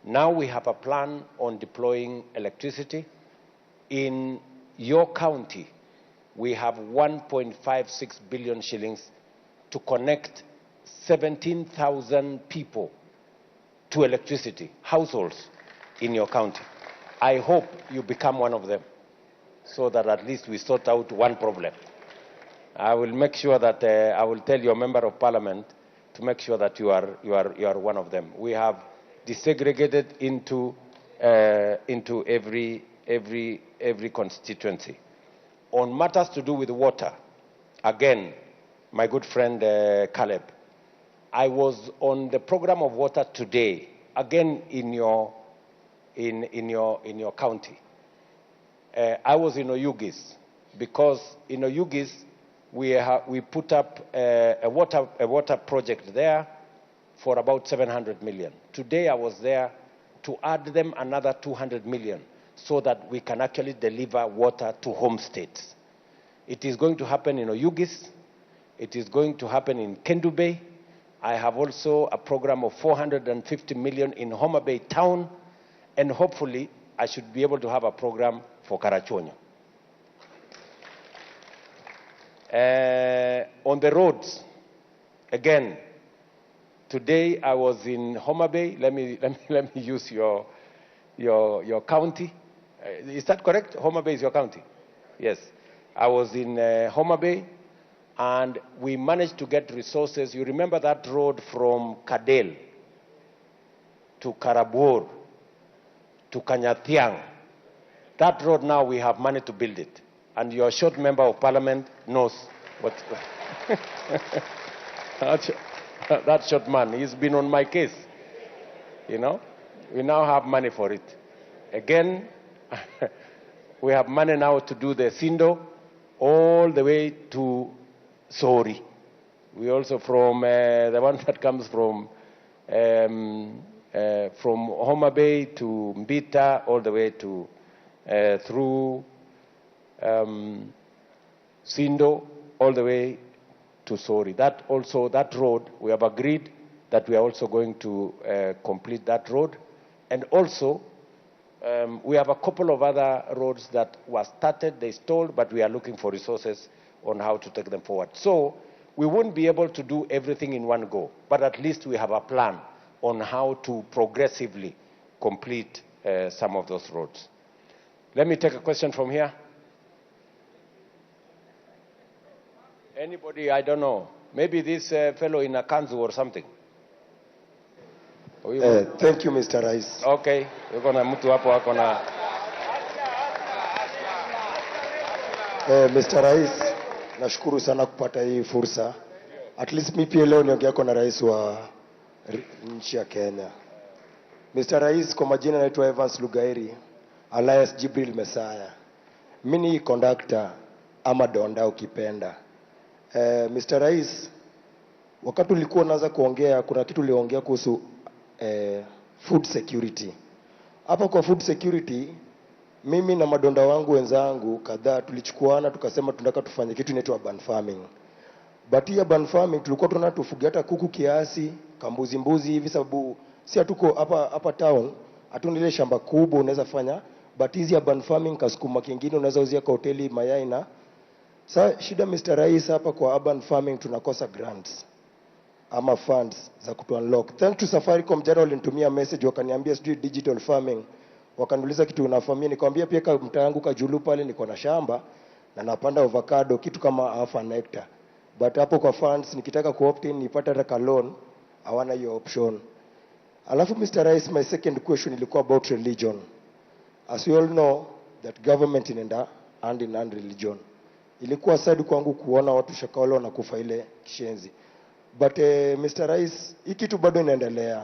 Now we have a plan on deploying electricity. In your county, we have 1.56 billion shillings to connect 17,000 people to electricity, households in your county. I hope you become one of them, so that at least we sort out one problem. I will make sure that I will tell your member of parliament to make sure that you are one of them. We have desegregated into every constituency. On matters to do with water, again, my good friend Caleb, I was on the program of water today, again in your county. I was in Oyugis, because in Oyugis we put up a water project there for about 700 million. Today I was there to add them another 200 million so that we can actually deliver water to home states. It is going to happen in Oyugis. It is going to happen in Kendu Bay. I have also a program of 450 million in Homa Bay town, and hopefully I should be able to have a program for Karachuonyo. On the roads, again, today I was in Homa Bay. Let me use your county. Is that correct? Homa Bay is your county? Yes. I was in Homa Bay, and we managed to get resources. You remember that road from Kadel to Karabur to Kanyathiang That road now we have money to build it. And your short member of parliament knows what. That short man, he's been on my case. You know, we now have money for it. Again, we have money now to do the Sindo all the way to Sori. We also from the one that comes from Homa Bay to Mbita all the way to through Sindo all the way to Sori. That also, that road, we have agreed that we are also going to complete that road. And also, we have a couple of other roads that were started, they stalled, but we are looking for resources on how to take them forward. So we won't be able to do everything in one go, but at least we have a plan on how to progressively complete some of those roads. Let me take a question from here. Anybody, I don't know, maybe this fellow in a kanzu or something. Thank you, Mr. Rais. Okay, we're gonna mtu hapo wako na. Mr. Rais, nashukuru sana kupata hii fursa. At least mimi pia leo niongea kwa rais wa nchi ya Kenya. Mr. Rais, kwa majina naitwa Evans Lugairi, alias Jibril Mesaya. Mimi ni conductor ama donda ukipenda. Mr. Rais, wakati ulikuwa unaanza kuongea, kuna kitu uliongea kuhusu food security. Hapa kwa food security, mimi na madonda wangu wenzangu kadhaa tulichukuana tukasema tunataka tufanye kitu inaitwa urban farming. But hii urban farming tulikuwa tunataka tufuge hata kuku kiasi, mbuzi hivi, sababu si hatuko hapa town, hatuna ile shamba kubwa unaweza fanya, but hizi urban farming kasukuma kingine unaweza uzia kwa hoteli mayai na. Sasa shida Mr. Rais, hapa kwa urban farming tunakosa grants ama funds za kutu unlock. Thanks to Safaricom jana walinitumia message wakaniambia sijui digital farming, wakaniuliza kitu unafamia, nikamwambia pia kama mtaa yangu Kajulu pale niko na shamba na napanda avocado kitu kama half an hectare. But hapo kwa funds nikitaka ku-opt-in nipata hata loan, hawana hiyo option. Alafu Mr. Rais, my second question ilikuwa about religion. As we all know that government inaenda hand in hand religion. Ilikuwa sad kwangu kuona watu Shakahola wanakufa ile kishenzi. But Mr. Rais, hii kitu bado inaendelea.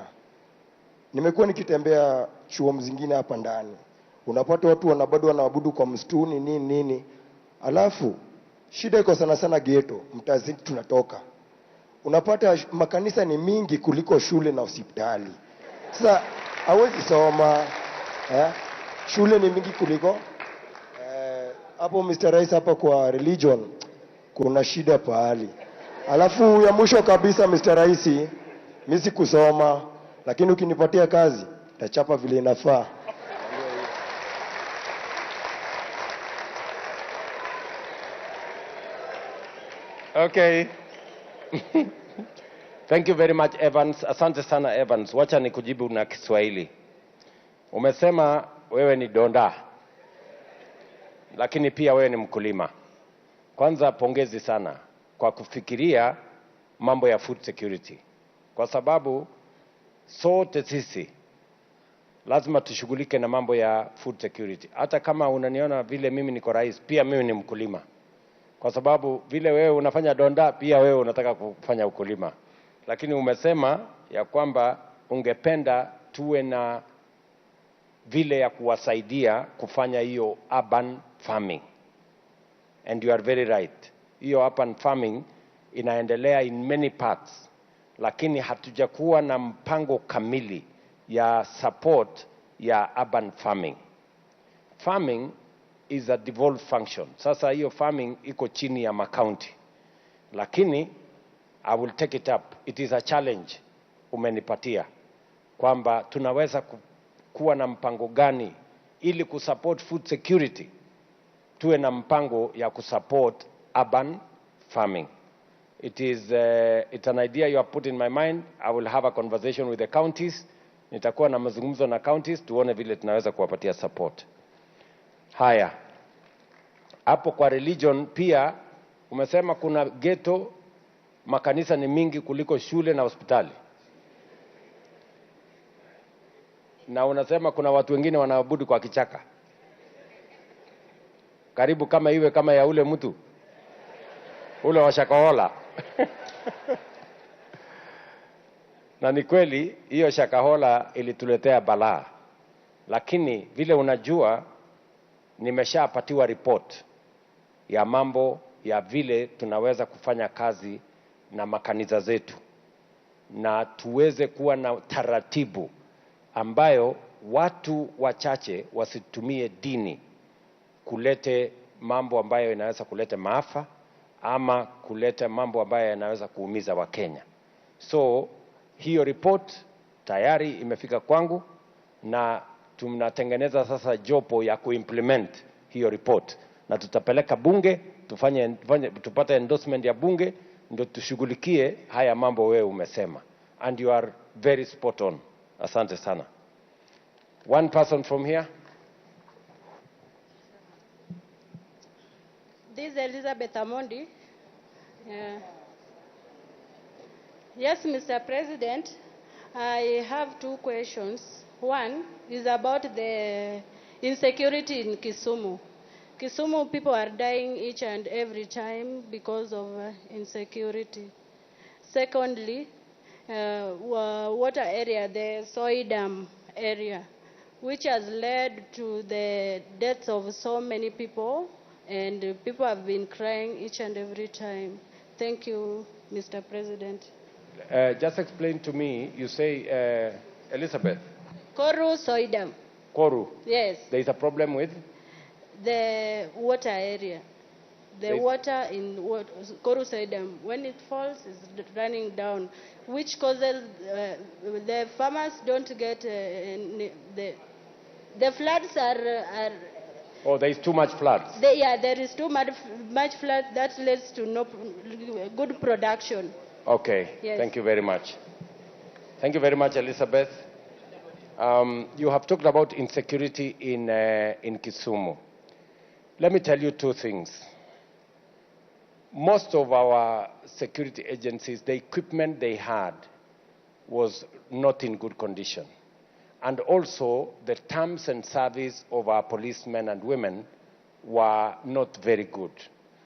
Nimekuwa nikitembea chuo mzingine hapa ndani. Unapata watu bado wanaabudu kwa msituni nini. Alafu shida iko sana ghetto, mtazini tunatoka. Unapata makanisa ni mingi kuliko shule na hospitali. Sasa hawezi soma. Shule ni mingi kuliko hapo Mr. Rais, hapa kwa religion kuna shida pahali. Alafu ya mwisho kabisa Mr. Rais, mimi sikusoma lakini ukinipatia kazi tachapa vile inafaa. Okay. Thank you very much Evans. Asante sana Evans. Wacha nikujibu na Kiswahili. Umesema wewe ni donda, lakini pia wewe ni mkulima. Kwanza pongezi sana kwa kufikiria mambo ya food security, kwa sababu sote sisi lazima tushughulike na mambo ya food security. Hata kama unaniona vile mimi niko rais, pia mimi ni mkulima, kwa sababu vile wewe unafanya donda, pia wewe unataka kufanya ukulima. Lakini umesema ya kwamba ungependa tuwe na vile ya kuwasaidia kufanya hiyo urban farming, and you are very right. Hiyo urban farming inaendelea in many parts, lakini hatujakuwa na mpango kamili ya support ya urban farming. Farming is a devolved function. Sasa hiyo farming iko chini ya makaunti, lakini I will take it up. It is a challenge umenipatia kwamba tunaweza kuwa na mpango gani ili kusupport food security. Tuwe na mpango ya kusupport urban farming. It's an idea you have put in my mind. I will have a conversation with the counties. Nitakuwa na mazungumzo na counties tuone vile tunaweza kuwapatia support. Haya. Hapo kwa religion pia umesema kuna ghetto, makanisa ni mingi kuliko shule na hospitali. Na unasema kuna watu wengine wanaabudu kwa kichaka. Karibu kama iwe kama ya ule mtu. Ule wa Shakahola. Na ni kweli hiyo Shakahola ilituletea balaa. Lakini vile unajua nimeshapatiwa report ya mambo ya vile tunaweza kufanya kazi na makanisa zetu. Na tuweze kuwa na taratibu ambayo watu wachache wasitumie dini kulete mambo ambayo inaweza kuleta maafa ama kuleta mambo ambayo yanaweza kuumiza Wakenya. So hiyo report tayari imefika kwangu na tunatengeneza sasa jopo ya kuimplement hiyo report na tutapeleka bunge tupate endorsement ya bunge ndio tushughulikie haya mambo wewe umesema. And you are very spot on. Asante sana. One person from here. This is Elizabeth Amondi. Yes, Mr. President, I have two questions. One is about the insecurity in Kisumu. Kisumu people are dying each and every time because of insecurity. Secondly, water area, the Soy Dam area, which has led to the deaths of so many people, and people have been crying each and every time. Thank you, Mr. President. Just explain to me, you say, Elizabeth. Koru Soy Dam. Koru. Yes. There is a problem with? The water area. The water in Koru Soy Dam, when it falls, is running down, which causes the farmers don't get the floods are. Oh, there is too much floods. There is too much flood that leads to no good production. Okay. Yes. Thank you very much. Thank you very much, Elizabeth. You have talked about insecurity in Kisumu. Let me tell you two things. Most of our security agencies, the equipment they had was not in good condition. And also, the terms and service of our policemen and women were not very good.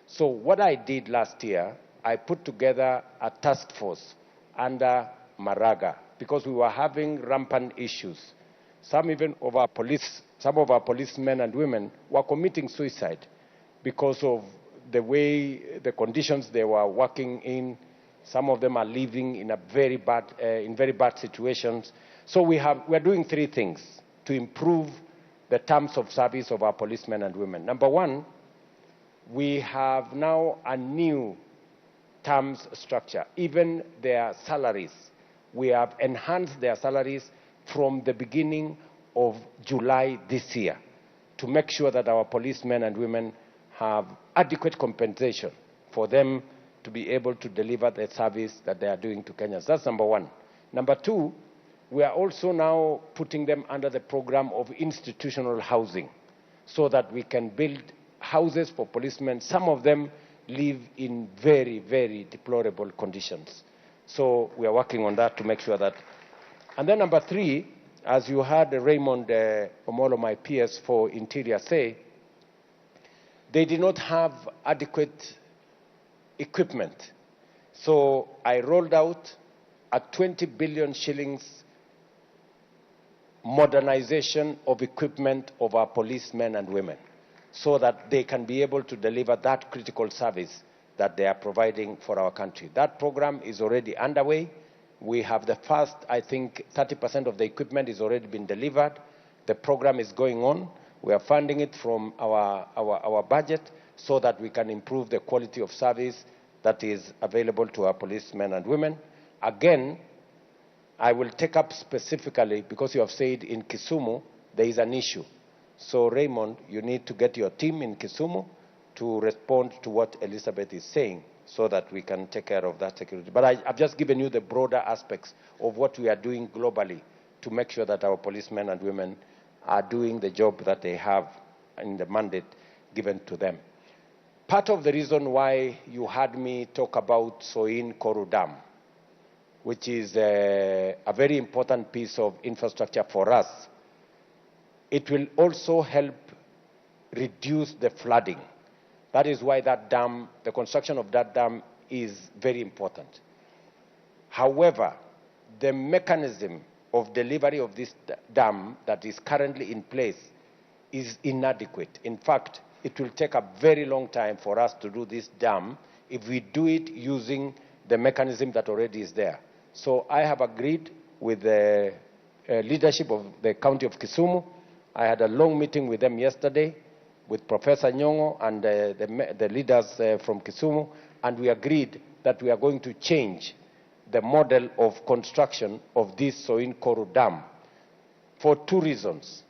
So what I did last year, I put together a task force under Maraga because we were having rampant issues. Some of our policemen and women were committing suicide because of the way, the conditions they were working in. Some of them are living in very bad situations. So we are doing three things to improve the terms of service of our policemen and women. Number one, we have now a new terms structure. Even their salaries, we have enhanced their salaries from the beginning of July this year to make sure that our policemen and women have adequate compensation for them to be able to deliver the service that they are doing to Kenyans. That's number one. Number two, we are also now putting them under the program of institutional housing so that we can build houses for policemen. Some of them live in very, very deplorable conditions. So we are working on that to make sure that. And then number three, as you heard Raymond Omolo, my PS for Interior, say, they did not have adequate equipment. So I rolled out a 20 billion shillings modernization of equipment of our policemen and women so that they can be able to deliver that critical service that they are providing for our country. That program is already underway. We have the first, I think, 30% of the equipment is already been delivered. The program is going on. We are funding it from our budget so that we can improve the quality of service that is available to our policemen and women. Again, I will take up specifically, because you have said in Kisumu, there is an issue. So Raymond, you need to get your team in Kisumu to respond to what Elizabeth is saying so that we can take care of that security. But I've just given you the broader aspects of what we are doing globally to make sure that our policemen and women are doing the job that they have in the mandate given to them. Part of the reason why you heard me talk about Soin Koru Dam, which is a very important piece of infrastructure for us, it will also help reduce the flooding. That is why that dam, the construction of that dam is very important. However, the mechanism of delivery of this dam that is currently in place is inadequate. In fact, it will take a very long time for us to do this dam if we do it using the mechanism that already is there. So I have agreed with the leadership of the County of Kisumu. I had a long meeting with them yesterday, with Professor Nyong'o and the leaders from Kisumu, and we agreed that we are going to change the model of construction of this Soin Koru Dam for two reasons.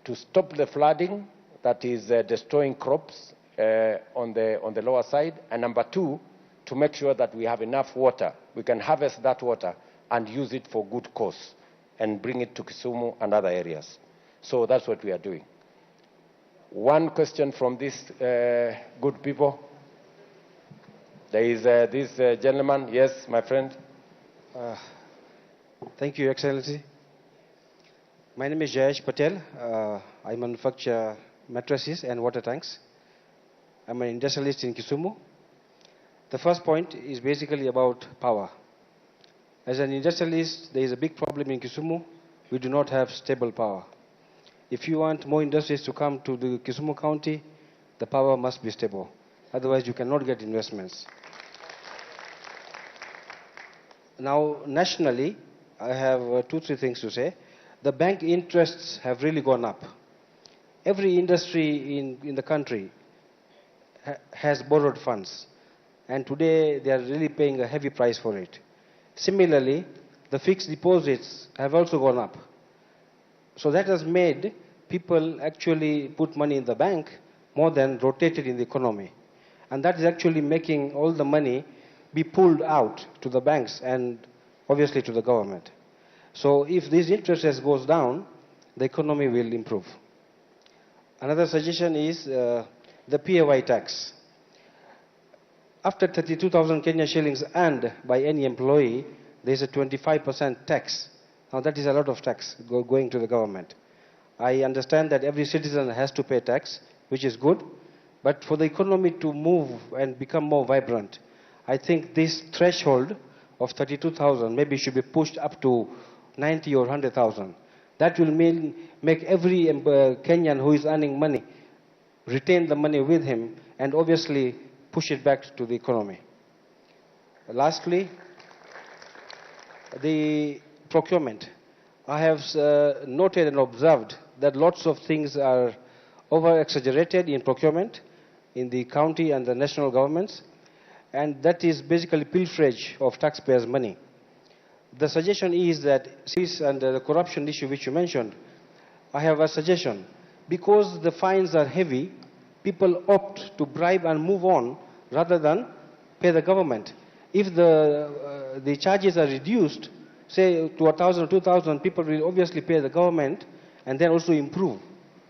To stop the flooding that is destroying crops on the lower side, and number two, to make sure that we have enough water. We can harvest that water and use it for good cause and bring it to Kisumu and other areas. So that's what we are doing. One question from these good people. There is this gentleman. Yes, my friend. Thank you, Excellency. My name is Jayesh Patel. I manufacture mattresses and water tanks. I'm an industrialist in Kisumu. The first point is basically about power. As an industrialist, there is a big problem in Kisumu. We do not have stable power. If you want more industries to come to the Kisumu County, the power must be stable. Otherwise, you cannot get investments. Now, nationally, I have 2-3 things to say. The bank interests have really gone up. Every industry in the country has borrowed funds. And today, they are really paying a heavy price for it. Similarly, the fixed deposits have also gone up. So that has made people actually put money in the bank more than rotated in the economy. And that is actually making all the money be pulled out to the banks and obviously to the government. So if this interest rate goes down, the economy will improve. Another suggestion is the PAY tax. After 32,000 Kenya shillings earned by any employee, there is a 25% tax. Now that is a lot of tax going to the government. I understand that every citizen has to pay tax, which is good, but for the economy to move and become more vibrant, I think this threshold of 32,000 maybe should be pushed up to 90 or 100,000. That will make every Kenyan who is earning money retain the money with him and obviously push it back to the economy. Lastly, the procurement. I have noted and observed that lots of things are over-exaggerated in procurement in the county and the national governments, and that is basically pilferage of taxpayers' money. The suggestion is that, and the corruption issue which you mentioned, I have a suggestion. Because the fines are heavy, people opt to bribe and move on rather than pay the government. If the charges are reduced, say to 1,000, 2,000, people will obviously pay the government and then also improve.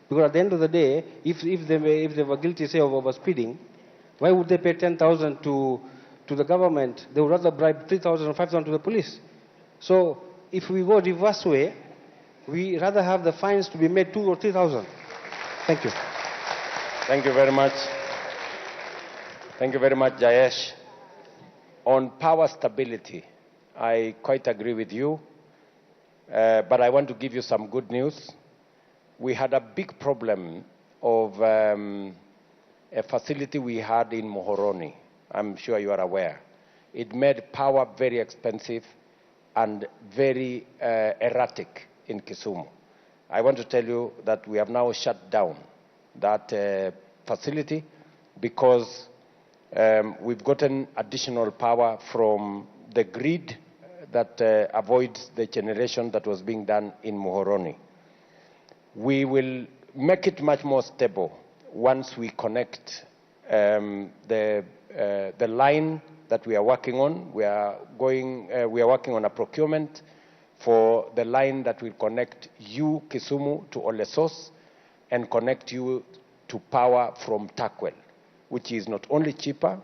Because at the end of the day, if they were guilty, say, of overspeeding, why would they pay 10,000 to the government? They would rather bribe 3,000 or 5,000 to the police. So if we go reverse way, we rather have the fines to be made 2,000 or 3,000. Thank you. Thank you very much. Thank you very much, Jayesh. On power stability, I quite agree with you, but I want to give you some good news. We had a big problem of a facility we had in Muhoroni. I'm sure you are aware. It made power very expensive and very erratic in Kisumu. I want to tell you that we have now shut down that facility because we've gotten additional power from the grid that avoids the generation that was being done in Muhoroni. We will make it much more stable once we connect the line that we are working on. We are working on a procurement for the line that will connect you, Kisumu, to Olesos and connect you to power from Takwel, which is not only cheaper,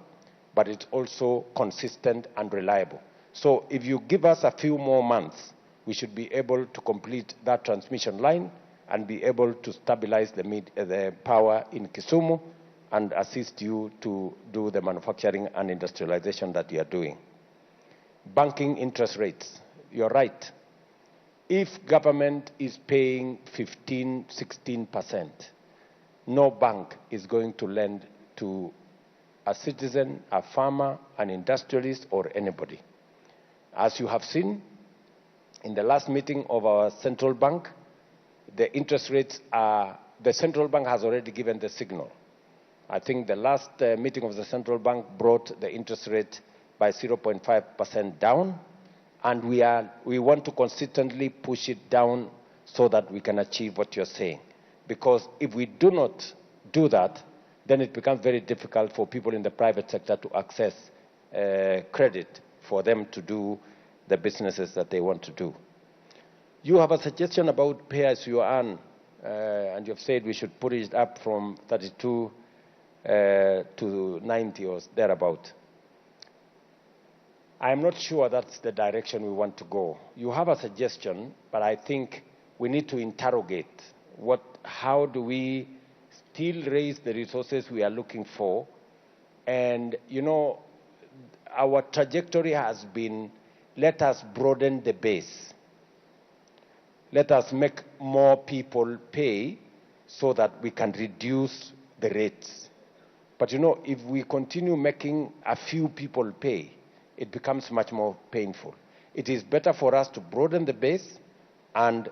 but it's also consistent and reliable. So if you give us a few more months, we should be able to complete that transmission line and be able to stabilize the power in Kisumu and assist you to do the manufacturing and industrialization that you are doing. Banking interest rates, you're right. If government is paying 15, 16%, no bank is going to lend to a citizen, a farmer, an industrialist, or anybody. As you have seen, in the last meeting of our central bank, the interest rates are, the central bank has already given the signal. I think the last meeting of the central bank brought the interest rate by 0.5% down, and we want to consistently push it down so that we can achieve what you're saying. Because if we do not do that, then it becomes very difficult for people in the private sector to access credit for them to do the businesses that they want to do. You have a suggestion about pay as you earn, and you've said we should put it up from 32 to 90 or thereabout. I'm not sure that's the direction we want to go. You have a suggestion, but I think we need to interrogate how do we still raise the resources we are looking for. And, you know, our trajectory has been, let us broaden the base. Let us make more people pay so that we can reduce the rates. But, you know, if we continue making a few people pay, it becomes much more painful. It is better for us to broaden the base and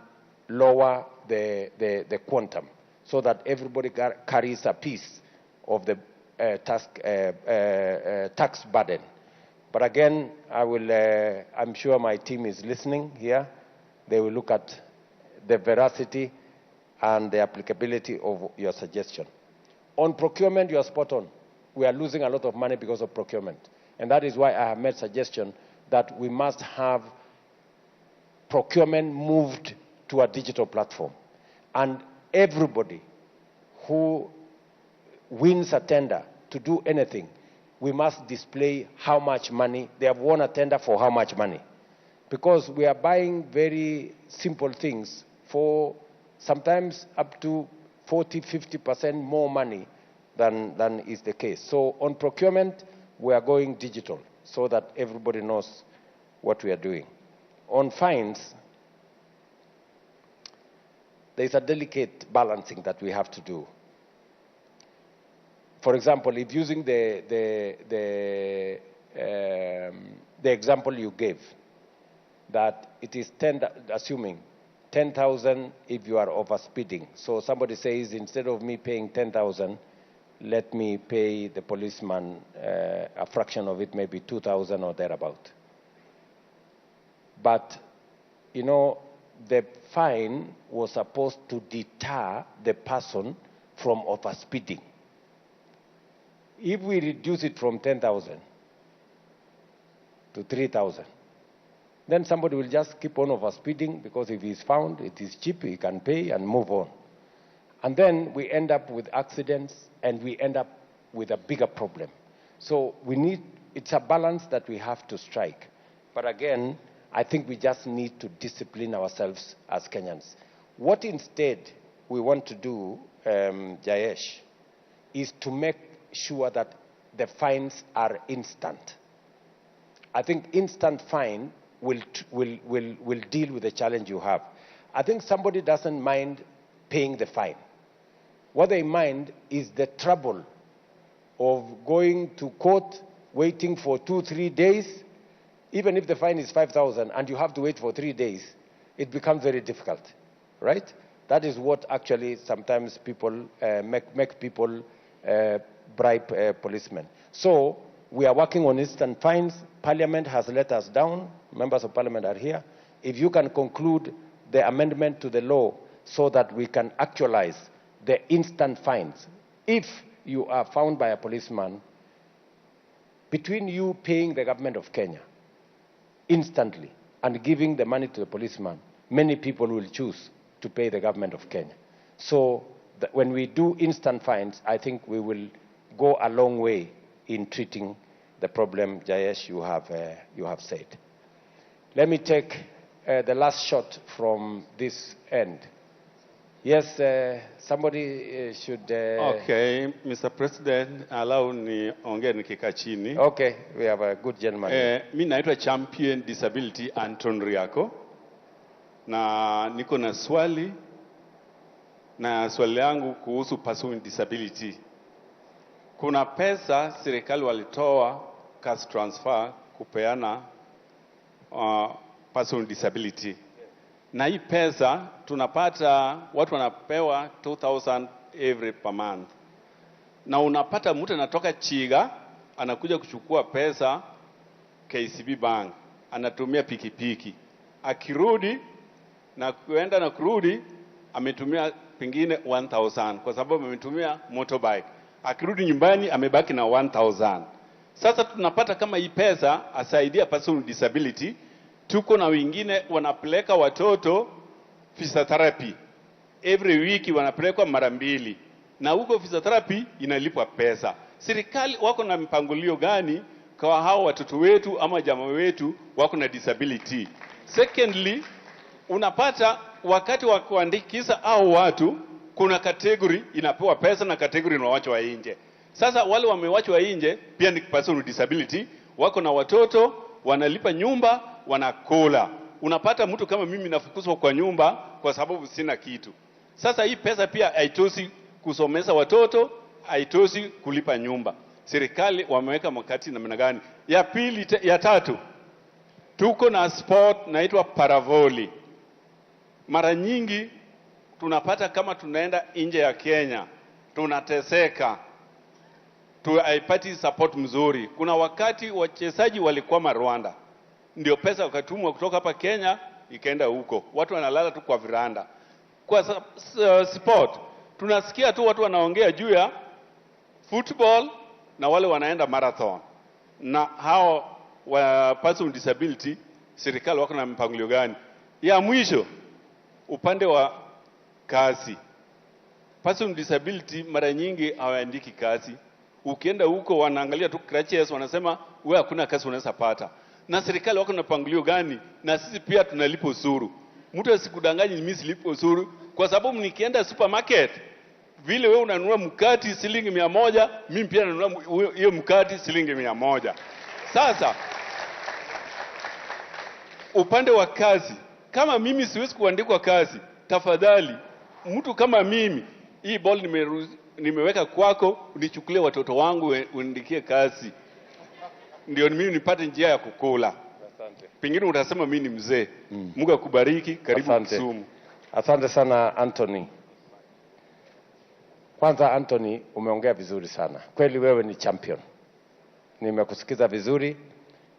lower the quantum so that everybody carries a piece of the tax burden. But again, I'm sure my team is listening here. They will look at the veracity and the applicability of your suggestion. On procurement, you are spot on. We are losing a lot of money because of procurement. And that is why I have made suggestion that we must have procurement moved to a digital platform. And everybody who wins a tender to do anything, we must display how much money, they have won a tender for how much money. Because we are buying very simple things for sometimes up to 40, 50% more money than is the case. So on procurement, we are going digital so that everybody knows what we are doing. On fines, there's a delicate balancing that we have to do. For example, if using the example you gave, that it is assuming 10,000 if you are overspeeding. So somebody says, instead of me paying 10,000, let me pay the policeman a fraction of it, maybe 2,000 or thereabout. But, you know, the fine was supposed to deter the person from overspeeding. If we reduce it from 10,000 to 3,000, then somebody will just keep on overspeeding because if he's found, it is cheap, he can pay and move on. And then we end up with accidents and we end up with a bigger problem. So it's a balance that we have to strike. But again, I think we just need to discipline ourselves as Kenyans. What instead we want to do, Jayesh, is to make sure that the fines are instant. I think instant fine will deal with the challenge you have. I think somebody doesn't mind paying the fine. What they mind is the trouble of going to court, waiting for 2-3 days. Even if the fine is 5,000 and you have to wait for 3 days, it becomes very difficult, right? That is what actually sometimes people make people bribe policemen. So we are working on instant fines. Parliament has let us down. Members of Parliament are here. If you can conclude the amendment to the law so that we can actualize the instant fines. If you are found by a policeman, between you paying the government of Kenya instantly and giving the money to the policeman, many people will choose to pay the government of Kenya. So when we do instant fines, I think we will go a long way in treating the problem, Jayesh, you have said. Let me take the last shot from this end. Yes, somebody should... Okay, Mr. President, allow niongee nikikaa chini. Okay, we have a good gentleman. Mi naitwa Champion Disability Anton Riako, na niko na swali, na swali yangu kuhusu person with disability. Kuna pesa serikali walitoa cash transfer kupeana person with disability. Na hii pesa tunapata, watu wanapewa 2,000 every per month. Na unapata mtu anatoka Chiga, anakuja kuchukua pesa KCB Bank, anatumia pikipiki. Akirudi na kuenda na kurudi, ametumia pengine 1,000 kwa sababu ametumia motorbike. Akirudi nyumbani amebaki na 1,000. Sasa tunapata kama hii pesa asaidia person with disability. Tuko na wengine wanapeleka watoto physiotherapy. Every week wanapelekwa mara 2. Na huko physiotherapy inalipwa pesa. Serikali wako na mpangilio gani kwa hao watoto wetu ama jamaa wetu wako na disability? Secondly, unapata wakati wa kuandikisha hao watu kuna category inapewa pesa na category inawachwa nje. Sasa wale wamewachwa nje pia ni person with disability, wako na watoto, wanalipa nyumba, wanakula. Unapata mtu kama mimi nafukuzwa kwa nyumba kwa sababu sina kitu. Sasa hii pesa pia haitoshi kusomesha watoto, haitoshi kulipa nyumba. Serikali wameweka mkakati namna gani? Ya pili, ya tatu, tuko na sport naitwa paravoli. Mara nyingi tunapata kama tunaenda nje ya Kenya, tunateseka, haipati support mzuri. Kuna wakati wachezaji walikuwa Rwanda, ndio pesa wakatumwa kutoka hapa Kenya ikaenda huko, watu wanalala tu kwa viranda. Kwa sport tunasikia tu watu wanaongea juu ya football na wale wanaenda marathon. Na hao wa person with disability serikali wako na mpangilio gani? Ya mwisho, upande wa kazi. Person with disability mara nyingi hawaandiki kazi. Ukienda huko wanaangalia tu crutches, wanasema wewe hakuna kazi unaweza pata. Na serikali wako na mpangilio gani? Na sisi pia tunalipa ushuru. Mtu asikudanganye mimi silipo ushuru kwa sababu nikienda supermarket vile wewe unanunua mkati shilingi 100, mimi pia nanunua hiyo mkati shilingi 100. Sasa upande wa kazi, kama mimi siwezi kuandikwa kazi, tafadhali mtu kama mimi, hii ball nimeweka kwako, unichukulie watoto wangu uniandikie kazi. Ndio mimi nipate njia ya kukula. Asante. Pengine utasema mimi ni mzee. Mungu akubariki, karibu Kisumu. Asante sana Anthony. Kwanza Anthony, umeongea vizuri sana. Kweli wewe ni champion. Nimekusikiza vizuri.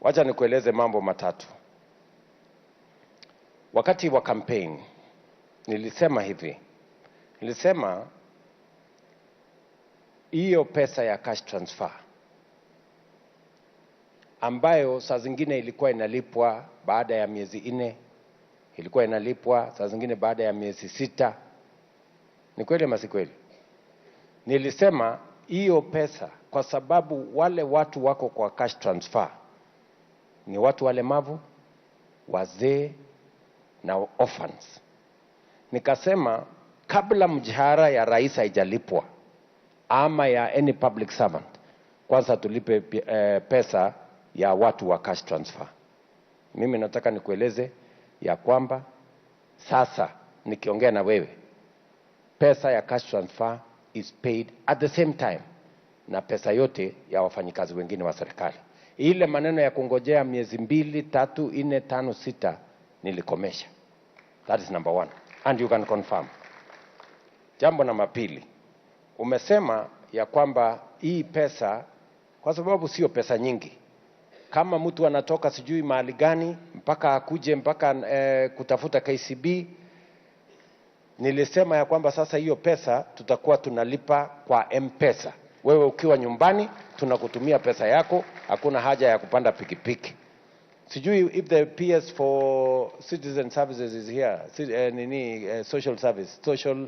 Wacha nikueleze mambo matatu. Wakati wa campaign nilisema hivi. Nilisema hiyo pesa ya cash transfer ambayo saa zingine ilikuwa inalipwa baada ya miezi 4, ilikuwa inalipwa saa zingine baada ya miezi 6. Ni kweli ama si kweli? Nilisema hiyo pesa kwa sababu wale watu wako kwa cash transfer ni watu walemavu, wazee na orphans. Nikasema kabla mshahara ya rais haijalipwa ama ya any public servant, kwanza tulipe pesa ya watu wa cash transfer. Mimi nataka nikueleze ya kwamba sasa nikiongea na wewe, pesa ya cash transfer is paid at the same time na pesa yote ya wafanyikazi wengine wa serikali. Ile maneno ya kungojea miezi 2, 3, 4, 5, 6 nilikomesha. That is number 1 and you can confirm. Jambo namba 2, umesema ya kwamba hii pesa kwa sababu sio pesa nyingi, kama mtu anatoka sijui mahali gani mpaka akuje mpaka kutafuta KCB, nilisema ya kwamba sasa hiyo pesa tutakuwa tunalipa kwa M-Pesa. Wewe ukiwa nyumbani tunakutumia pesa yako, hakuna haja ya kupanda pikipiki. Sijui if the PS for citizen services is here, social service, social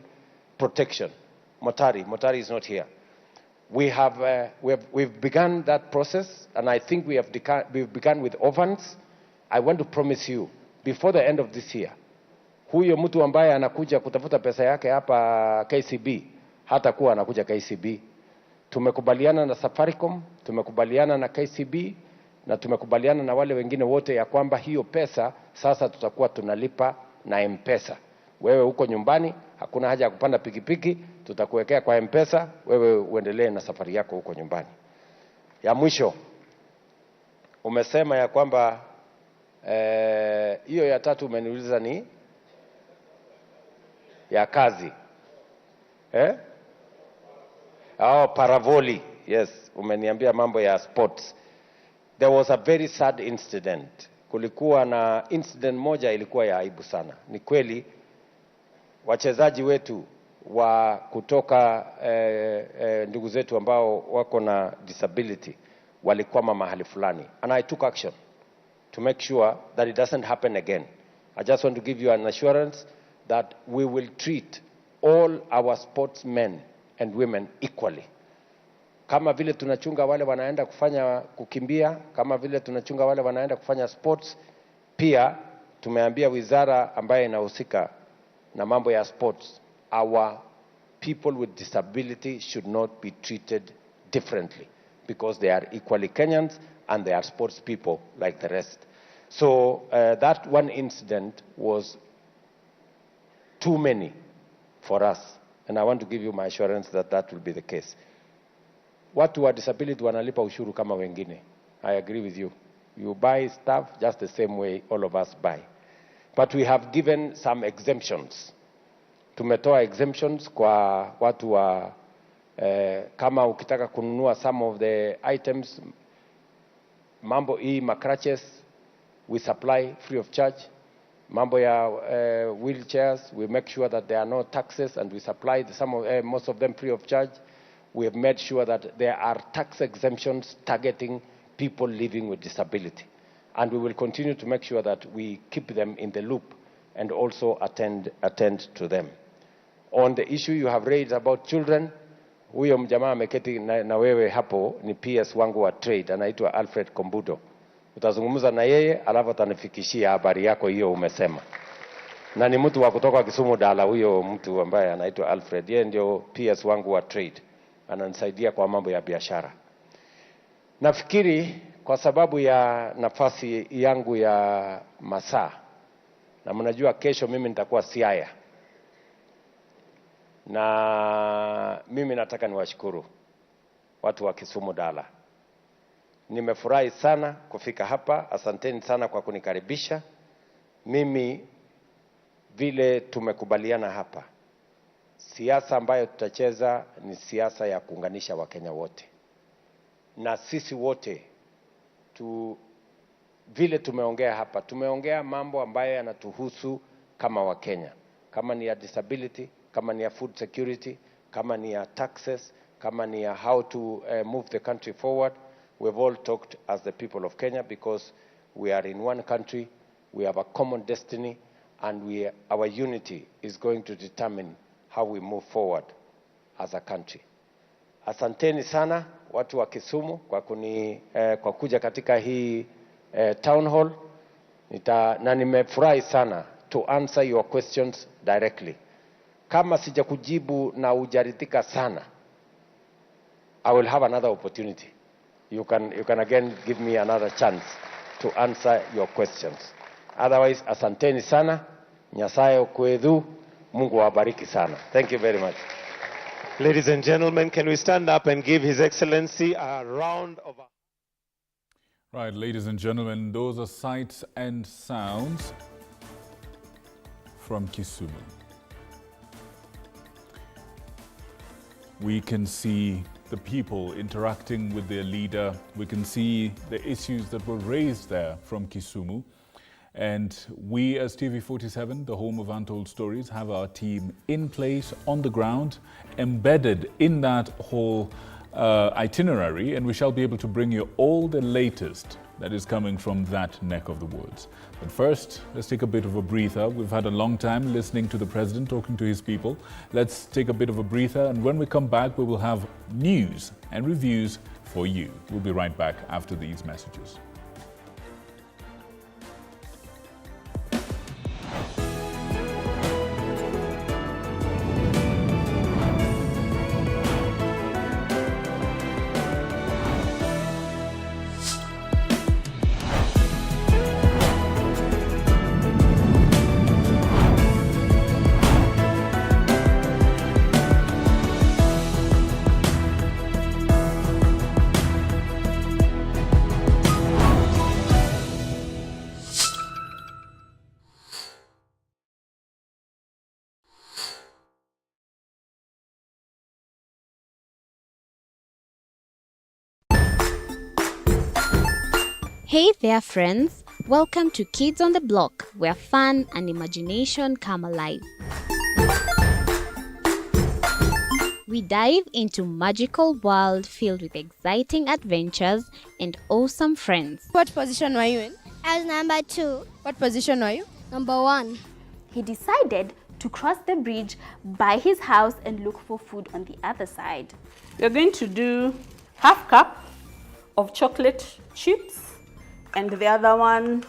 protection. Motari is not here. We've begun that process, and I think we've begun with orphans. I want to promise you, before the end of this year, Huyo mtu ambaye anakuja kutafuta pesa yake hapa KCB, hata kuwa anakuja KCB. Tumekubaliana na Safaricom, tumekubaliana na KCB, na tumekubaliana na wale wengine wote ya kwamba hiyo pesa sasa tutakuwa tunalipa na M-Pesa. Wewe uko nyumbani, hakuna haja ya kupanda pikipiki, tutakuwekea kwa M-Pesa, wewe uendelee na safari yako huko nyumbani. Ya mwisho, umesema ya kwamba hiyo ya tatu umeniuliza ni ya kazi. Paravoli. Yes, umeniambia mambo ya sports. There was a very sad incident. Kulikuwa na incident moja ilikuwa ya aibu sana. Ni kweli wachezaji wetu wa kutoka ndugu zetu ambao wako na disability walikwama mahali fulani. And I took action to make sure that it doesn't happen again. I just want to give you an assurance that we will treat all our sportsmen and women equally. Kama vile tunachunga wale wanaenda kufanya kukimbia, kama vile tunachunga wale wanaenda kufanya sports, pia tumeambia wizara ambaye inahusika na mambo ya sports, our people with disability should not be treated differently because they are equally Kenyans and they are sports people like the rest. So that one incident was too many for us, and I want to give you my assurance that that will be the case. Watu wa disability wanalipa ushuru kama wengine. I agree with you. You buy stuff just the same way all of us buy. But we have given some exemptions. Tumetoa exemptions kwa watu wa kama ukitaka kununua some of the items, mambo hii crutches we supply free of charge. Mambo ya wheelchairs, we make sure that there are no taxes and we supply most of them free of charge. We have made sure that there are tax exemptions targeting people living with disability. And we will continue to make sure that we keep them in the loop and also attend to them. On the issue you have raised about children, huyo mjamaa ameketi na wewe hapo ni PS wangu wa trade, anaitwa Alfred Kombudo. Utazungumza na yeye alafu atanifikishia habari yako hiyo umesema. Na ni mtu wa kutoka Kisumu Dala, huyo mtu ambaye anaitwa Alfred. Yeye ndio PS wangu wa trade. Ananisaidia kwa mambo ya biashara. Nafikiri kwa sababu ya nafasi yangu ya masaa, na mnajua kesho mimi nitakuwa Siaya, na mimi nataka niwashukuru watu wa Kisumu Dala. Nimefurahi sana kufika hapa. Asanteni sana kwa kunikaribisha. Mimi vile tumekubaliana hapa, siasa ambayo tutacheza ni siasa ya kuunganisha Wakenya wote. Na sisi wote vile tumeongea hapa, tumeongea mambo ambayo yanatuhusu kama Wakenya. Kama ni ya disability, kama ni ya food security, kama ni ya taxes, kama ni ya how to move the country forward. We've all talked as the people of Kenya because we are in one country, we have a common destiny, and our unity is going to determine how we move forward as a country. Asanteni sana watu wa Kisumu kwa kuja katika hii town hall. Na nimefurahi sana to answer your questions directly. Kama sijakujibu na ujaridhika sana, I will have another opportunity. You can again give me another chance to answer your questions. Otherwise, asanteni sana. Nyasaye okwedhu. Mungu awabariki sana. Thank you very much. Ladies and gentlemen, can we stand up and give His Excellency a round of... Right, ladies and gentlemen, those are sights and sounds from Kisumu. We can see the people interacting with their leader. We can see the issues that were raised there from Kisumu. And we as TV47, the home of Untold Stories, have our team in place, on the ground, embedded in that whole itinerary, and we shall be able to bring you all the latest that is coming from that neck of the woods. But first, let's take a bit of a breather. We've had a long time listening to the president talking to his people. Let's take a bit of a breather, and when we come back, we will have news and reviews for you. We'll be right back after these messages. Hey there, friends. Welcome to Kids on the Block, where fun and imagination come alive. We dive into magical world filled with exciting adventures and awesome friends. What position were you in? I was number 2. What position were you? Number 1. He decided to cross the bridge by his house and look for food on the other side. We're going to do half cup of chocolate chips, and the other one,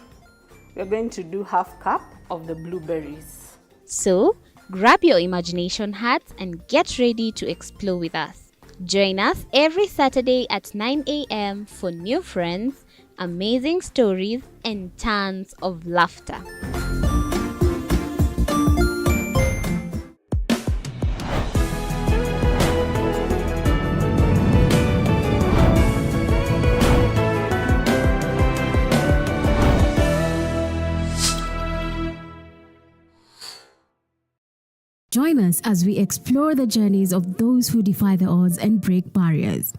we're going to do half cup of the blueberries. So, grab your imagination hats and get ready to explore with us. Join us every Saturday at 9 a.m. for new friends, amazing stories, and tons of laughter. Join us as we explore the journeys of those who defy the odds and break barriers.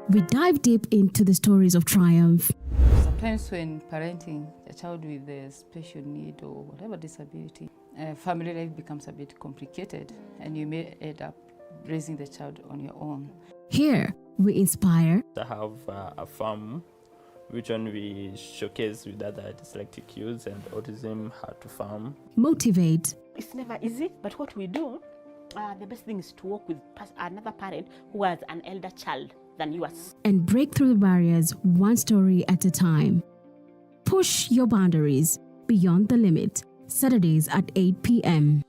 We dive deep into the stories of triumph. Sometimes when parenting a child with a special need or whatever disability, family life becomes a bit complicated and you may end up raising the child on your own. Here, we inspire. I have a farm which one we showcase with other dyslexic youths and autism, how to farm. Motivate. It's never easy, but what we do, the best thing is to work with another parent who has an elder child than yours. And break through the barriers one story at a time. Push your boundaries beyond the limit. Saturdays at 8 p.m.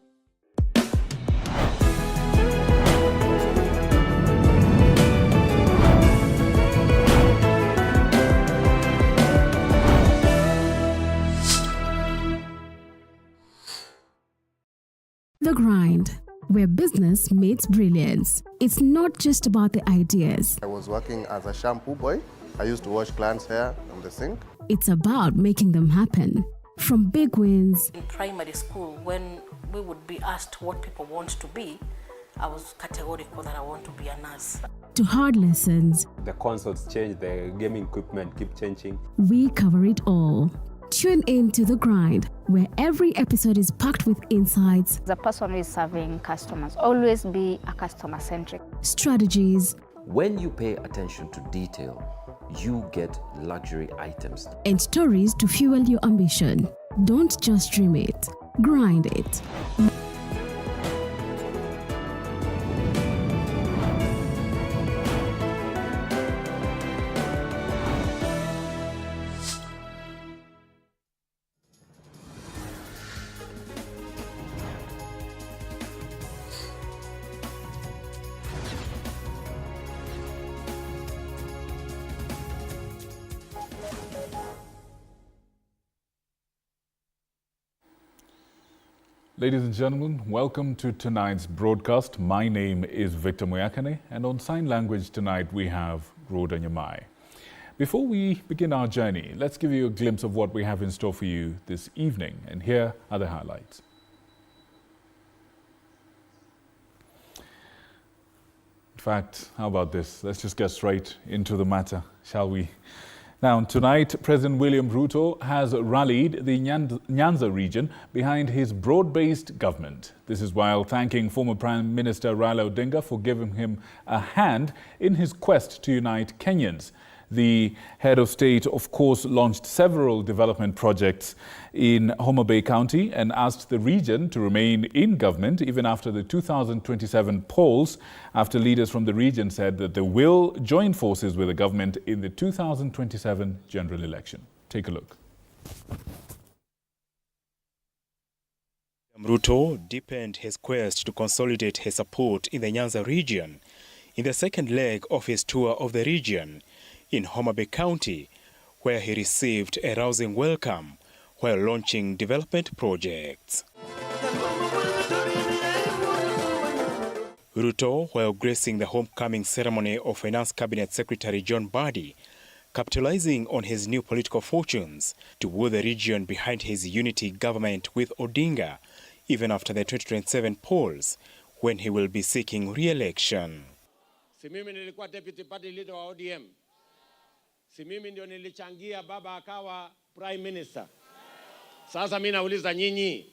The Grind, where business meets brilliance. It's not just about the ideas. I was working as a shampoo boy. I used to wash clients' hair on the sink. It's about making them happen. From big wins. In primary school, when we would be asked what people want to be, I was categorical that I want to be a nurse. To hard lessons. The consoles change, the gaming equipment keep changing. We cover it all. Tune in to The Grind, where every episode is packed with insights. The person who is serving customers, always be a customer-centric. Strategies. When you pay attention to detail, you get luxury items. And stories to fuel your ambition. Don't just dream it, grind it. Ladies and gentlemen, welcome to tonight's broadcast. My name is Victor Moyakane, and on sign language tonight we have Ruto Nyamai. Before we begin our journey, let's give you a glimpse of what we have in store for you this evening, and here are the highlights. In fact, how about this? Let's just get straight into the matter, shall we? Now, tonight, President William Ruto has rallied the Nyanza region behind his broad-based government. This is while thanking former Prime Minister Raila Odinga for giving him a hand in his quest to unite Kenyans. The head of state, of course, launched several development projects in Homa Bay County and asked the region to remain in government even after the 2027 polls, after leaders from the region said that they will join forces with the government in the 2027 general election. Take a look. Ruto deepened his quest to consolidate his support in the Nyanza region in the second leg of his tour of the region in Homa Bay County, where he received a rousing welcome while launching development projects. Ruto, while gracing the homecoming ceremony of Finance Cabinet Secretary John Badi, capitalizing on his new political fortunes to woo the region behind his unity government with Odinga, even after the 2027 polls, when he will be seeking re-election. Si mimi nilikuwa deputy party leader wa ODM. Si mimi ndio nilichangia baba akawa prime minister. Sasa mimi nauliza nyinyi,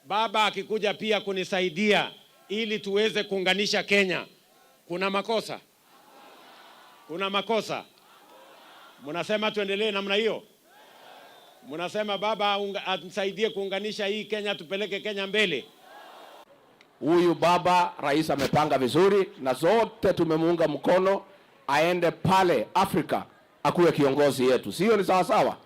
baba akikuja pia kunisaidia ili tuweze kuunganisha Kenya, kuna makosa? Kuna makosa? Mnasema tuendelee namna hiyo? Mnasema baba atusaidie kuunganisha hii Kenya, tupeleke Kenya mbele? Huyu baba rais amepanga vizuri na zote tumemuunga mkono aende pale Afrika akuwe kiongozi yetu. Sio ni sawa sawa?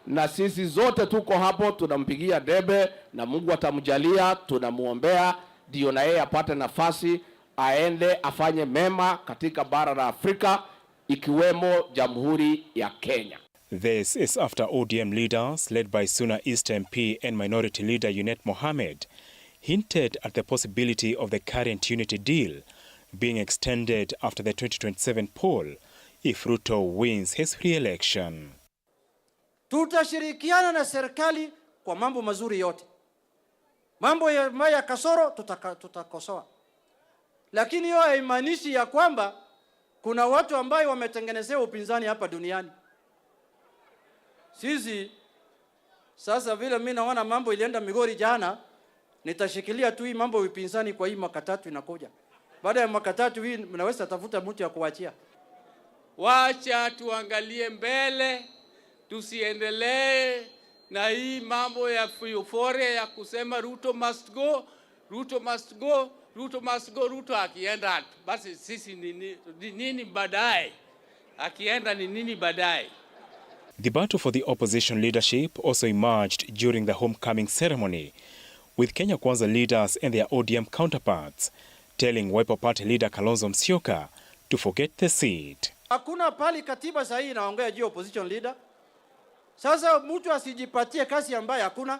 Na sisi zote tuko hapo tunampigia debe na Mungu atamjalia, tunamuombea ndio na yeye apate nafasi aende afanye mema katika bara la Afrika ikiwemo Jamhuri ya Kenya. This is after ODM leaders led by Suna East MP and Minority Leader Yunet Mohammed hinted at the possibility of the current unity deal being extended after the 2027 poll if Ruto wins his re-election. Tutashirikiana na serikali kwa mambo mazuri yote. Mambo ya kasoro tutakosoa. Lakini hiyo haimaanishi ya kwamba kuna watu ambao wametengenezea upinzani hapa duniani. Sisi sasa vile mimi naona mambo ilienda Migori jana, nitashikilia tu hii mambo ya upinzani kwa hii mwaka tatu inakuja. Baada ya mwaka tatu hii mnaweza tafuta mtu ya kuachia. Wacha tuangalie mbele, tusiendelee na hii mambo ya euphoria ya kusema Ruto must go, Ruto must go, Ruto must go. Ruto akienda basi sisi nini baadaye? Akienda ni nini baadaye? The battle for the opposition leadership also emerged during the homecoming ceremony, with Kenya Kwanza leaders and their ODM counterparts telling Wiper Party leader Kalonzo Musyoka to forget the seat. Hakuna pali katiba sahihi inaongea juu opposition leader. Sasa mtu asijipatie kazi ambayo hakuna.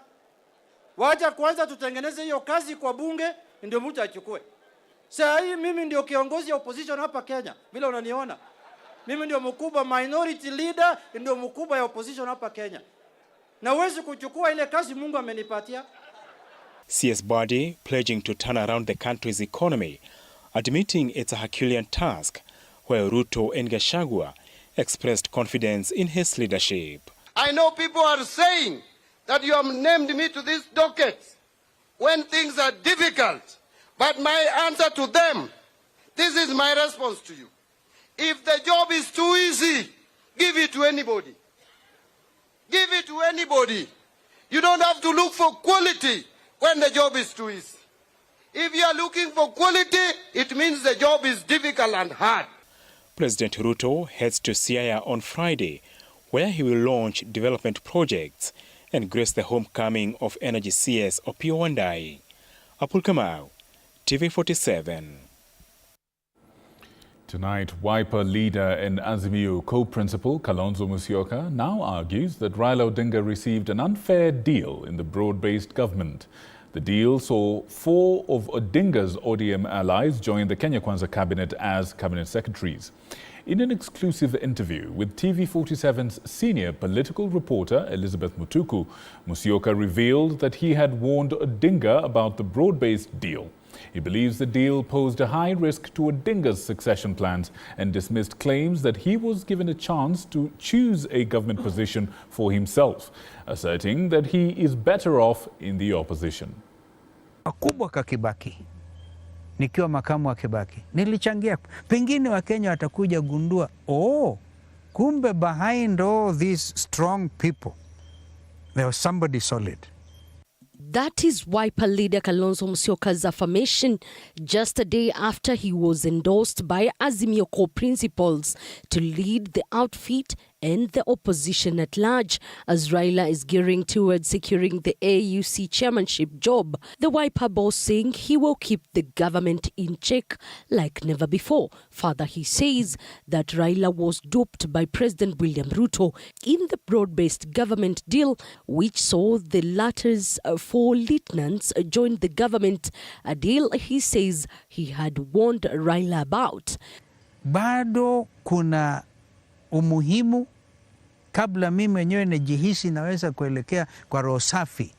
Wacha kwanza tutengeneze hiyo kazi kwa bunge ndio mtu achukue. Sasa hii mimi ndio kiongozi wa opposition hapa Kenya. Bila unaniona. Mimi ndio mkubwa minority leader, ndio mkubwa ya opposition hapa Kenya. Na uwezi kuchukua ile kazi Mungu amenipatia. CS body pledging to turn around the country's economy, admitting it's a Herculean task, where Ruto and Gachagua expressed confidence in his leadership. I know people are saying that you have named me to this docket when things are difficult, but my answer to them, this is my response to you. If the job is too easy, give it to anybody. Give it to anybody. You don't have to look for quality when the job is too easy. If you are looking for quality, it means the job is difficult and hard. President Ruto heads to Siaya on Friday, where he will launch development projects and grace the homecoming of Energy CS Opiyo Wandayi. Apul Kamau, TV47. Tonight, Wiper leader and Azimio co-principal Kalonzo Musyoka now argues that Raila Odinga received an unfair deal in the broad-based government. The deal saw 4 of Odinga's ODM allies join the Kenya Kwanza cabinet as cabinet secretaries. In an exclusive interview with TV47's senior political reporter Elizabeth Mutuku, Musyoka revealed that he had warned Odinga about the broad-based deal. He believes the deal posed a high risk to Odinga's succession plans and dismissed claims that he was given a chance to choose a government position for himself, asserting that he is better off in the opposition. Kubwa ka Kibaki, nikiwa makamu wa Kibaki, nilichangia. Pengine Wakenya watakuja gundua, kumbe behind all these strong people, there was somebody solid. That is Wiper leader Kalonzo Musyoka's affirmation just a day after he was endorsed by Azimio co-principals to lead the outfit and the opposition at large as Raila is gearing towards securing the AUC chairmanship job. The Wiper boss saying he will keep the government in check like never before. Further, he says that Raila was duped by President William Ruto in the broad-based government deal, which saw the latter's 4 lieutenants join the government, a deal he says he had warned Raila about. Bado kuna umuhimu kabla mimi mwenyewe najihisi naweza kuelekea kwa roho safi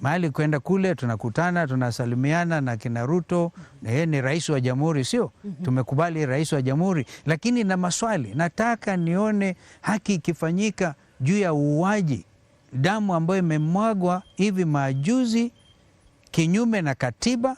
mahali kwenda kule, tunakutana, tunasalimiana na kina Ruto, yeye ni rais wa jamhuri, sio? Tumekubali rais wa jamhuri, lakini na maswali. Nataka nione haki ikifanyika juu ya uuaji, damu ambayo imemwagwa hivi majuzi kinyume na katiba.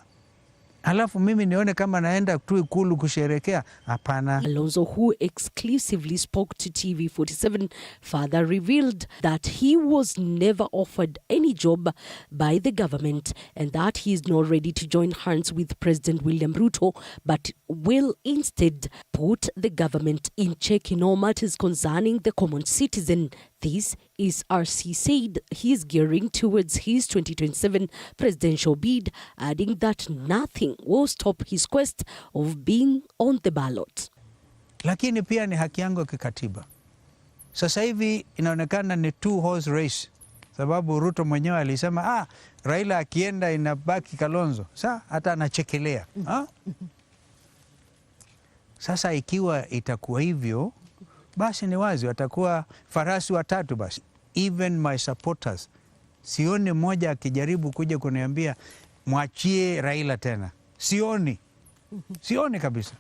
Alafu mimi nione kama naenda tu Ikulu kusherekea. Hapana. Kalonzo, who exclusively spoke to TV47, further revealed that he was never offered any job by the government and that he is not ready to join hands with President William Ruto, but will instead put the government in check in all matters concerning the common citizen. This is RC said he is gearing towards his 2027 presidential bid, adding that nothing will stop his quest of being on the ballot. Lakini pia ni haki yangu kikatiba. Sasa hivi inaonekana ni two horse race, sababu Ruto mwenyewe alisema Raila akienda inabaki Kalonzo. Sasa hata anachekelea. Sasa ikiwa itakuwa hivyo, basi ni wazi watakuwa farasi watatu basi. Even my supporters, sioni mmoja akijaribu kuja kuniambia mwachie Raila tena. Sioni kabisa.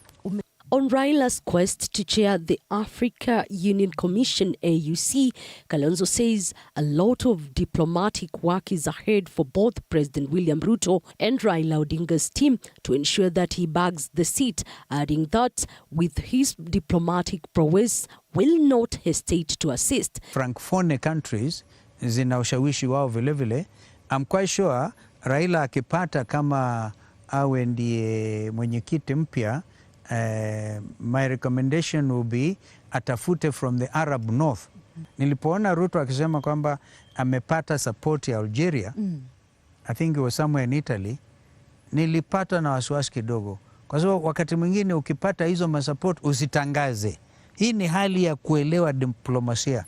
On Raila's quest to chair the Africa Union Commission AUC, Kalonzo says a lot of diplomatic work is ahead for both President William Ruto and Raila Odinga's team to ensure that he bags the seat, adding that with his diplomatic prowess will not hesitate to assist. Francophone countries zina ushawishi wao vile vile. I'm quite sure Raila akipata kama awe ndiye mwenyekiti mpya, my recommendation will be atafute from the Arab North. Nilipoona Ruto akisema kwamba amepata support ya Algeria, I think it was somewhere in Italy, nilipata na wasiwasi kidogo. Kwa sababu wakati mwingine ukipata hizo masupport usitangaze. Hii ni hali ya kuelewa diplomasia.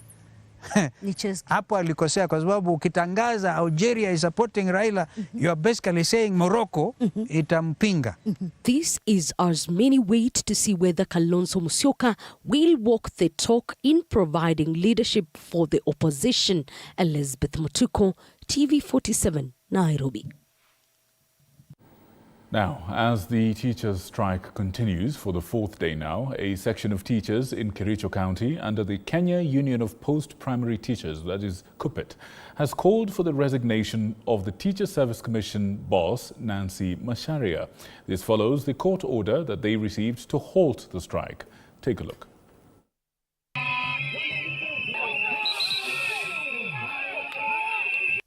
Hapo alikosea kwa sababu ukitangaza Algeria is supporting Raila, you are basically saying Morocco itampinga. This is as many wait to see whether Kalonzo Musyoka will walk the talk in providing leadership for the opposition. Elizabeth Mutuko, TV47, Nairobi. Now, as the teachers' strike continues for the fourth day now, a section of teachers in Kericho County under the Kenya Union of Post-Primary Teachers, that is KUPPET, has called for the resignation of the Teacher Service Commission boss, Nancy Macharia. This follows the court order that they received to halt the strike. Take a look.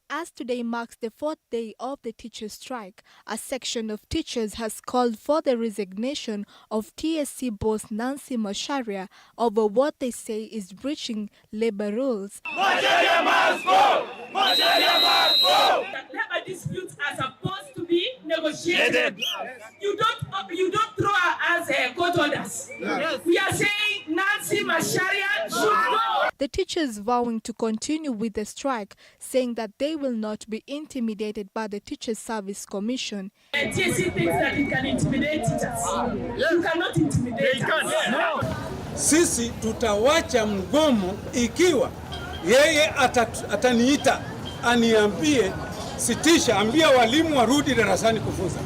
As today marks the fourth day of the teachers' strike, a section of teachers has called for the resignation of TSC boss Nancy Macharia over what they say is breaching labor rules. Macharia must go! Macharia must go! Labor disputes are supposed to be negotiated. You don't throw us court orders. Yes. We are saying Nancy Macharia should go. The teachers vowing to continue with the strike, saying that they will not be intimidated by the Teachers Service Commission. TSC thinks that it can intimidate teachers. Yes. You cannot intimidate us. No. Sisi tutawacha mgomo ikiwa yeye ataniita aniambie sitisha, ambia walimu warudi darasani kufunza.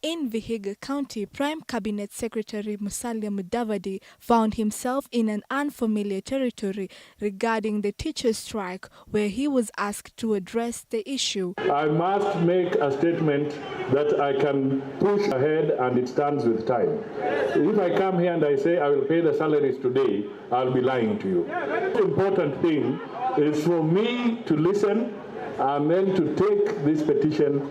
In Vihiga County, Prime Cabinet Secretary Musalia Mudavadi found himself in an unfamiliar territory regarding the teachers' strike, where he was asked to address the issue. I must make a statement that I can push ahead and it stands with time. If I come here and I say I will pay the salaries today, I'll be lying to you. The important thing is for me to listen and then to take this petition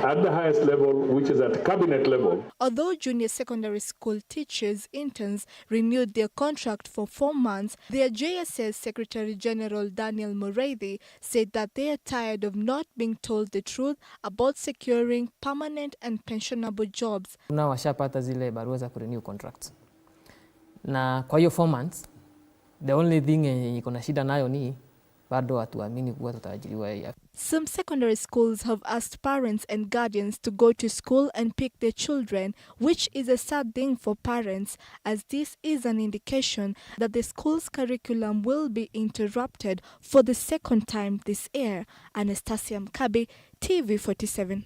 at the highest level, which is at cabinet level. Although junior secondary school teachers interns renewed their contract for 4 months, their JSS Secretary General Daniel Mureithi said that they are tired of not being told the truth about securing permanent and pensionable jobs. Now washapata zile barua za kurenew contracts. Na kwa hiyo 4 months, the only thing iko na shida nayo ni bado hatuamini kuwa tutaajiriwa hii. Some secondary schools have asked parents and guardians to go to school and pick their children, which is a sad thing for parents, as this is an indication that the school's curriculum will be interrupted for the second time this year. Anastasia Mkabi, TV47.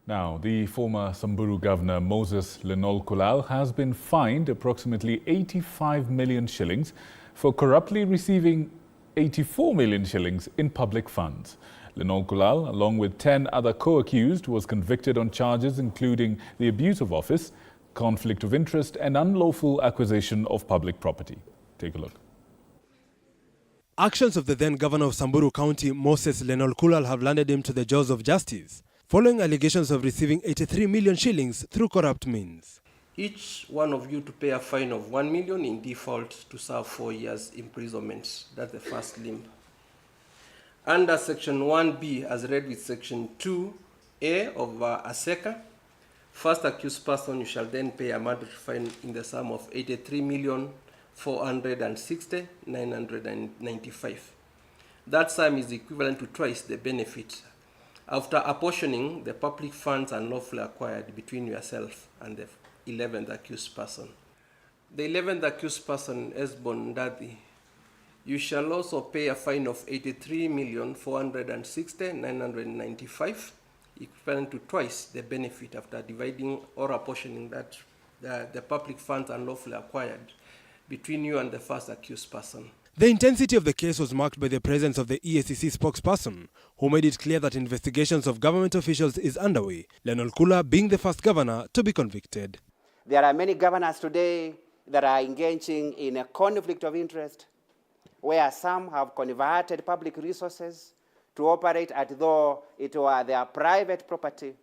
Now, the former Samburu Governor Moses Lenol Kulal has been fined approximately 85 million shillings for corruptly receiving 84 million shillings in public funds. Lenol Kulal, along with 10 other co-accused, was convicted on charges including the abuse of office, conflict of interest and unlawful acquisition of public property. Take a look. Actions of the then governor of Samburu County, Moses Lenol Kulal, have landed him to the jaws of justice, following allegations of receiving 83 million shillings through corrupt means. Each one of you to pay a fine of 1 million in default to serve 4 years imprisonment. That's the first limb. Under section 1B, as read with section 2A of ASECA, first accused person, you shall then pay a mandatory fine in the sum of 83,460,995. That sum is equivalent to twice the benefit after apportioning the public funds unlawfully acquired between yourself and the 11th accused person. The 11th accused person, Esbon Ndadi, you shall also pay a fine of 83,460,995, equivalent to twice the benefit after dividing or apportioning that the public funds unlawfully acquired between you and the first accused person. The intensity of the case was marked by the presence of the EACC spokesperson, who made it clear that investigations of government officials is underway, Lenol Kulal being the first governor to be convicted. There are many governors today that are engaging in a conflict of interest, where some have converted public resources to operate as though it were their private property.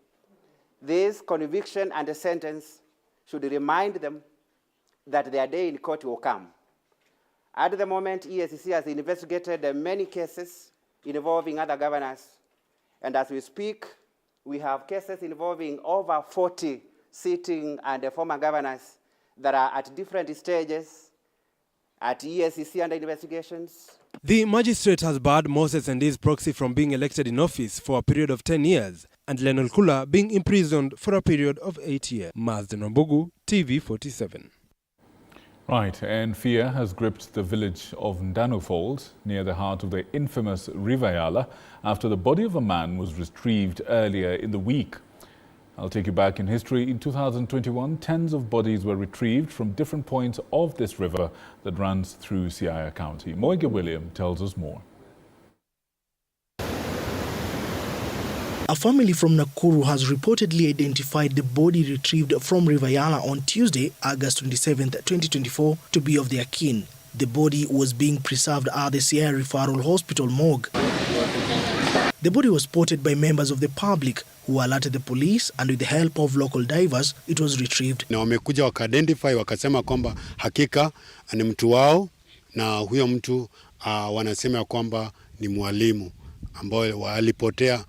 This conviction and a sentence should remind them that their day in court will come. At the moment, EACC has investigated many cases involving other governors, and as we speak, we have cases involving over 40 sitting and former governors that are at different stages at EACC under investigations. The magistrate has barred Moses and his proxy from being elected in office for a period of 10 years, and Lenol Kulal being imprisoned for a period of 8 years. Mazden Wambugu, TV47. Right, and fear has gripped the village of Ndanu Falls, near the heart of the infamous River Yala, after the body of a man was retrieved earlier in the week. I'll take you back in history. In 2021, tens of bodies were retrieved from different points of this river that runs through Siaya County. Moige William tells us more. A family from Nakuru has reportedly identified the body retrieved from River Yala on Tuesday, August 27, 2024, to be of their kin. The body was being preserved at the Siaya Referral Hospital morgue. The body was spotted by members of the public who alerted the police, and with the help of local divers, it was retrieved. Na wamekuja waka-identify wakasema kwamba hakika ni mtu wao, na huyo mtu wanasema kwamba ni mwalimu ambao walipotea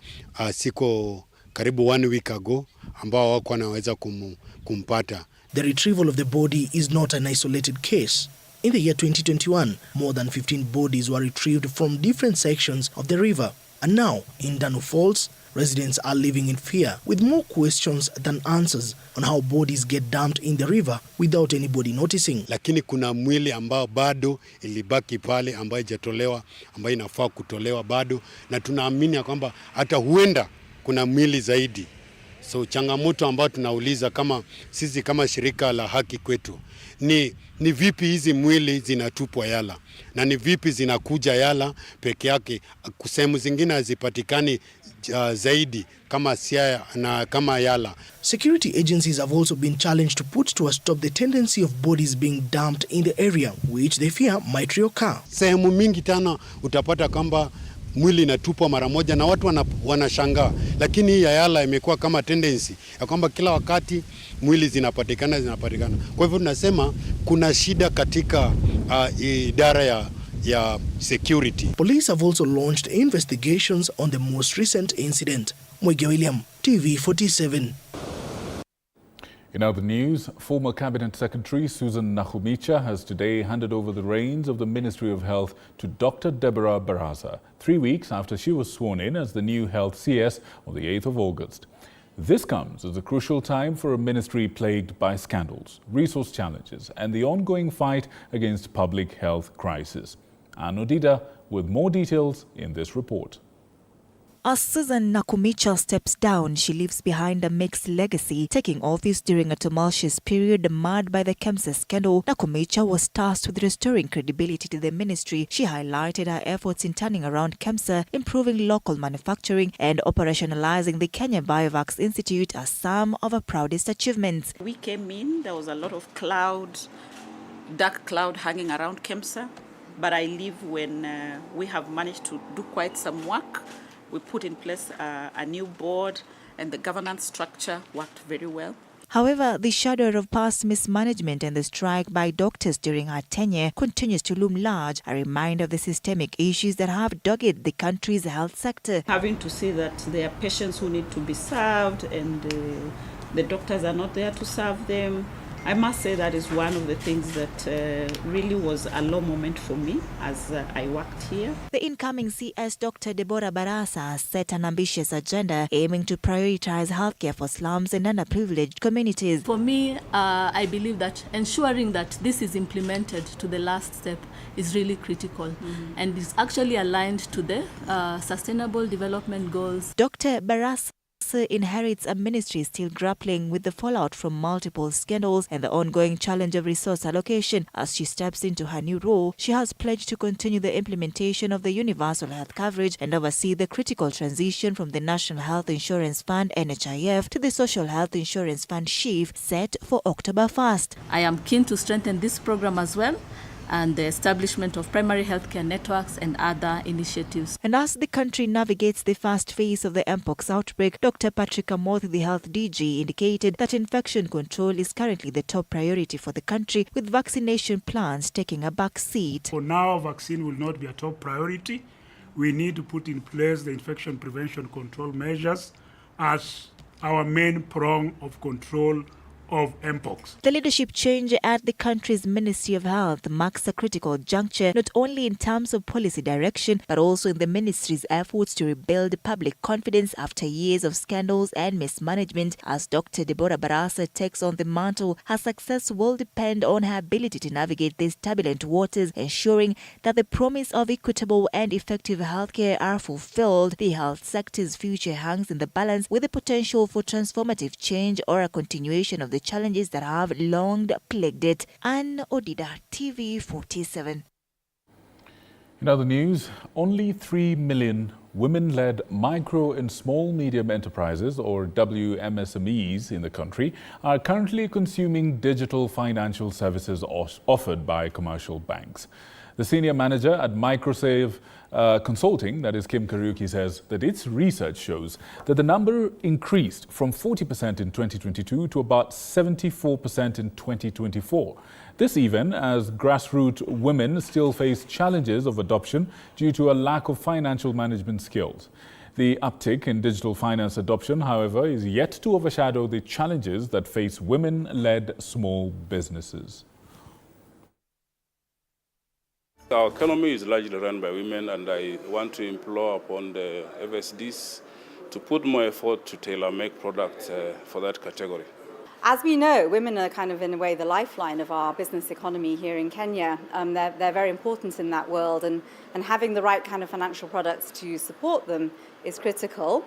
siku karibu 1 week ago, ambao wako wanaweza kumpata. The retrieval of the body is not an isolated case. In the year 2021, more than 15 bodies were retrieved from different sections of the river. And now, in Ndanu Falls, residents are living in fear, with more questions than answers on how bodies get dumped in the river without anybody noticing. Lakini kuna mwili ambao bado ilibaki pale, ambayo haijatolewa, ambayo inafaa kutolewa bado, na tunaamini kwamba hata huenda kuna mwili zaidi. So changamoto ambayo tunauliza kama sisi kama shirika la haki kwetu ni vipi hizi mwili zinatupwa Yala, na ni vipi zinakuja Yala peke yake, sehemu zingine hazipatikani zaidi kama Siaya na kama Yala. Security agencies have also been challenged to put to a stop the tendency of bodies being dumped in the area, which they fear might reoccur. Sehemu mingi tana utapata kwamba mwili inatupwa mara moja na watu wanashangaa, lakini hii ya Yala imekuwa kama tendency ya kwamba kila wakati mwili zinapatikana. Kwa hivyo tunasema kuna shida katika idara ya security. Police have also launched investigations on the most recent incident. Moige William, TV47. In other news, former Cabinet Secretary Susan Nakhumicha has today handed over the reins of the Ministry of Health to Dr. Deborah Barasa, 3 weeks after she was sworn in as the new Health CS on the 8th of August. This comes as a crucial time for a ministry plagued by scandals, resource challenges and the ongoing fight against public health crisis. Anne Odida with more details in this report. As Susan Nakhumicha steps down, she leaves behind a mixed legacy. Taking office during a tumultuous period marred by the KEMSA scandal, Nakhumicha was tasked with restoring credibility to the ministry. She highlighted her efforts in turning around KEMSA, improving local manufacturing and operationalizing the Kenya Biovax Institute as some of her proudest achievements. We came in, there was a lot of dark cloud hanging around KEMSA, but I leave when we have managed to do quite some work. We put in place a new board and the governance structure worked very well. However, the shadow of past mismanagement and the strike by doctors during her tenure continues to loom large, a reminder of the systemic issues that have dogged the country's health sector. Having to see that there are patients who need to be served and the doctors are not there to serve them, I must say that is one of the things that really was a low moment for me as I worked here. The incoming CS, Dr. Deborah Barasa, has set an ambitious agenda aiming to prioritize healthcare for slums and underprivileged communities. For me, I believe that ensuring that this is implemented to the last step is really critical and is actually aligned to the Sustainable Development Goals. Dr. Barasa inherits a ministry still grappling with the fallout from multiple scandals and the ongoing challenge of resource allocation. As she steps into her new role, she has pledged to continue the implementation of the universal health coverage and oversee the critical transition from the National Health Insurance Fund (NHIF) to the Social Health Insurance Fund (SHIF) set for October 1st. I am keen to strengthen this program as well, and the establishment of primary healthcare networks and other initiatives. And as the country navigates the first phase of the Mpox outbreak, Dr. Patrick Amothi, the health DG, indicated that infection control is currently the top priority for the country, with vaccination plans taking a back seat. For now, vaccine will not be a top priority. We need to put in place the infection prevention control measures as our main prong of control of Mpox. The leadership change at the country's Ministry of Health marks a critical juncture, not only in terms of policy direction, but also in the ministry's efforts to rebuild public confidence after years of scandals and mismanagement. As Dr. Deborah Barasa takes on the mantle, her success will depend on her ability to navigate these turbulent waters, ensuring that the promise of equitable and effective healthcare are fulfilled. The health sector's future hangs in the balance with the potential for transformative change or a continuation of the challenges that have long plagued it. Anne Odida, TV 47. In other news, only 3 million women-led micro and small medium enterprises, or WMSMEs, in the country are currently consuming digital financial services offered by commercial banks. The senior manager at Microsave Consulting, that is Kim Kariuki, says that its research shows that the number increased from 40% in 2022 to about 74% in 2024. This even as grassroots women still face challenges of adoption due to a lack of financial management skills. The uptick in digital finance adoption, however, is yet to overshadow the challenges that face women-led small businesses. Our economy is largely run by women, and I want to implore upon the FSDs to put more effort to tailor-make products for that category. As we know, women are kind of, in a way, the lifeline of our business economy here in Kenya. They're very important in that world, and having the right kind of financial products to support them is critical.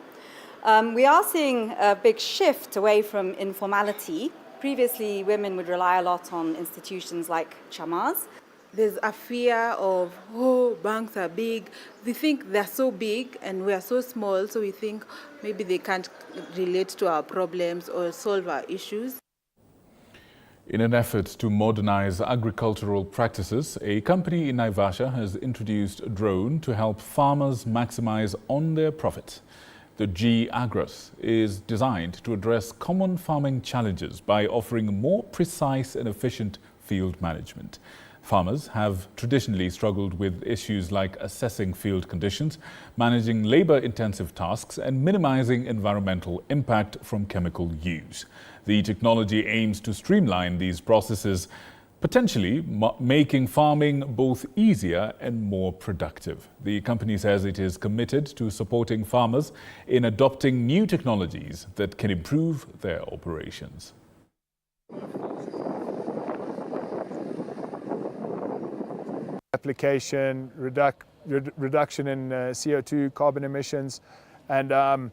We are seeing a big shift away from informality. Previously, women would rely a lot on institutions like chamas. There's a fear of, oh, banks are big. They think they're so big and we are so small, so we think maybe they can't relate to our problems or solve our issues. In an effort to modernize agricultural practices, a company in Naivasha has introduced a drone to help farmers maximize on their profit. The G-Agros is designed to address common farming challenges by offering more precise and efficient field management. Farmers have traditionally struggled with issues like assessing field conditions, managing labor-intensive tasks, and minimizing environmental impact from chemical use. The technology aims to streamline these processes, potentially making farming both easier and more productive. The company says it is committed to supporting farmers in adopting new technologies that can improve their operations. Application, reduction in CO2, carbon emissions, and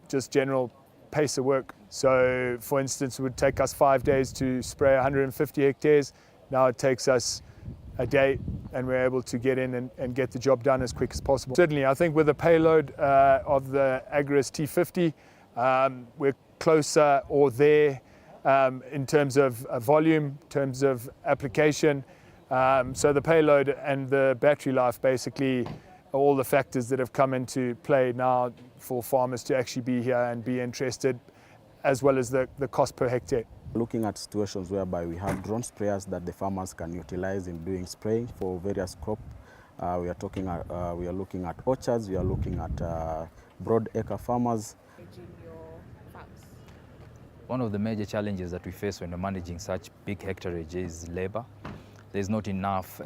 just general pace of work. So, for instance, it would take us 5 days to spray 150 hectares. Now it takes us a day, and we're able to get in and get the job done as quick as possible. Certainly, I think with the payload of the Agris T50, we're closer or there in terms of volume, in terms of application. So the payload and the battery life basically are all the factors that have come into play now for farmers to actually be here and be interested, as well as the cost per hectare. Looking at situations whereby we have drone sprayers that the farmers can utilize in doing spraying for various crops. We are looking at orchards, we are looking at broad acre farmers. One of the major challenges that we face when we're managing such big hectareage is labor. There's not enough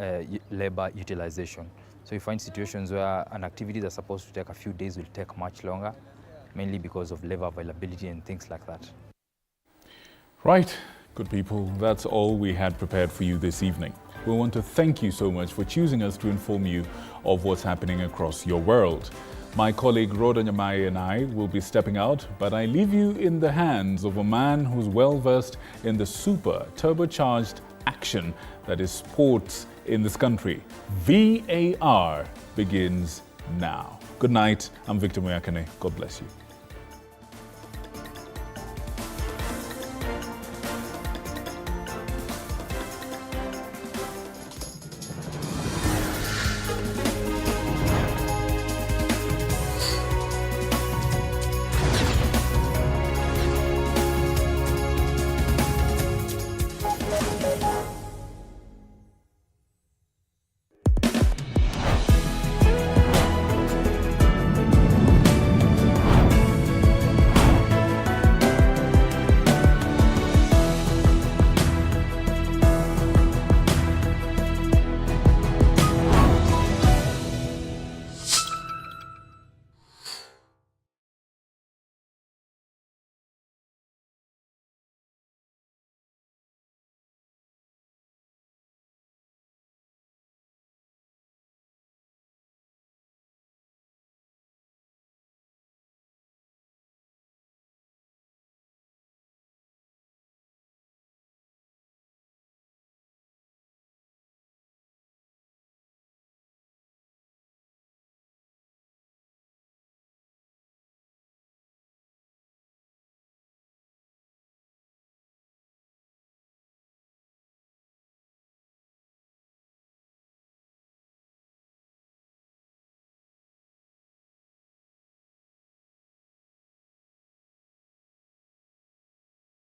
labor utilization. So you find situations where an activity that's supposed to take a few days will take much longer, mainly because of labor availability and things like that. Right, good people, that's all we had prepared for you this evening. We want to thank you so much for choosing us to inform you of what's happening across your world. My colleague Ruto and I will be stepping out, but I leave you in the hands of a man who's well versed in the super turbocharged action that is sports in this country. VAR begins now. Good night. I'm Victor Moyakane. God bless you.